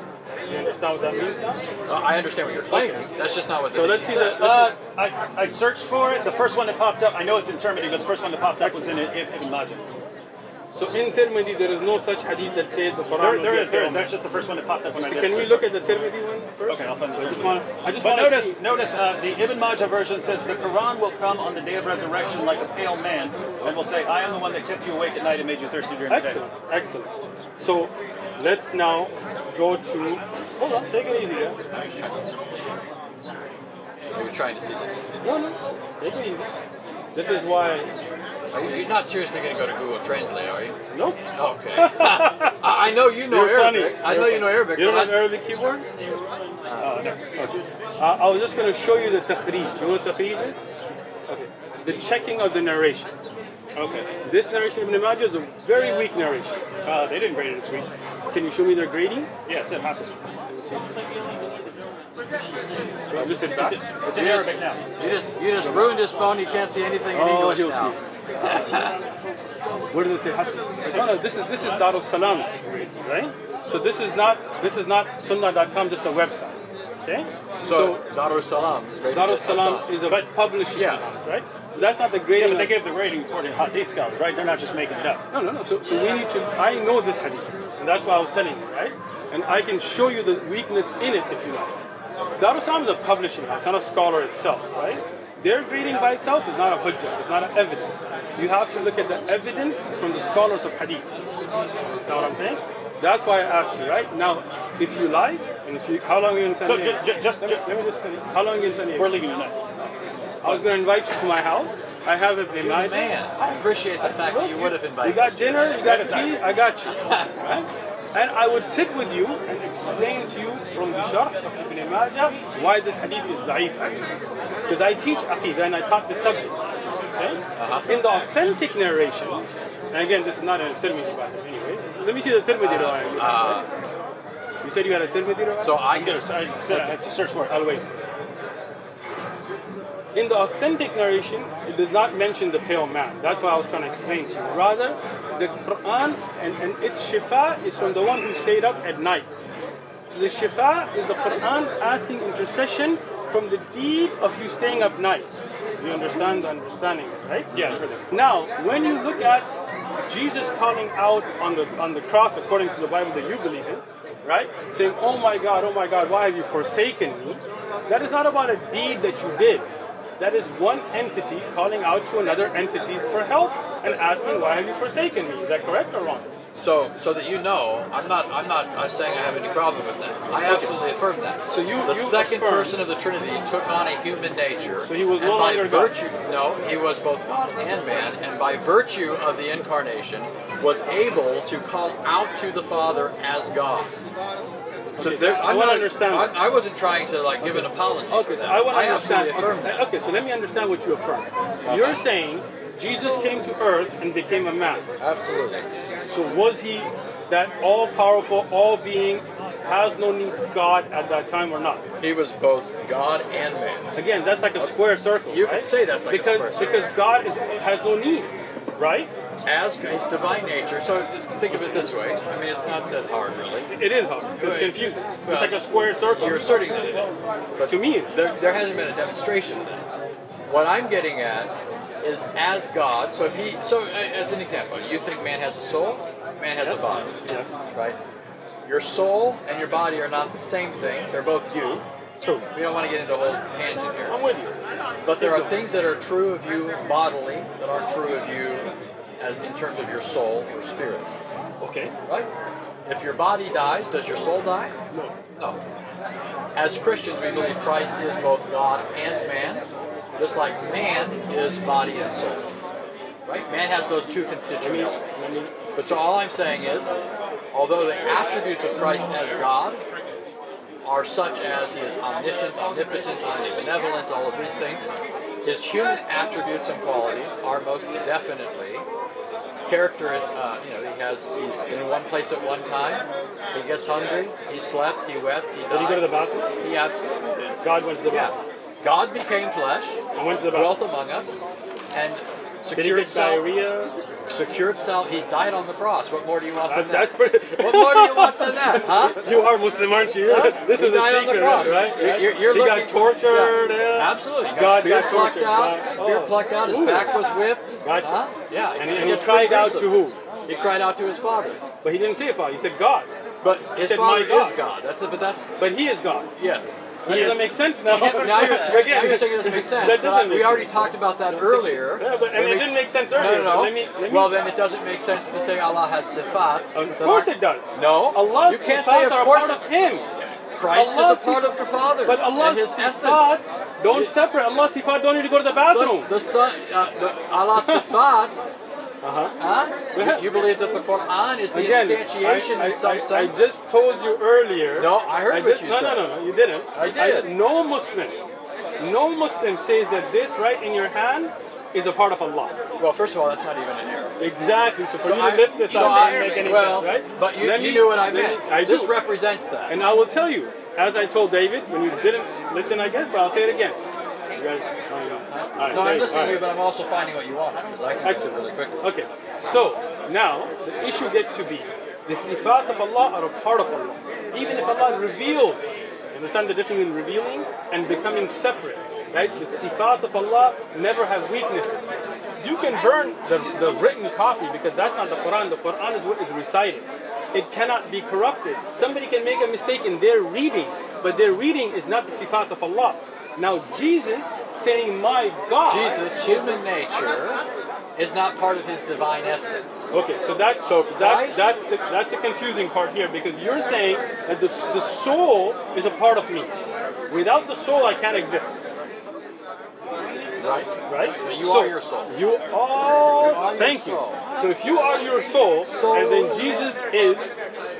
A: You understand what that means now?
G: I understand what you're claiming. That's just not what the
A: So
G: hadith
A: let's see
G: says.
A: that.
D: I searched for it. The first one that popped up, I know it's in Tirmidhi, but the first one that popped up was in Ibn Majah.
A: So in Tirmidhi, there is no such hadith that says the Quran.
D: There is. That's just the first one that popped up when I did.
A: Can we look at the Tirmidhi one first?
D: Okay, I'll find the
A: I just
D: Tirmidhi.
A: want
D: But notice the Ibn Majah version says the Quran will come on the day of resurrection like a pale man, and will say, "I am the one that kept you awake at night and made you thirsty during the day."
A: Excellent. So let's now go to. Hold on, take it easy.
G: You're trying to see that.
A: No, take it easy. This is why.
G: You're not seriously going to go to Google Translate, are you?
A: Nope.
G: Okay. I know you know
A: You're
G: Arabic.
A: funny.
G: I know you know Arabic.
A: You don't
G: but
A: have Arabic keyboard?
D: No.
A: Okay. I was just going to show you the takhrij. You know what takhrij is? Okay. The checking of the narration.
D: Okay.
A: This narration of Ibn Majah is a very weak narration.
D: They didn't grade it this week.
A: Can you show me their grading?
D: Yeah, it's at Hassan.
A: I just did that.
D: It's in Arabic now.
G: You just ruined his phone. You can't see anything in English
A: he'll
G: now.
A: see. Where does it say Hasan? No, this is Darus Salam's grades, right? So this is not sunnah.com, just a website. Okay?
G: So Darus Salam.
A: Darus Salam is a publishing house, right? That's not the
D: Yeah,
A: grading.
D: but they gave the rating according to Hadith scholars, right? They're not just making it up.
A: No. So we need to. I know this hadith, and that's why I was telling you, right? And I can show you the weakness in it if you like. Darus Salam is a publishing house, not a scholar itself, right? Their grading by itself is not a hujjah, it's not an evidence. You have to look at the evidence from the scholars of hadith. Is that what I'm saying? That's why I asked you, right? Now, if you like, and if you, how long are you in San Diego?
D: So just
A: let me just finish. How long are you in San Diego?
D: we're leaving tonight.
A: I was going to invite you to my house. I have a
G: You're the man. I appreciate the fact that you would have invited
A: You got
G: us.
A: dinner, you got tea, I got you. Right? And I would sit with you and explain to you from the Sharh of Ibn Majah why this hadith is da'if actually. Because I teach Aqidah and I taught the subject. Okay? In the authentic narration, and again, this is not a Tirmidhi about it anyway. Let me see the Tirmidhi riwayah. You said you had a Tirmidhi riwayah?
G: So I
D: I said I had to search for it.
A: I'll wait. In the authentic narration, it does not mention the pale man. That's why I was trying to explain to you. Rather, the Quran and its shifa is from the one who stayed up at night. So the shifa is the Quran asking intercession from the deed of you staying up night. You understand the understanding, right?
D: Yeah.
A: Now, when you look at Jesus calling out on the cross, according to the Bible that you believe in, right? Saying, oh my God, why have you forsaken me? That is not about a deed that you did. That is one entity calling out to another entity for help and asking, why have you forsaken me? Is that correct or wrong?
G: So that you know, I'm not saying I have any problem with that. I absolutely affirm that.
A: So
G: the second
A: affirm.
G: person of the Trinity took on a human nature.
A: So he was
G: and
A: no
G: by
A: longer God.
G: virtue, no, he was both God and man, and by virtue of the incarnation was able to call out to the Father as God. So
A: Okay,
G: there,
A: I want to understand.
G: I wasn't trying to give an apology.
A: Okay,
G: for
A: so
G: that.
A: I want to understand.
G: absolutely affirm that.
A: Okay, so let me understand what you affirm. You're saying Jesus came to earth and became a man.
G: Absolutely.
A: So was he that all-powerful, all-being, has no need to God at that time or not?
G: He was both God and man.
A: Again, that's like a square circle,
G: You
A: right?
G: could say that's like a square circle.
A: Because God has no needs, right?
G: As his divine nature, so think of it this way. I mean, it's not that hard, really.
A: It is hard. It's confusing. It's like a square circle.
G: You're asserting that it is. But
A: To me,
G: there hasn't been a demonstration of that. What I'm getting at is as God. So if he, as an example, you think man has a soul, man has a body,
A: Yes.
G: right? Your soul and your body are not the same thing. They're both you.
A: True.
G: We don't want to get into a whole tangent here.
A: I'm with you.
G: But there are things that are true of you bodily that aren't true of you in terms of your soul or spirit.
A: Okay.
G: Right? If your body dies, does your soul die?
A: No.
G: No. As Christians, we believe Christ is both God and man, just like man is body and soul. Right? Man has those two constituent elements. But so all I'm saying is, although the attributes of Christ as God are such as he is omniscient, omnipotent, omnibenevolent, all of these things, his human attributes and qualities are most definitely character. He's in one place at one time. He gets hungry. He slept. He wept. He died.
A: Did he go to the bathroom?
G: He absolutely did.
A: God went to the bathroom.
G: Yeah. God became flesh,
A: I went to the bathroom.
G: dwelt among us, and
A: Did he get diarrhea?
G: secured self. He died on the cross. What more do you want than that?
A: That's pretty.
G: What more do you want than that, huh?
A: You are Muslim, aren't you?
G: Huh?
A: This
G: He
A: is a
G: died on the
A: secret,
G: cross.
A: right?
G: You're
A: he
G: looking,
A: got tortured.
G: Yeah. Absolutely. He
A: God
G: beard
A: got
G: plucked
A: tortured.
G: out.
A: Oh.
G: Beard plucked out. His
A: Ooh.
G: back was whipped.
A: Gotcha.
G: Huh? Yeah.
A: And he cried out to who?
G: He cried out to his father.
A: But he didn't say Father. He said God.
G: But his
A: said,
G: father
A: "My God."
G: is God.
A: But he is God.
G: Yes.
A: That doesn't make sense now.
G: Now you're saying it doesn't make sense.
A: That
G: but
A: doesn't make
G: we already
A: sense.
G: talked about that earlier.
A: Yeah, but and it didn't make sense earlier.
G: No.
A: Let me,
G: Well, then it doesn't make sense to say Allah has sifat.
A: Of course it does.
G: No.
A: Allah's
G: you can't
A: sifat
G: say of
A: are
G: course
A: part of Him.
G: Christ
A: Allah's
G: is a part of the Father.
A: But Allah's
G: and His essence.
A: sifat don't separate. Allah's sifat don't need to go to the bathroom.
G: The Son, Allah's sifat.
A: Uh-huh.
G: You believe that the Quran is the
A: Again,
G: instantiation in some
A: I
G: sense?
A: just told you earlier.
G: No, I heard what you said.
A: No, you didn't.
G: I did.
A: No Muslim says that this right in your hand is a part of Allah.
G: Well, first of all, that's not even an error.
A: Exactly. So for you to lift this up doesn't make any sense, right?
G: But you knew what I meant. This represents that.
A: And I will tell you, as I told David, when you didn't listen, I guess, but I'll say it again. You guys,
G: No, I'm listening to you, but I'm also finding what you want, because I can do it really quickly.
A: Okay, so now the issue gets to be the sifat of Allah are a part of Allah. Even if Allah revealed, you understand the difference in revealing and becoming separate, right? The sifat of Allah never have weaknesses. You can burn the written copy because that's not the Quran. The Quran is what is recited. It cannot be corrupted. Somebody can make a mistake in their reading, but their reading is not the sifat of Allah. Now Jesus saying, "My God,"
G: Jesus' human nature is not part of his divine essence.
A: Okay, so that's the confusing part here, because you're saying that the soul is a part of me. Without the soul, I can't exist.
G: Right?
A: Right?
G: You are your soul.
A: You are. Thank you. So if you are your soul, and then Jesus is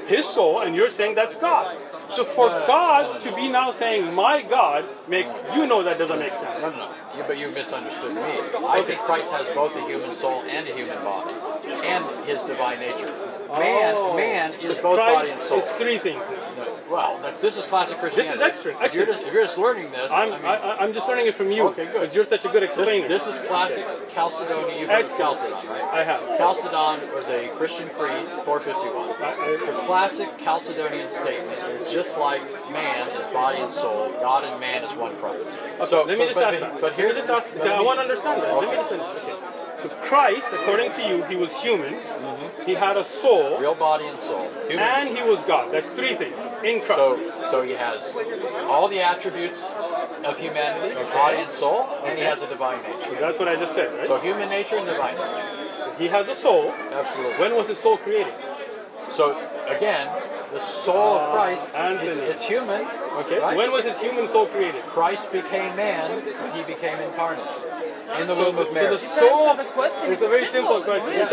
A: his soul, and you're saying that's God. So for God to be now saying, "My God," makes you know that doesn't make sense.
G: No. But you misunderstood me. I think Christ has both a human soul and a human body, and his divine nature. Man is both body and soul.
A: It's three things.
G: Well, this is classic Christianity.
A: This is extra.
G: If you're just learning this,
A: I'm just learning it from you.
G: Okay, good.
A: Because you're such a good explainer.
G: This is classic Chalcedonian. You've heard of Chalcedon, right?
A: I have.
G: Chalcedon was a Christian creed, 451. The classic Chalcedonian statement is just like man is body and soul, God and man is one Christ.
A: Okay, let me just ask that. I want to understand that.
G: Okay.
A: Let me just understand. Okay. So Christ, according to you, he was human. He had a soul.
G: Real body and soul. Human.
A: And he was God. That's three things in Christ.
G: So he has all the attributes of humanity, body and soul, and he has a divine nature.
A: So that's what I just said, right?
G: So human nature and divine nature.
A: So he has a soul.
G: Absolutely.
A: When was his soul created?
G: So again, the soul of Christ it's human.
A: Okay.
G: Right?
A: So when was his human soul created?
G: Christ became man when he became incarnate in the womb of Mary.
A: So the soul.
H: The question
A: It's
H: is
A: a very
H: simple.
A: simple question.
H: Yes,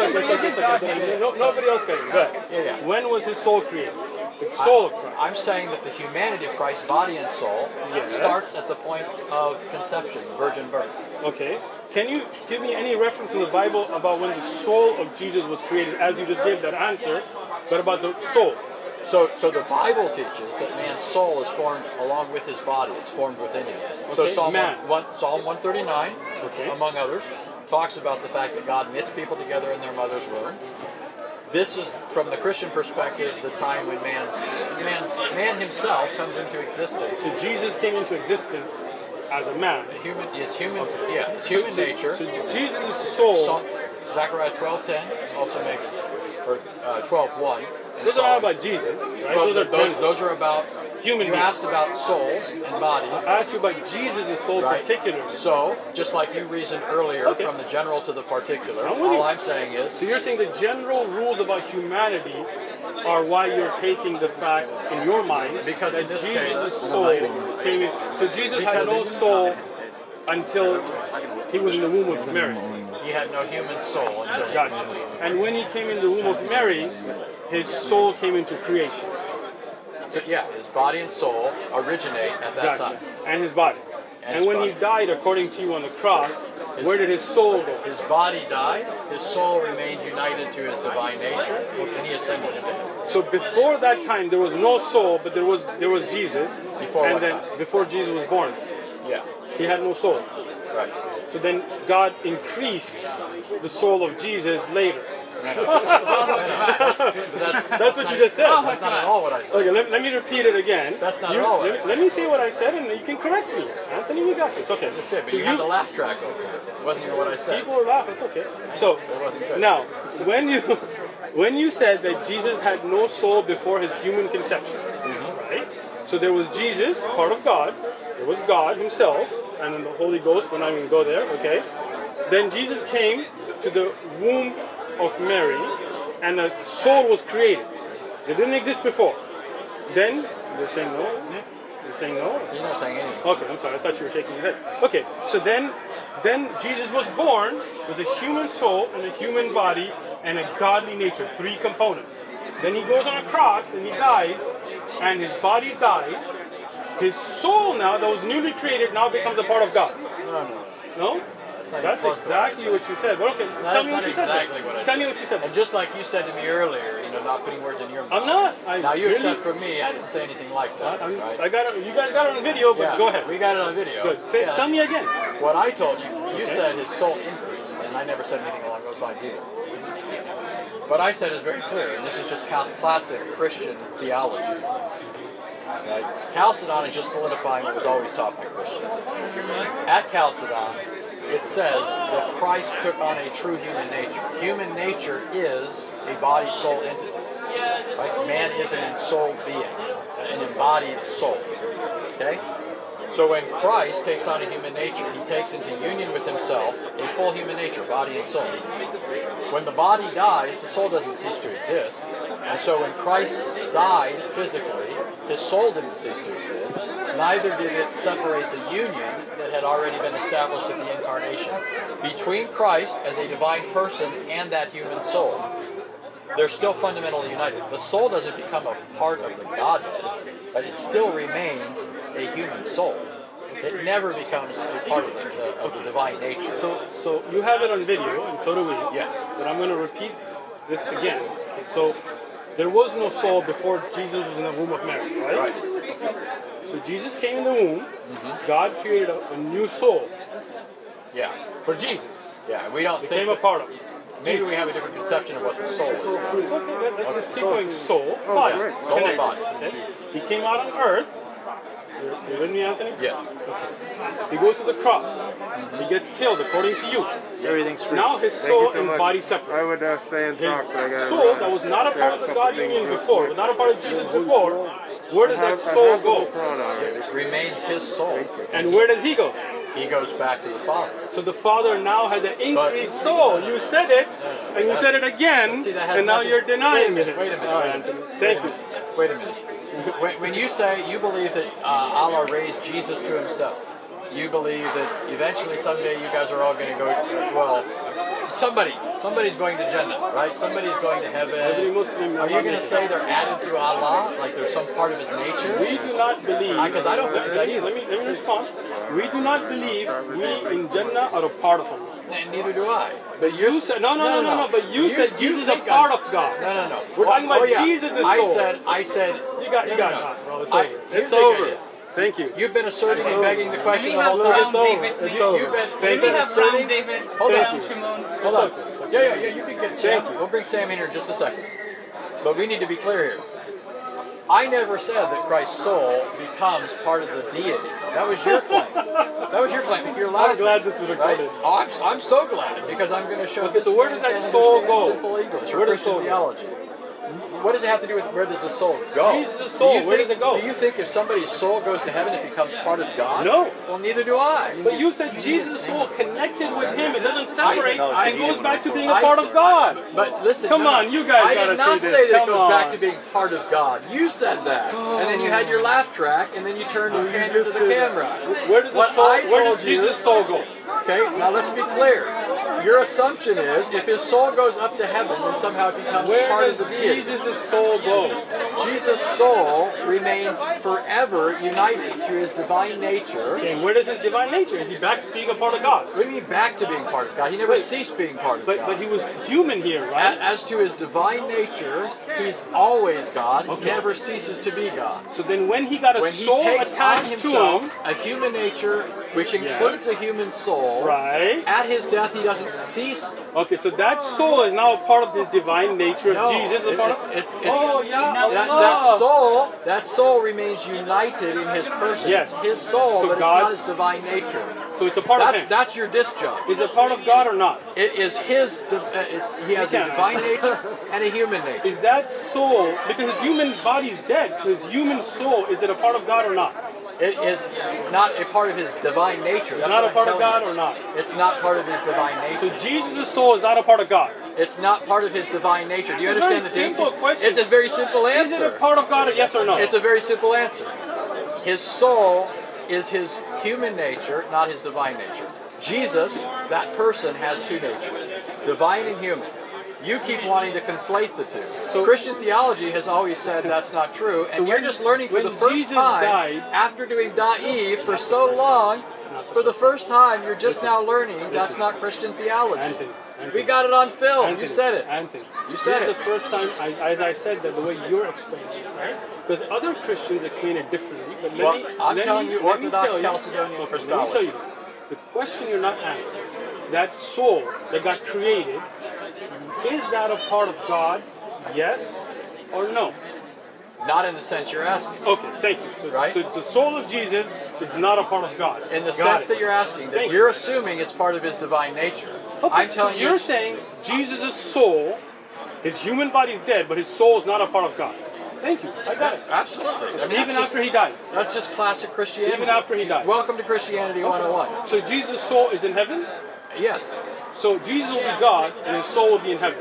A: Nobody else can. Go ahead.
G: Yeah.
A: When was his soul created? The soul of Christ.
G: I'm saying that the humanity of Christ, body and soul, starts at the point of conception, virgin birth.
A: Okay. Can you give me any reference in the Bible about when the soul of Jesus was created, as you just gave that answer, but about the soul?
G: So the Bible teaches that man's soul is formed along with his body. It's formed within him. So
A: Okay,
G: Psalm
A: man.
G: 139,
A: Okay.
G: among others, talks about the fact that God knits people together in their mother's womb. This is, from the Christian perspective, the time when man himself comes into existence.
A: So Jesus came into existence as a man.
G: It's human nature.
A: So Jesus' soul.
G: So, Zechariah 12:10 also makes, or 12:1.
A: Those are not about Jesus, right?
G: Well,
A: those
G: are about
A: human
G: You
A: beings.
G: asked about souls and bodies.
A: I asked you about Jesus' soul particularly.
G: So, just like you reasoned earlier from the general to the particular, all I'm saying is...
A: So you're saying the general rules about humanity are why you're taking the fact in your mind
G: because
A: that
G: in this
A: Jesus'
G: case,
A: soul came in. So Jesus had no soul until he was in the womb of Mary.
G: He had no human soul until he was in the womb.
A: And when he came in the womb of Mary, his soul came into creation.
G: So yeah, his body and soul originate at that time.
A: And his body. And when he died, according to you on the cross, where did his soul go?
G: His body died, his soul remained united to his divine nature, and he ascended into heaven.
A: So before that time, there was no soul, but there was Jesus.
G: Before
A: and
G: what
A: then
G: time?
A: Before Jesus was born.
G: Yeah.
A: He had no soul.
G: Right.
A: So then God increased the soul of Jesus later.
G: That's
A: what you just said.
G: That's not at all what I said.
A: Okay, let me repeat it again.
G: That's not at all what I said.
A: Let me say what I said, and you can correct me. Anthony, you got this. Okay.
G: That's it, but you had the laugh track over it. It wasn't even what I said.
A: People were laughing. It's okay. So
G: It wasn't good.
A: now, when you said that Jesus had no soul before his human conception, right? So there was Jesus, part of God. There was God himself, and then the Holy Ghost. We're not even going to go there. Okay. Then Jesus came to the womb of Mary, and a soul was created. It didn't exist before. Then you're saying no. You're saying no.
G: He's not saying anything.
A: Okay, I'm sorry. I thought you were shaking your head. Okay, so then Jesus was born with a human soul and a human body and a godly nature. 3 components. Then he goes on a cross and he dies, and his body dies. His soul now, that was newly created, now becomes a part of God. No? That's exactly what you said. But okay, tell me what you said. Tell me what you said.
G: And just like you said to me earlier, not putting words in your mouth.
A: I'm not.
G: Now you accept from me, I didn't say anything like that. Right?
A: I got it. You guys got it on video, but go ahead.
G: We got it on video.
A: Good. Tell me again.
G: What I told you, you said his soul increased, and I never said anything along those lines either. What I said is very clear, and this is just classic Christian theology. Right? Chalcedon is just solidifying what was always taught by Christians. At Chalcedon, it says that Christ took on a true human nature. Human nature is a body-soul entity. Right? Man is an ensouled being, an embodied soul. Okay? So when Christ takes on a human nature, he takes into union with himself a full human nature, body and soul. When the body dies, the soul doesn't cease to exist. And so when Christ died physically, his soul didn't cease to exist. Neither did it separate the union that had already been established at the incarnation between Christ as a divine person and that human soul. They're still fundamentally united. The soul doesn't become a part of the Godhead, but it still remains a human soul. It never becomes a part of the divine nature.
A: So you have it on video, and so do we.
G: Yeah.
A: But I'm going to repeat this again. So there was no soul before Jesus was in the womb of Mary, right?
G: Right.
A: So Jesus came in the womb. God created a new soul.
G: Yeah.
A: For Jesus.
G: Yeah. We don't
A: became a part of it.
G: Maybe we have a different conception of what the soul is.
A: It's okay. Let's just keep going. Soul, body,
G: soul and body.
A: Okay. He came out on earth. You with me, Anthony?
G: Yes.
A: Okay. He goes to the cross. He gets killed, according to you.
I: Everything's free.
A: Now his soul and body separate.
I: I would stay and talk, but I got
A: soul that was not a part of the God union before, was not a part of Jesus before, where does that soul go?
G: It remains his soul.
A: And where does he go?
G: He goes back to the Father.
A: So the Father now has an increased soul. You said it, and you said it again, and now you're denying it.
G: Wait a minute.
A: Thank you.
G: Wait a minute. When you say you believe that Allah raised Jesus to himself, you believe that eventually someday you guys are all going to go, well, somebody's going to Jannah, right? Somebody's going to heaven. Are you going to say they're added to Allah, like they're some part of his nature?
A: We do not believe.
G: Because I don't believe that either.
A: Let me respond. We do not believe we in Jannah are a part of Allah.
G: And neither do I. But
A: you said no. But you said Jesus is a part of God.
G: No.
A: We're talking about Jesus' soul.
G: I said.
A: You got it, bro. It's over. Thank you.
G: You've been asserting and begging the question the whole
H: Brown
G: time.
H: David, please.
G: You've been
H: Brown
G: asserting.
H: David,
G: Hold
H: Brown
G: on.
H: Shimon.
G: Hold on. Yeah. You can get Sam. We'll bring Sam in here in just a second. But we need to be clear here. I never said that Christ's soul becomes part of the deity. That was your claim. That was your claim. You're laughing.
A: I'm glad this is recorded.
G: Right? Oh, I'm so glad because I'm going to show this.
A: So where
G: man
A: does that
G: can
A: soul
G: understand
A: go?
G: Simple English or
A: Where does
G: Christian
A: soul go?
G: theology. What does it have to do with where does the soul go?
A: Jesus' soul, where does it go?
G: Do you think if somebody's soul goes to heaven, it becomes part of God?
A: No.
G: Well, neither do I.
A: But you said Jesus' soul connected with him. It doesn't separate
G: I
A: and goes back to being a
G: I
A: part
G: said-
A: of God.
G: But listen,
A: Come on, you guys
G: I
A: gotta
G: did not
A: see this.
G: say that
A: Come
G: it goes back
A: on.
G: to being part of God. You said that, and then you had your laugh track, and then you turned and handed to the camera.
A: Where did the
G: What
A: soul?
G: I
A: Where
G: told
A: did
G: you-
A: Jesus' soul go?
G: Okay, now let's be clear. Your assumption is if his soul goes up to heaven, then somehow it becomes
A: Where
G: part
A: does
G: of the deity.
A: Jesus' soul go?
G: Jesus' soul remains forever united to his divine nature.
A: Okay, where does his divine nature? Is he back to being a part of God?
G: What do you mean back to being part of God? He never ceased being part of God.
A: But he was human here, right?
G: As to his divine nature, he's always God. He never ceases to be God.
A: So then when he got a
G: When he
A: soul
G: takes on
A: attached to
G: himself
A: him,
G: a human nature, which includes a human soul,
A: right?
G: at his death he doesn't cease.
A: Okay, so that soul is now a part of his divine nature.
G: No,
A: Jesus is a part of.
G: it's
A: Oh yeah,
G: that soul remains united in his person.
A: Yes.
G: It's his soul,
A: So
G: but
A: God-
G: it's not his divine nature.
A: So it's a part of him.
G: That's your disjunct.
A: Is it a part of God or not?
G: It is his. He has a divine nature and a human nature.
A: Is that soul, because his human body is dead, so his human soul, is it a part of God or not?
G: It is not a part of his divine nature.
A: It's not a part of God or not?
G: It's not part of his divine
A: So
G: nature.
A: Jesus' soul is not a part of God.
G: It's not part of his divine nature. Do you
A: It's a
G: understand
A: very
G: the
A: simple
G: difference?
A: question.
G: It's a very simple
A: Is it a
G: answer.
A: part of God, or yes or no?
G: It's a very simple answer. His soul is his human nature, not his divine nature. Jesus, that person, has two natures, divine and human. You keep wanting to conflate the two.
A: So-
G: Christian theology has always said that's not true, and you're
A: when-
G: just learning for
A: when
G: the first
A: Jesus
G: time,
A: died-
G: after doing Da'if for so long, for the first time, you're just now learning that's not Christian theology.
A: Anthony,
G: We got it on film.
A: Anthony,
G: You said it.
A: Anthony,
G: You said
A: this
G: it.
A: is the first time, as I said, that the way you're explaining it, right? Because other Christians explain it differently. But
G: Well, I'm telling you
A: let me
G: Orthodox
A: tell you-
G: Chalcedonian
A: okay,
G: Christology.
A: Let me tell you this. The question you're not answering, that soul that got created, is that a part of God? Yes or no?
G: Not in the sense you're asking.
A: Okay, thank you. So,
G: Right?
A: so the soul of Jesus is not a part of God.
G: In the
A: Got
G: sense
A: it.
G: that you're asking, that
A: Thank
G: you're
A: you.
G: assuming it's part of his divine nature.
A: Okay,
G: I'm telling
A: so
G: you,
A: you're
G: it's-
A: saying Jesus' soul, his human body is dead, but his soul is not a part of God. Thank you. I got it.
G: absolutely. I mean,
A: Even
G: that's
A: after he died.
G: that's just classic Christianity.
A: Even after he died.
G: Welcome to Christianity 101.
A: So Jesus' soul is in heaven.
G: Yes.
A: So Jesus will be God, and his soul will be in heaven.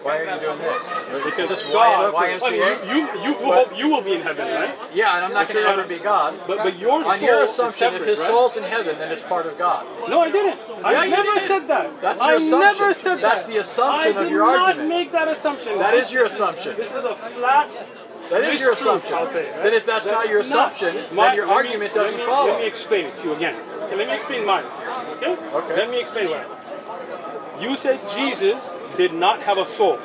G: Why are you doing this?
A: Because
G: Is this
A: God,
G: YMCA?
A: you will hope you will be in heaven, right?
G: Yeah, and I'm not going to ever be God.
A: But your soul
G: On your
A: is
G: assumption,
A: separate,
G: if his
A: right?
G: soul's in heaven, then it's part of God.
A: No, I didn't. I
G: Yeah, you
A: never
G: did.
A: said that.
G: That's your
A: I
G: assumption.
A: never said that.
G: That's the assumption
A: I
G: of your
A: did not
G: argument.
A: make that assumption.
G: That is your assumption.
A: This is a flat.
G: That is your
A: mistruth,
G: assumption.
A: I'll say, right?
G: Then if that's not your assumption, then your argument doesn't follow.
A: Let me explain it to you again. Okay, let me explain mine. Okay?
G: Okay.
A: Let me explain what. You said Jesus did not have a soul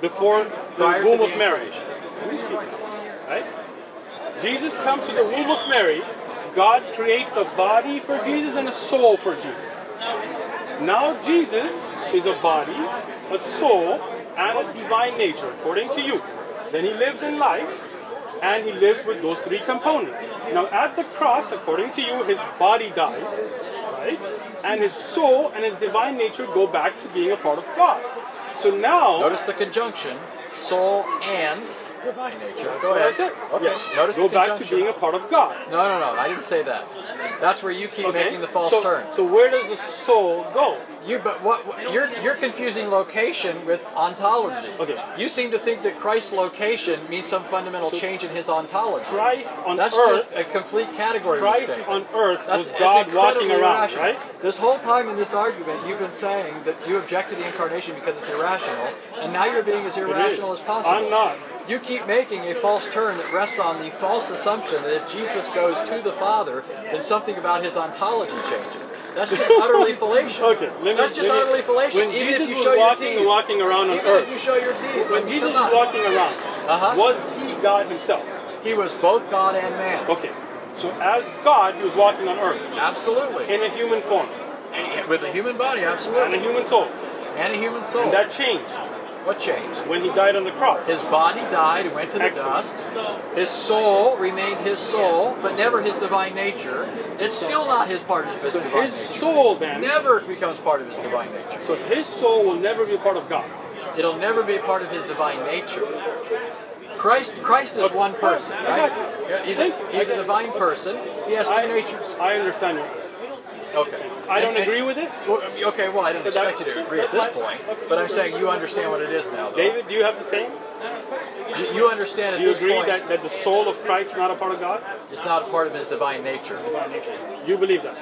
A: before the
G: Prior to
A: womb
G: the
A: of Mary. Let me speak. Right? Jesus comes to the womb of Mary. God creates a body for Jesus and a soul for Jesus. Now Jesus is a body, a soul, and a divine nature, according to you. Then he lives in life, and he lives with those three components. Now at the cross, according to you, his body dies, right? And his soul and his divine nature go back to being a part of God. So now,
G: Notice the conjunction, soul and divine nature. Go
A: what I
G: ahead.
A: said.
G: Okay.
A: Yeah.
G: Notice
A: Go
G: the
A: back to
G: conjunction.
A: being a part of God.
G: No, I didn't say that. That's where you keep making the false turn.
A: So where does the soul go?
G: But you're confusing location with ontology.
A: Okay.
G: You seem to think that Christ's location means some fundamental change in his ontology.
A: Christ on
G: That's
A: earth.
G: just a complete category
A: Christ
G: mistake.
A: on earth was
G: That's
A: God
G: incredibly
A: walking around,
G: irrational.
A: right?
G: This whole time in this argument, you've been saying that you object to the incarnation because it's irrational, and now you're being as irrational as possible.
A: I'm not.
G: You keep making a false turn that rests on the false assumption that if Jesus goes to the Father, then something about his ontology changes. That's just utterly fallacious.
A: Okay,
G: That's just utterly fallacious.
A: When
G: Even
A: Jesus
G: if you
A: was
G: show your
A: walking,
G: teeth.
A: walking around on
G: Even
A: earth,
G: if you show your teeth.
A: when Jesus was walking around, was he God himself?
G: He was both God and man.
A: Okay, so as God, he was walking on earth
G: Absolutely.
A: in a human form
G: With a human body,
A: and a
G: absolutely.
A: human soul,
G: And a human soul.
A: and that changed.
G: What changed?
A: When he died on the cross.
G: His body died and went to the dust. His soul remained his soul, but never his divine nature. It's still not his part of his divine nature.
A: His soul then
G: Never becomes part of his divine nature.
A: So his soul will never be a part of God.
G: It'll never be a part of his divine nature. Christ is one person, right? Yeah, he's a divine person. He has two natures.
A: I understand you.
G: Okay.
A: I don't agree with it.
G: Okay, well, I didn't expect you to agree at this point, but I'm saying you understand what it is now, though.
A: David, do you have the same?
G: You understand at
A: Do you
G: this
A: agree
G: point
A: that the soul of Christ is not a part of God?
G: it's not a part of his divine nature.
A: You believe that?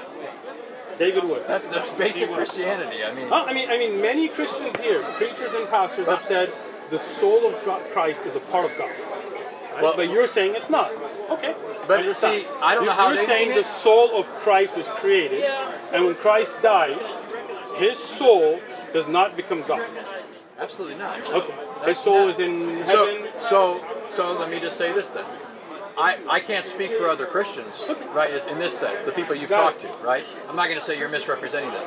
A: David would.
G: That's basic Christianity. I mean,
A: many Christians here, preachers and pastors, have said the soul of Christ is a part of God. Right?
G: Well,
A: but you're saying it's not. Okay.
G: But see, I don't know how
A: you're
G: they
A: saying
G: mean
A: the
G: it.
A: soul of Christ was created, and when Christ died, his soul does not become God.
G: Absolutely not.
A: Okay. His soul is in heaven.
G: So let me just say this then. I can't speak for other Christians, right, in this sense, the people you've talked to, right? I'm not going to say you're misrepresenting them.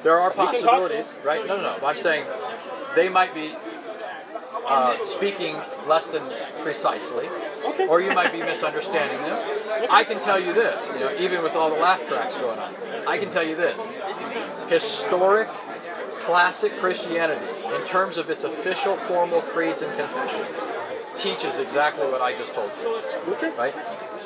G: There are possibilities, right? No. I'm saying they might be speaking less than precisely, or you might be misunderstanding them. I can tell you this, even with all the laugh tracks going on, I can tell you this. Historic, classic Christianity, in terms of its official formal creeds and confessions, teaches exactly what I just told you, right?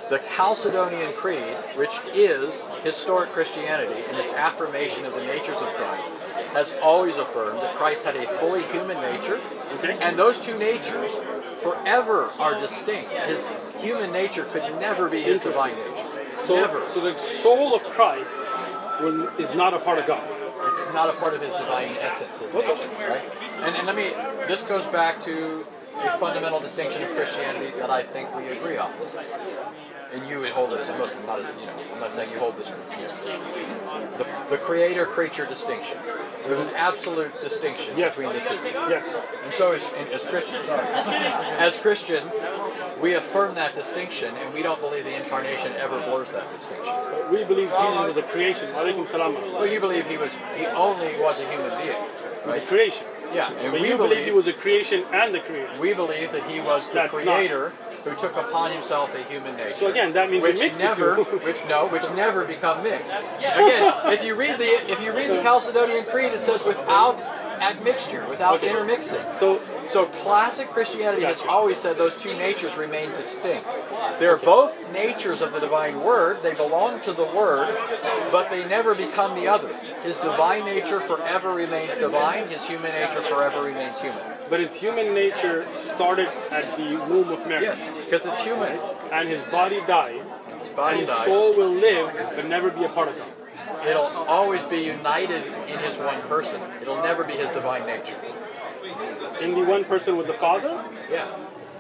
G: The Chalcedonian Creed, which is historic Christianity in its affirmation of the natures of Christ, has always affirmed that Christ had a fully human nature, and those two natures forever are distinct. His human nature could never be his divine nature. Never.
A: So the soul of Christ is not a part of God.
G: It's not a part of his divine essence, his nature, right? And this goes back to a fundamental distinction of Christianity that I think we agree on. And you would hold it as a Muslim, not as, I'm not saying you hold this, the creator-creature distinction. There's an absolute distinction between the two.
A: Yes.
G: And so as Christians, we affirm that distinction, and we don't believe the incarnation ever blurs that distinction.
A: We believe Jesus was a creation. Alaikum salam.
G: Well, you believe he only was a human being, right?
A: A creation.
G: Yeah, and
A: but
G: we
A: you believe he was a creation and the creator.
G: We believe that he was the creator who took upon himself a human nature.
A: So again, that means
G: which
A: you mix
G: never, which never become mixed. Again, if you read the Chalcedonian Creed, it says without admixture, without intermixing. So classic Christianity has always said those two natures remain distinct. They're both natures of the divine word. They belong to the word, but they never become the other. His divine nature forever remains divine. His human nature forever remains human.
A: But his human nature started at the womb of Mary.
G: Yes, because it's human.
A: And his body died.
G: And
A: his soul will live, but never be a part of God.
G: It'll always be united in his one person. It'll never be his divine nature.
A: In the one person with the Father?
G: Yeah.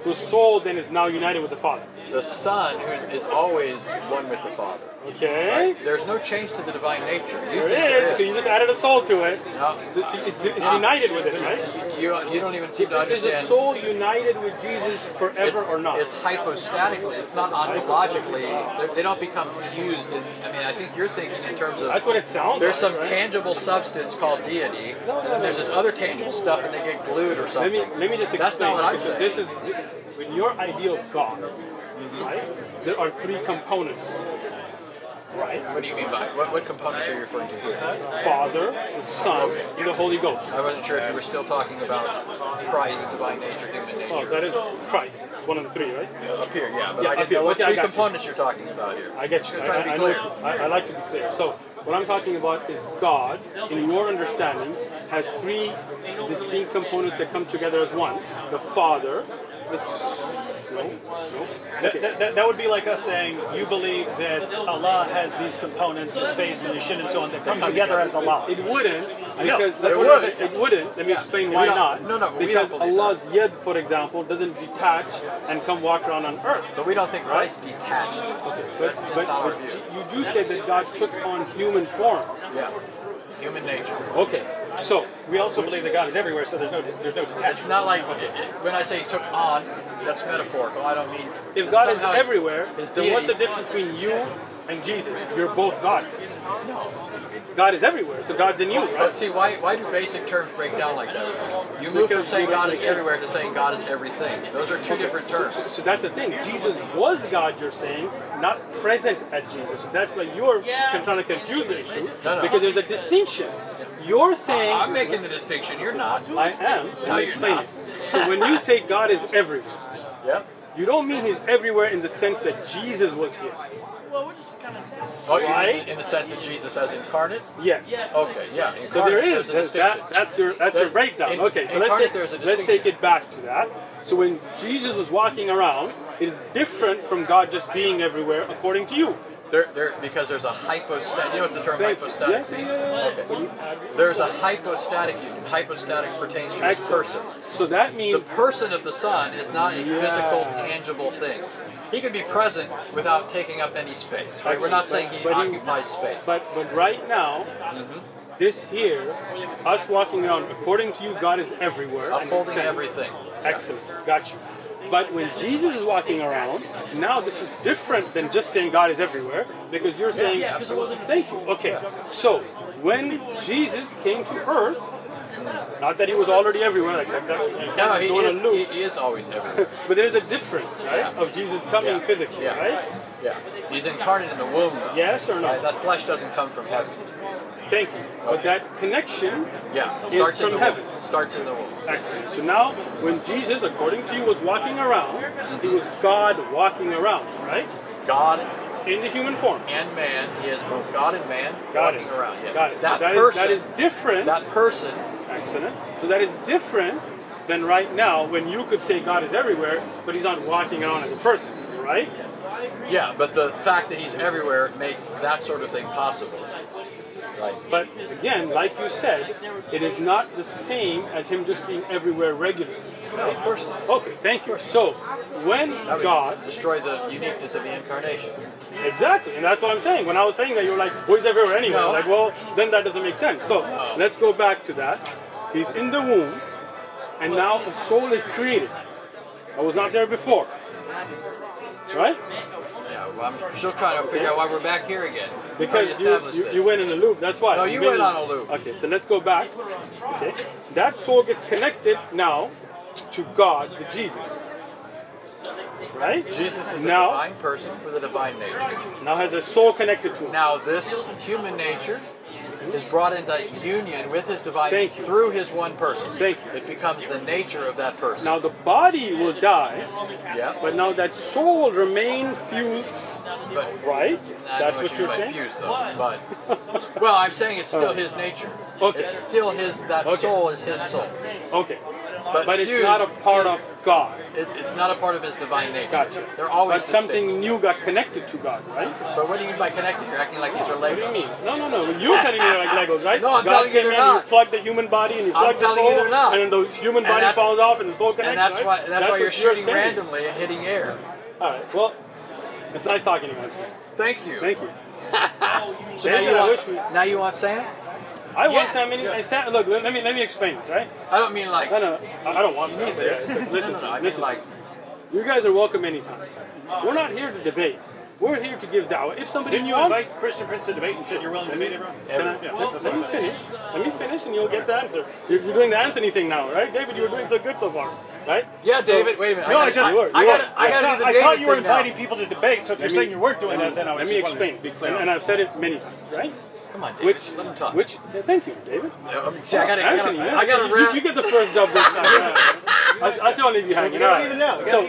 A: So soul then is now united with the Father.
G: The Son is always one with the Father.
A: Okay.
G: Right? There's no change to the divine nature.
A: There is, because you just added a soul to it.
G: No.
A: It's united with it, right?
G: You don't even seem to understand.
A: Is the soul united with Jesus forever or not?
G: It's hypostatically. It's not ontologically. They don't become fused. I think you're thinking in terms of...
A: That's what it sounds
G: There's
A: like,
G: some tangible substance called deity, and there's this other tangible stuff, and they get glued or something.
A: Let me just explain.
G: That's not what I'm saying.
A: This is, in your idea of God, right? There are three components. Right.
G: What do you mean by what components are you referring to here?
A: Father, the Son, and the Holy Ghost.
G: I wasn't sure if you were still talking about Christ, divine nature, human nature.
A: Oh, that is Christ. One of the three, right?
G: Up here, yeah. But I didn't know what three components you're talking about here.
A: I get you.
G: Trying to be clear.
A: I like to be clear. So what I'm talking about is God, in your understanding, has three distinct components that come together as one. The Father, the
D: That would be like us saying you believe that Allah has these components, his face and his shin and so on, that come together as Allah.
A: It wouldn't, because it wouldn't. Let me explain why not. Because Allah's yad, for example, doesn't detach and come walk around on earth.
G: But we don't think Christ detached. That's just not our view.
A: You do say that God took on human form.
G: Yeah, human nature.
A: Okay. So
D: we also believe that God is everywhere, so there's no detachment.
G: It's not like when I say took on, that's metaphorical. I don't mean.
A: If God is everywhere, then what's the difference between you and Jesus? You're both God.
G: No,
A: God is everywhere, so God's in you, right?
G: But see, why do basic terms break down like that? You move from saying God is everywhere to saying God is everything. Those are two different terms.
A: So that's the thing. Jesus was God, you're saying, not present as Jesus. So that's why you're trying to confuse the issue, because there's a distinction. You're saying...
G: I'm making the distinction, you're not.
A: I am.
G: No, you're not.
A: So when you say God is everywhere,
G: Yep.
A: you don't mean he's everywhere in the sense that Jesus was here.
G: Oh, you
A: Right?
G: mean in the sense that Jesus as incarnate?
A: Yes.
G: Okay, yeah. Incarnate,
A: So there is
G: there's a distinction.
A: that's your breakdown. Okay, so
G: Incarnate, there's a
A: let's take it back to that. So when Jesus was walking around, it is different from God just being everywhere, according to you.
G: Because there's a hypostatic. You know what the term hypostatic
A: Yes,
G: means?
A: yeah.
G: Okay. There's a hypostatic union. Hypostatic pertains to his person.
A: So that means
G: The person of the Son is not a physical, tangible thing. He can be present without taking up any space. Right? We're not saying he occupies space.
A: But right now, this here, us walking around, according to you, God is everywhere.
G: Upholding everything.
A: Excellent, got you. But when Jesus is walking around, now this is different than just saying God is everywhere, because you're saying,
G: absolutely.
A: Thank you. Okay, so when Jesus came to earth, not that he was already everywhere, like that.
G: No, he is always everywhere.
A: But there's a difference, right, of Jesus coming physically, right?
G: Yeah. He's incarnate in the womb. Though.
A: Yes or no?
G: Right? That flesh doesn't come from heaven.
A: Thank you. But that connection
G: Starts
A: is from
G: in the
A: heaven.
G: womb. Starts in the womb.
A: Excellent. So now, when Jesus, according to you, was walking around, he was God walking around, right?
G: God
A: in the human form.
G: And man. He is both God and man walking around. Yes.
A: Got it.
G: That
A: so
G: person.
A: that is different.
G: That person.
A: Excellent. So that is different than right now when you could say God is everywhere, but he's not walking around as a person, right?
G: Yeah, but the fact that he's everywhere makes that sort of thing possible. Right.
A: But again, like you said, it is not the same as him just being everywhere regularly.
G: No, of course not.
A: Okay, thank you. So, when
G: that would
A: God...
G: destroy the uniqueness of the incarnation.
A: Exactly, and that's what I'm saying. When I was saying that, you were like, well, he's everywhere anyway.
G: No.
A: Like, well, then that doesn't make sense. So, let's go back to that. He's in the womb, and now a soul is created. I was not there before. Right?
G: Yeah, well, I'm still trying to figure out why we're back here again.
A: Because you went in a loop, that's why.
G: No, you went on a loop.
A: Okay, so let's go back. Okay, that soul gets connected now to God, to Jesus. Right?
G: Jesus is
A: now,
G: a divine person with a divine nature.
A: Now has a soul connected to him.
G: Now this human nature is brought into union with his divine through his one person.
A: Thank you.
G: It becomes the nature of that person.
A: Now the body will die,
G: but
A: now that soul will remain fused. Right?
G: That's what you're saying? Fused, though, but, well, I'm saying it's still his nature.
A: Okay.
G: It's still his, that soul is his soul.
A: Okay.
G: But
A: it's not a part of God.
G: It's not a part of his divine nature.
A: Gotcha.
G: They're always
A: But something new got connected to God, right?
G: But what do you mean by connected? You're acting like these are Legos.
A: What do you mean? No. You're telling me they're like Legos, right?
G: No, I'm
A: God
G: telling you
A: came
G: they're
A: in and
G: not.
A: you plug the human body and you plug the soul,
G: telling you they're not.
A: and then the human body falls off and the soul connects,
G: And that's
A: right?
G: why you're
A: what
G: shooting
A: saying.
G: randomly and hitting air.
A: All right. Well, it's nice talking to you, man.
G: Thank you.
A: Thank you.
G: So now you want Sam?
A: I want Sam. Sam. Look, let me explain this, right?
G: I don't mean like.
A: No. I don't want
G: you
A: Sam.
G: need this.
A: Listen to me.
G: I mean
A: Listen.
G: like.
A: You guys are welcome anytime. We're not here to debate. We're here to give dawah. If somebody
D: Didn't you
A: wants,
D: invite Christian Prince to debate and said you're willing to debate everyone?
A: let me finish. Let me finish, and you'll get the answer. You're doing the Anthony thing now, right, David? You were doing so good so far, right?
G: Yeah, David. Wait a minute.
D: No,
G: I
D: thought you were inviting people to debate. So if you're saying you weren't doing that, then I was.
A: Let me explain. And I've said it many times, right?
G: Come on, David. Let him talk.
A: Thank you, David.
G: See, I got to
A: You get the first dub this time. I still leave you hanging.
D: You don't even know.
A: So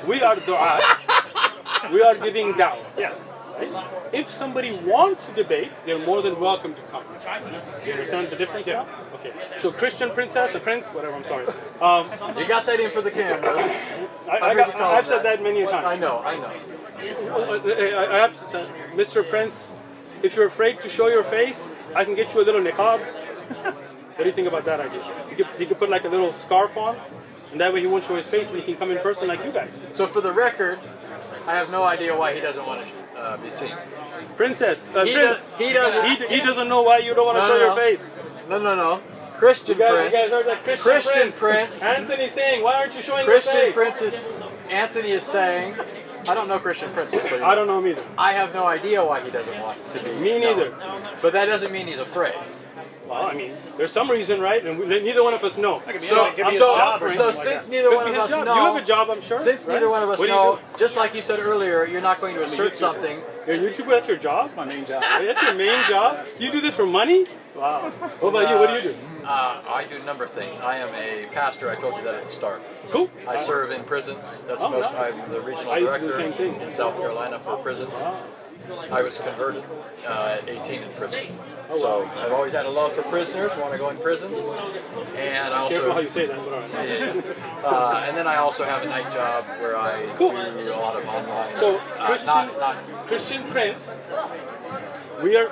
A: we are du'at. We are giving da'wah.
D: Yeah.
A: Right? If somebody wants to debate, they're more than welcome to come. You understand the difference now? Okay. So Christian princess, a prince, whatever. I'm sorry.
G: You got that in for the cameras.
A: I've said that many a time.
G: I know.
A: I have to tell Mr. Prince, if you're afraid to show your face, I can get you a little niqab. What do you think about that idea? He could put like a little scarf on, and that way he won't show his face and he can come in person like you guys.
G: So for the record, I have no idea why he doesn't want to be seen.
A: Princess,
G: He
A: doesn't know why you don't want to show your face.
G: No. Christian Prince.
A: You guys heard that
G: Christian Prince.
A: Anthony saying, why aren't you showing your face?
G: Anthony is saying I don't know Christian Prince. So
A: I don't know him either.
G: I have no idea why he doesn't want to be.
A: Me neither.
G: But that doesn't mean he's afraid.
A: Well, I mean, there's some reason, right? And neither one of us know.
G: So since neither one of us know,
A: you have a job, I'm sure.
G: Since
A: right?
G: neither one of us
A: What do
G: know,
A: you do?
G: just like you said earlier, you're not going to assert something.
A: You're a YouTuber. That's your job.
D: That's my main job.
A: That's your main job. You do this for money? Wow. What about you? What do you do?
G: I do a number of things. I am a pastor. I told you that at the start.
A: Cool.
G: I serve in prisons. That's
A: Nice.
G: I'm the regional
A: I used to do
G: director
A: the same thing.
G: in South Carolina for prisons.
A: Wow.
G: I was converted at 18 in prison.
A: Oh,
G: So
A: wow.
G: I've always had a love for prisoners, want to go in prisons. And I also,
A: Careful how you say that. But all right.
G: and then I also have a night job where I
A: Cool.
G: do a lot of online.
A: So Christian Prince, we are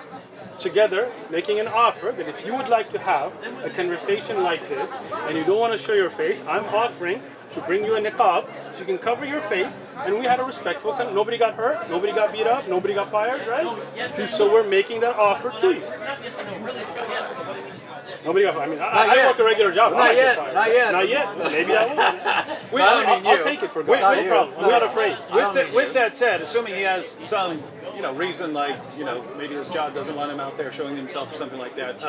A: together making an offer that if you would like to have a conversation like this and you don't want to show your face, I'm offering to bring you a niqab so you can cover your face, and we had a respectful nobody got hurt, nobody got beat up, nobody got fired, right? So we're making that offer to you. Nobody got fired. I mean, I work a regular job.
G: Not yet.
A: Not yet. Maybe I will.
G: I don't mean
A: I'll
G: you.
A: take it for God.
G: Not
A: No
G: you.
A: problem. I'm not afraid.
D: With that said, assuming he has some reason, like maybe his job doesn't want him out there showing himself or something like that,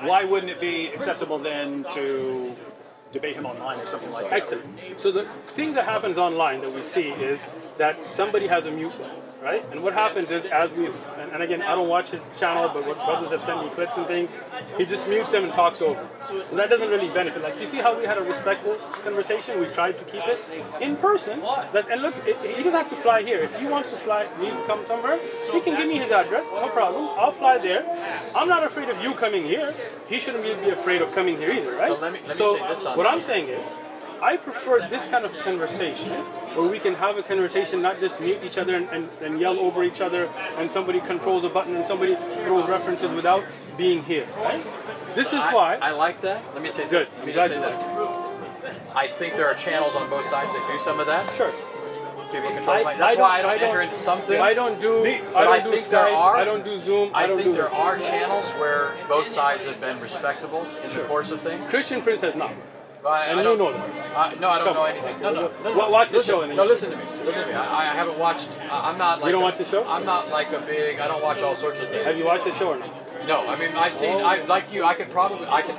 D: why wouldn't it be acceptable then to debate him online or something like that?
A: Excellent. So the thing that happens online that we see is that somebody has a mute button, right? And what happens is, as we've, and again, I don't watch his channel, but what brothers have sent me clips and things, he just mutes them and talks over. So that doesn't really benefit. Like, you see how we had a respectful conversation? We tried to keep it in person. And look, he doesn't have to fly here. If he wants to fly, me to come somewhere, he can give me his address, no problem. I'll fly there. I'm not afraid of you coming here. He shouldn't be afraid of coming here either, right?
G: So let me say this on
A: what I'm saying is, I prefer this kind of conversation where we can have a conversation, not just mute each other and yell over each other, and somebody controls a button and somebody throws references without being here, right? This is why.
G: I like that. Let me say
A: Good.
G: this. Let me just say this. I think there are channels on both sides that do some of that.
A: Sure.
G: People control my. That's why I don't enter into some things.
A: I don't do.
G: I
A: do
G: think
A: Skype,
G: there are.
A: I don't do Zoom.
G: I
A: don't
G: think
A: do
G: there
A: this.
G: are channels where both sides have been respectable in the course of things.
A: Christian Prince has not.
G: And
A: you know that.
G: No, I don't know anything. No.
A: Watch the
G: listen,
A: show.
G: No, listen to me. Listen to me. I haven't watched. I'm not like.
A: You don't watch the show?
G: I'm not like a big. I don't watch all sorts of things.
A: Have you watched the show or not?
G: No, I mean I've seen. Like you, I can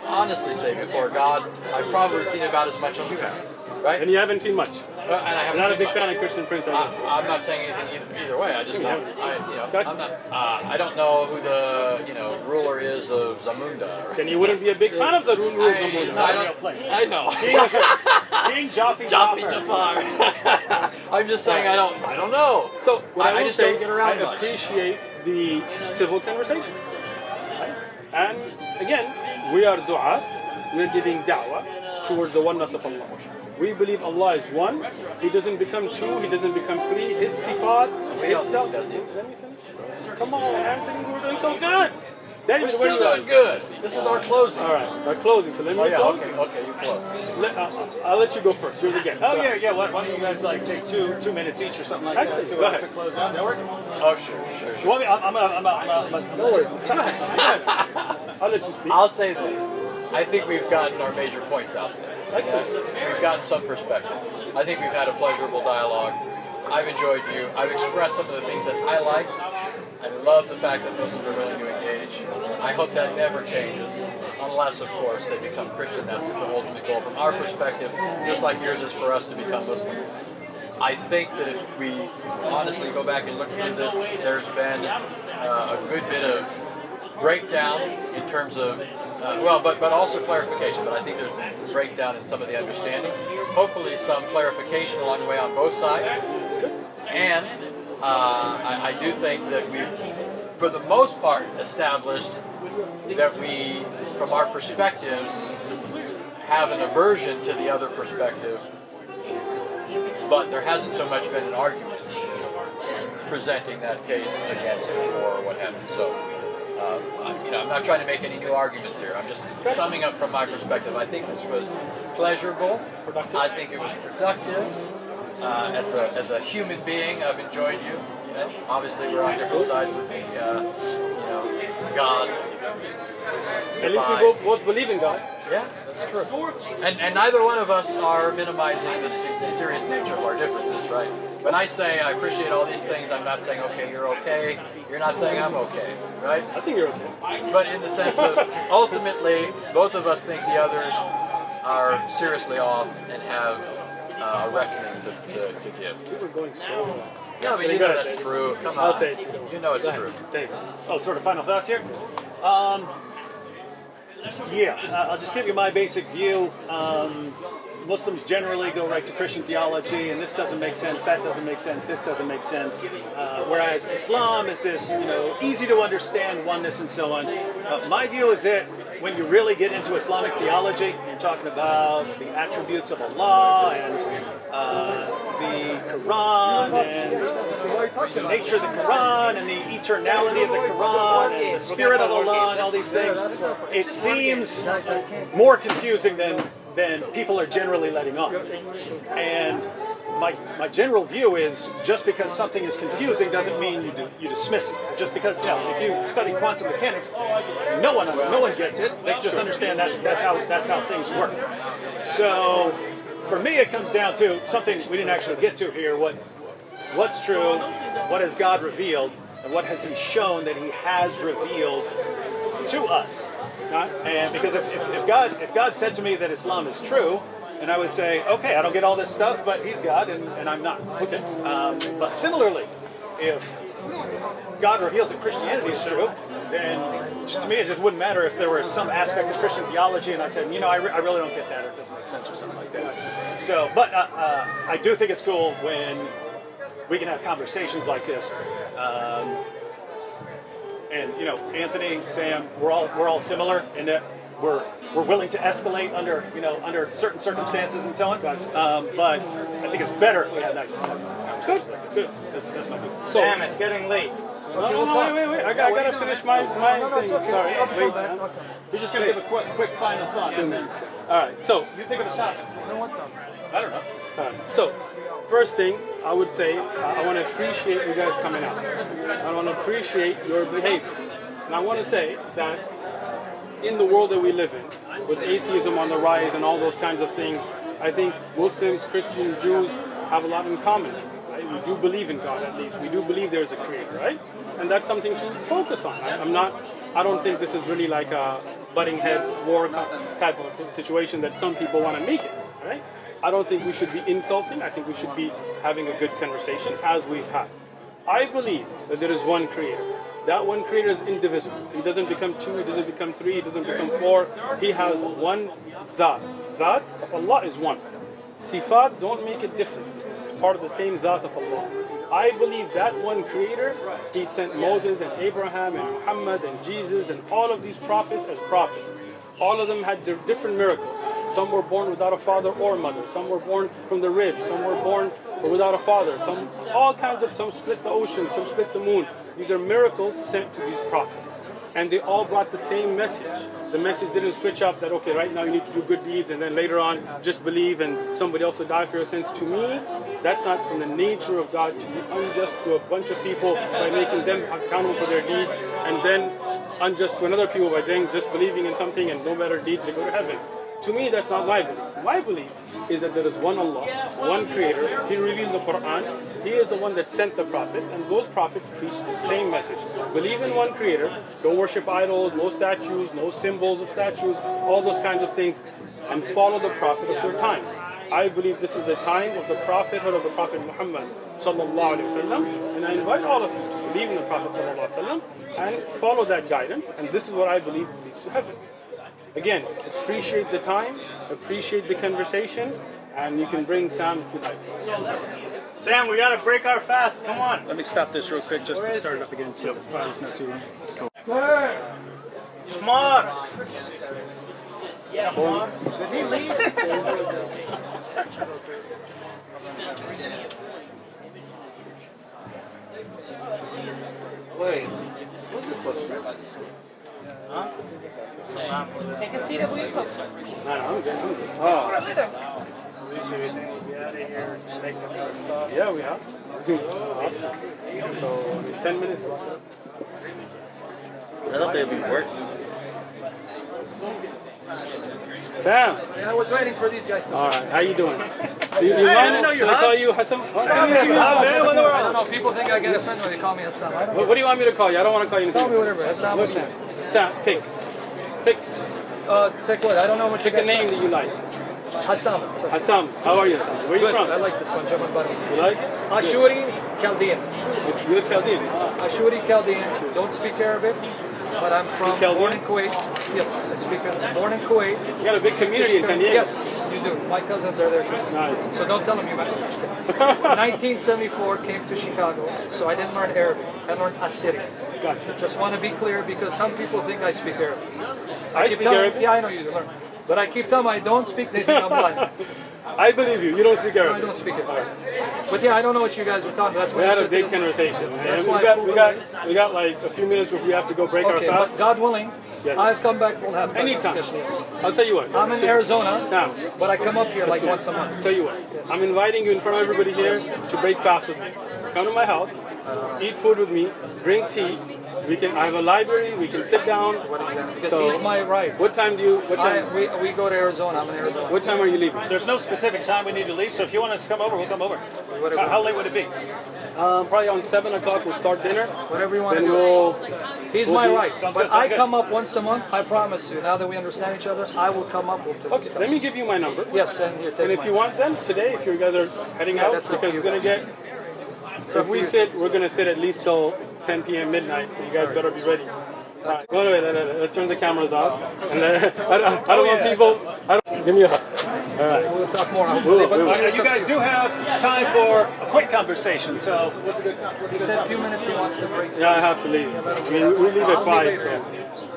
G: honestly say before God, I've probably seen about as much as you have, right?
A: And you haven't seen much.
G: And I haven't
A: You're not a
G: seen
A: big
G: much.
A: fan of Christian Prince, I guess.
G: I'm not saying anything either way. I just don't.
A: Gotcha.
G: I'm not. I don't know who the ruler is of Zamunda.
A: Then you wouldn't be a big fan of the ruler of
G: I know.
D: King Jafar.
G: Jafar. I'm just saying I don't know.
A: So what
G: I
A: will
G: just
A: say,
G: don't get around
A: I
G: much.
A: appreciate the civil conversation. Right? And again, we are du'at. We're giving da'wah towards the oneness of Allah. We believe Allah is one. He doesn't become two. He doesn't become three. His sifat, his self.
G: Does he?
A: Let me finish. Come on, Anthony. We're doing so good.
G: We're still doing good. This is our closing.
A: All right, our closing. So let me close.
G: Okay, you close.
A: I'll let you go first. You're the guest.
D: Oh yeah. Why don't you guys take two minutes each or something like
A: Excellent.
D: that
A: Go ahead.
D: to close out? Does that work?
G: Oh sure.
D: Well, I'm
A: Don't worry. I'll let you speak.
G: I'll say this. I think we've gotten our major points out there.
A: Excellent.
G: We've gotten some perspective. I think we've had a pleasurable dialogue. I've enjoyed you. I've expressed some of the things that I like. I love the fact that Muslims are willing to engage. I hope that never changes, unless, of course, they become Christian. That's the ultimate goal from our perspective, just like yours is for us to become Muslim. I think that if we honestly go back and look through this, there's been a good bit of breakdown in terms of, but also clarification. But I think there's a breakdown in some of the understanding. Hopefully some clarification along the way on both sides. And I do think that we've, for the most part, established that we, from our perspectives, have an aversion to the other perspective, but there hasn't so much been an argument presenting that case against or for what have you. So, I'm not trying to make any new arguments here. I'm just summing up from my perspective. I think this was pleasurable. I think it was productive. As a human being, I've enjoyed you. Obviously, we're on different sides of the, God.
A: At least we both believe in God.
G: Yeah, that's true. And neither one of us are minimizing the serious nature of our differences, right? When I say I appreciate all these things, I'm not saying, okay, you're okay. You're not saying I'm okay, right?
A: I think you're okay.
G: But in the sense of, ultimately, both of us think the others are seriously off and have a reckoning to give.
A: We were going so well.
G: Yeah, but you know that's true. Come on.
A: I'll say it too.
G: You know it's true.
A: Dave.
D: Oh, sort of final thoughts here? I'll just give you my basic view. Muslims generally go right to Christian theology, and this doesn't make sense, that doesn't make sense, this doesn't make sense. Whereas Islam is this, easy to understand oneness and so on. My view is that when you really get into Islamic theology, you're talking about the attributes of Allah and the Quran and the nature of the Quran and the eternality of the Quran and the spirit of Allah and all these things. It seems more confusing than people are generally letting on. And my general view is just because something is confusing doesn't mean you dismiss it. Just because, if you study quantum mechanics, no one gets it. They just understand that's how things work. So for me, it comes down to something we didn't actually get to here. What's true? What has God revealed? And what has He shown that He has revealed to us? And because if God said to me that Islam is true, and I would say, okay, I don't get all this stuff, but He's God and I'm not. Okay. But similarly, if God reveals that Christianity is true, then to me it just wouldn't matter if there were some aspect of Christian theology and I said, I really don't get that, or it doesn't make sense or something like that. So, but I do think it's cool when we can have conversations like this. And Anthony, Sam, we're all similar in that we're willing to escalate under certain circumstances and so on. But I think it's better if we have nice conversations. Good. That's my view.
A: So, Sam, it's getting late. Wait. I gotta finish my thing. Sorry. Wait, man.
D: We're just gonna give a quick final thought.
A: 2 minutes. All right. So
D: you think of a topic? I don't know.
A: All right. So first thing I would say, I want to appreciate you guys coming out. I want to appreciate your behavior, and I want to say that in the world that we live in, with atheism on the rise and all those kinds of things, I think Muslims, Christians, Jews have a lot in common. Right? We do believe in God, at least. We do believe there's a creator, right? And that's something to focus on. I don't think this is really like a butting head war type of situation that some people want to make it, right? I don't think we should be insulting. I think we should be having a good conversation as we've had. I believe that there is one creator. That one creator is indivisible. He doesn't become two, he doesn't become three, he doesn't become four. He has one Zat. Zat of Allah is one. Sifat don't make it different. It's part of the same Zat of Allah. I believe that one creator, He sent Moses and Abraham and Muhammad and Jesus and all of these prophets as prophets. All of them had different miracles. Some were born without a father or mother. Some were born from the rib. Some were born without a father. Some split the ocean. Some split the moon. These are miracles sent to these prophets. And they all brought the same message. The message didn't switch up that, okay, right now you need to do good deeds and then later on just believe and somebody else will die for your sins. To me, that's not from the nature of God to be unjust to a bunch of people by making them accountable for their deeds and then unjust to another people by just believing in something and no better deeds they go to heaven. To me, that's not my belief. My belief is that there is one Allah, one creator. He reveals the Quran. He is the one that sent the prophet, and those prophets preach the same message. Believe in one creator. Don't worship idols, no statues, no symbols of statues, all those kinds of things, and follow the prophet of your time. I believe this is the time of the prophethood of the Prophet Muhammad sallallahu alaihi wasallam, and I invite all of you to believe in the Prophet sallallahu alaihi wasallam and follow that guidance, and this is what I believe leads to heaven. Again, appreciate the time, appreciate the conversation, and you can bring Sam if you like.
H: Sam, we gotta break our fast. Come on.
D: Let me stop this real quick just to start it up again so the file's not too long. Cool.
H: Shmar. Yeah, Shmar. Did he leave?
I: Wait, what's this supposed to be?
H: Huh? Take a seat if we so.
A: I'm good.
I: Oh.
A: Yeah, we have. So, 10 minutes left.
I: I thought they'd be worse.
A: Sam.
F: I was waiting for these guys to
A: All right, how you doing? You
D: I
A: mind
D: didn't know you,
A: Should I
D: huh?
A: call you Hassan?
D: man, what in the
F: I don't
D: world?
F: know, people think I get offended when they call me Hassan. I don't know.
A: What do you want me to call you? I don't want to call you anything.
F: Call me whatever, Hassan or Sam.
A: Sam, pick. Pick.
F: Take what? I don't know what you
A: Pick a
F: guys
A: name that you like.
F: Hassan. It's okay.
A: Hassan. How are you, Hassan? Where are you
F: Good.
A: from?
F: I like this one, German buddy.
A: You like it?
F: Ashuri Chaldean.
A: You're Chaldean.
F: Ashuri Chaldean. Don't speak Arabic, but I'm from born in Kuwait. Yes, I speak born in Kuwait.
A: You got a big community in San Diego.
F: Yes, you do. My cousins are there too.
A: Nice.
F: So don't tell them you met me. 1974 came to Chicago, so I didn't learn Arabic. I learned Assyrian.
A: Gotcha.
F: Just want to be clear because some people think I speak Arabic.
A: I
F: keep
A: speak
F: telling-
A: Arabic?
F: Yeah, I know you learn. But I keep telling them I don't speak, they think I'm lying.
A: I believe you. You don't speak
F: No, I
A: Arabic.
F: don't speak it. But yeah, I don't know what you guys were talking about. That's
A: We
F: why I
A: had a
F: said
A: big
F: to them-
A: conversation.
F: That's
A: And
F: why
A: we got like a few minutes before we have to go break
F: Okay,
A: our
F: but
A: fast.
F: God willing,
A: Yes.
F: I've come back, we'll have
A: Anytime.
F: discussion, yes.
A: I'll tell you what.
F: I'm in Arizona,
A: Sam,
F: but I come up here like once a month.
A: tell you what. I'm inviting you in front of everybody here to break fast with me. Come to my house, eat food with me, drink tea. I have a library. We can sit down.
F: Because
A: So-
F: he's my right.
A: What time do you? What time?
F: We go to Arizona, I'm in Arizona.
A: What time are you leaving?
D: There's no specific time we need to leave, so if you want us to come over, we'll come over. How late would it be?
A: Probably on 7 o'clock. We'll start dinner.
F: Whatever you want to
A: Then
F: do.
A: we'll.
F: He's
A: we'll
F: my
A: be-
F: right.
D: Sounds
F: But
D: good, sounds
F: I
D: good.
F: come up once a month, I promise you. Now that we understand each other, I will come up. We'll
A: Okay, let me give you my number.
F: Yes, and here, take
A: And if you want them today, if you guys are heading
F: Yeah,
A: out,
F: that's up
A: because
F: to
A: we're
F: you
A: gonna
F: guys.
A: get. So if we sit, we're gonna sit at least till 10 p.m. midnight. So you guys better be ready. All right. Wait. Let's turn the cameras off. And I don't want people. Give me a hug. All right.
F: We'll talk more. Hopefully, but
D: You guys do have time for a quick conversation, so
F: he said a few minutes he wants to break.
A: Yeah, I have to leave. I mean, we leave at 5. So.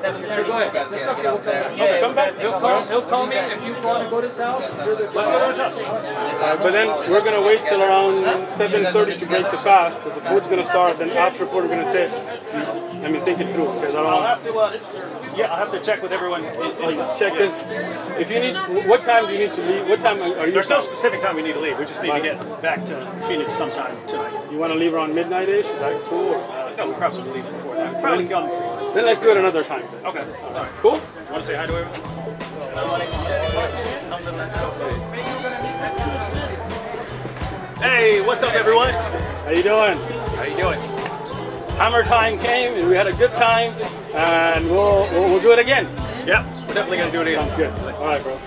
F: So go ahead. That's okay. We'll come back.
A: Come back.
F: He'll call me if you want to go to his house. You're the
A: But then we're gonna wait till around 7:30 to break the fast. So the food's gonna start. Then after food, we're gonna sit. I mean, think it through because I don't
D: I'll
A: want
D: have to. I'll have to check with everyone.
A: to check this. If you need, what time do you need to leave? What time are you?
D: There's no specific time we need to leave. We just need to get back to Phoenix sometime tonight.
A: You want to leave around midnight-ish? Is that cool?
D: No, we probably leave before that. Probably come.
A: Then let's do it another time.
D: Okay. All right.
A: Cool?
D: You want to say hi to everyone? Hey, what's up, everyone?
A: How you doing?
D: How you doing?
A: Hammer time came and we had a good time, and we'll do it again.
D: Yep, we're definitely gonna do it again.
A: Sounds good. All right, bro.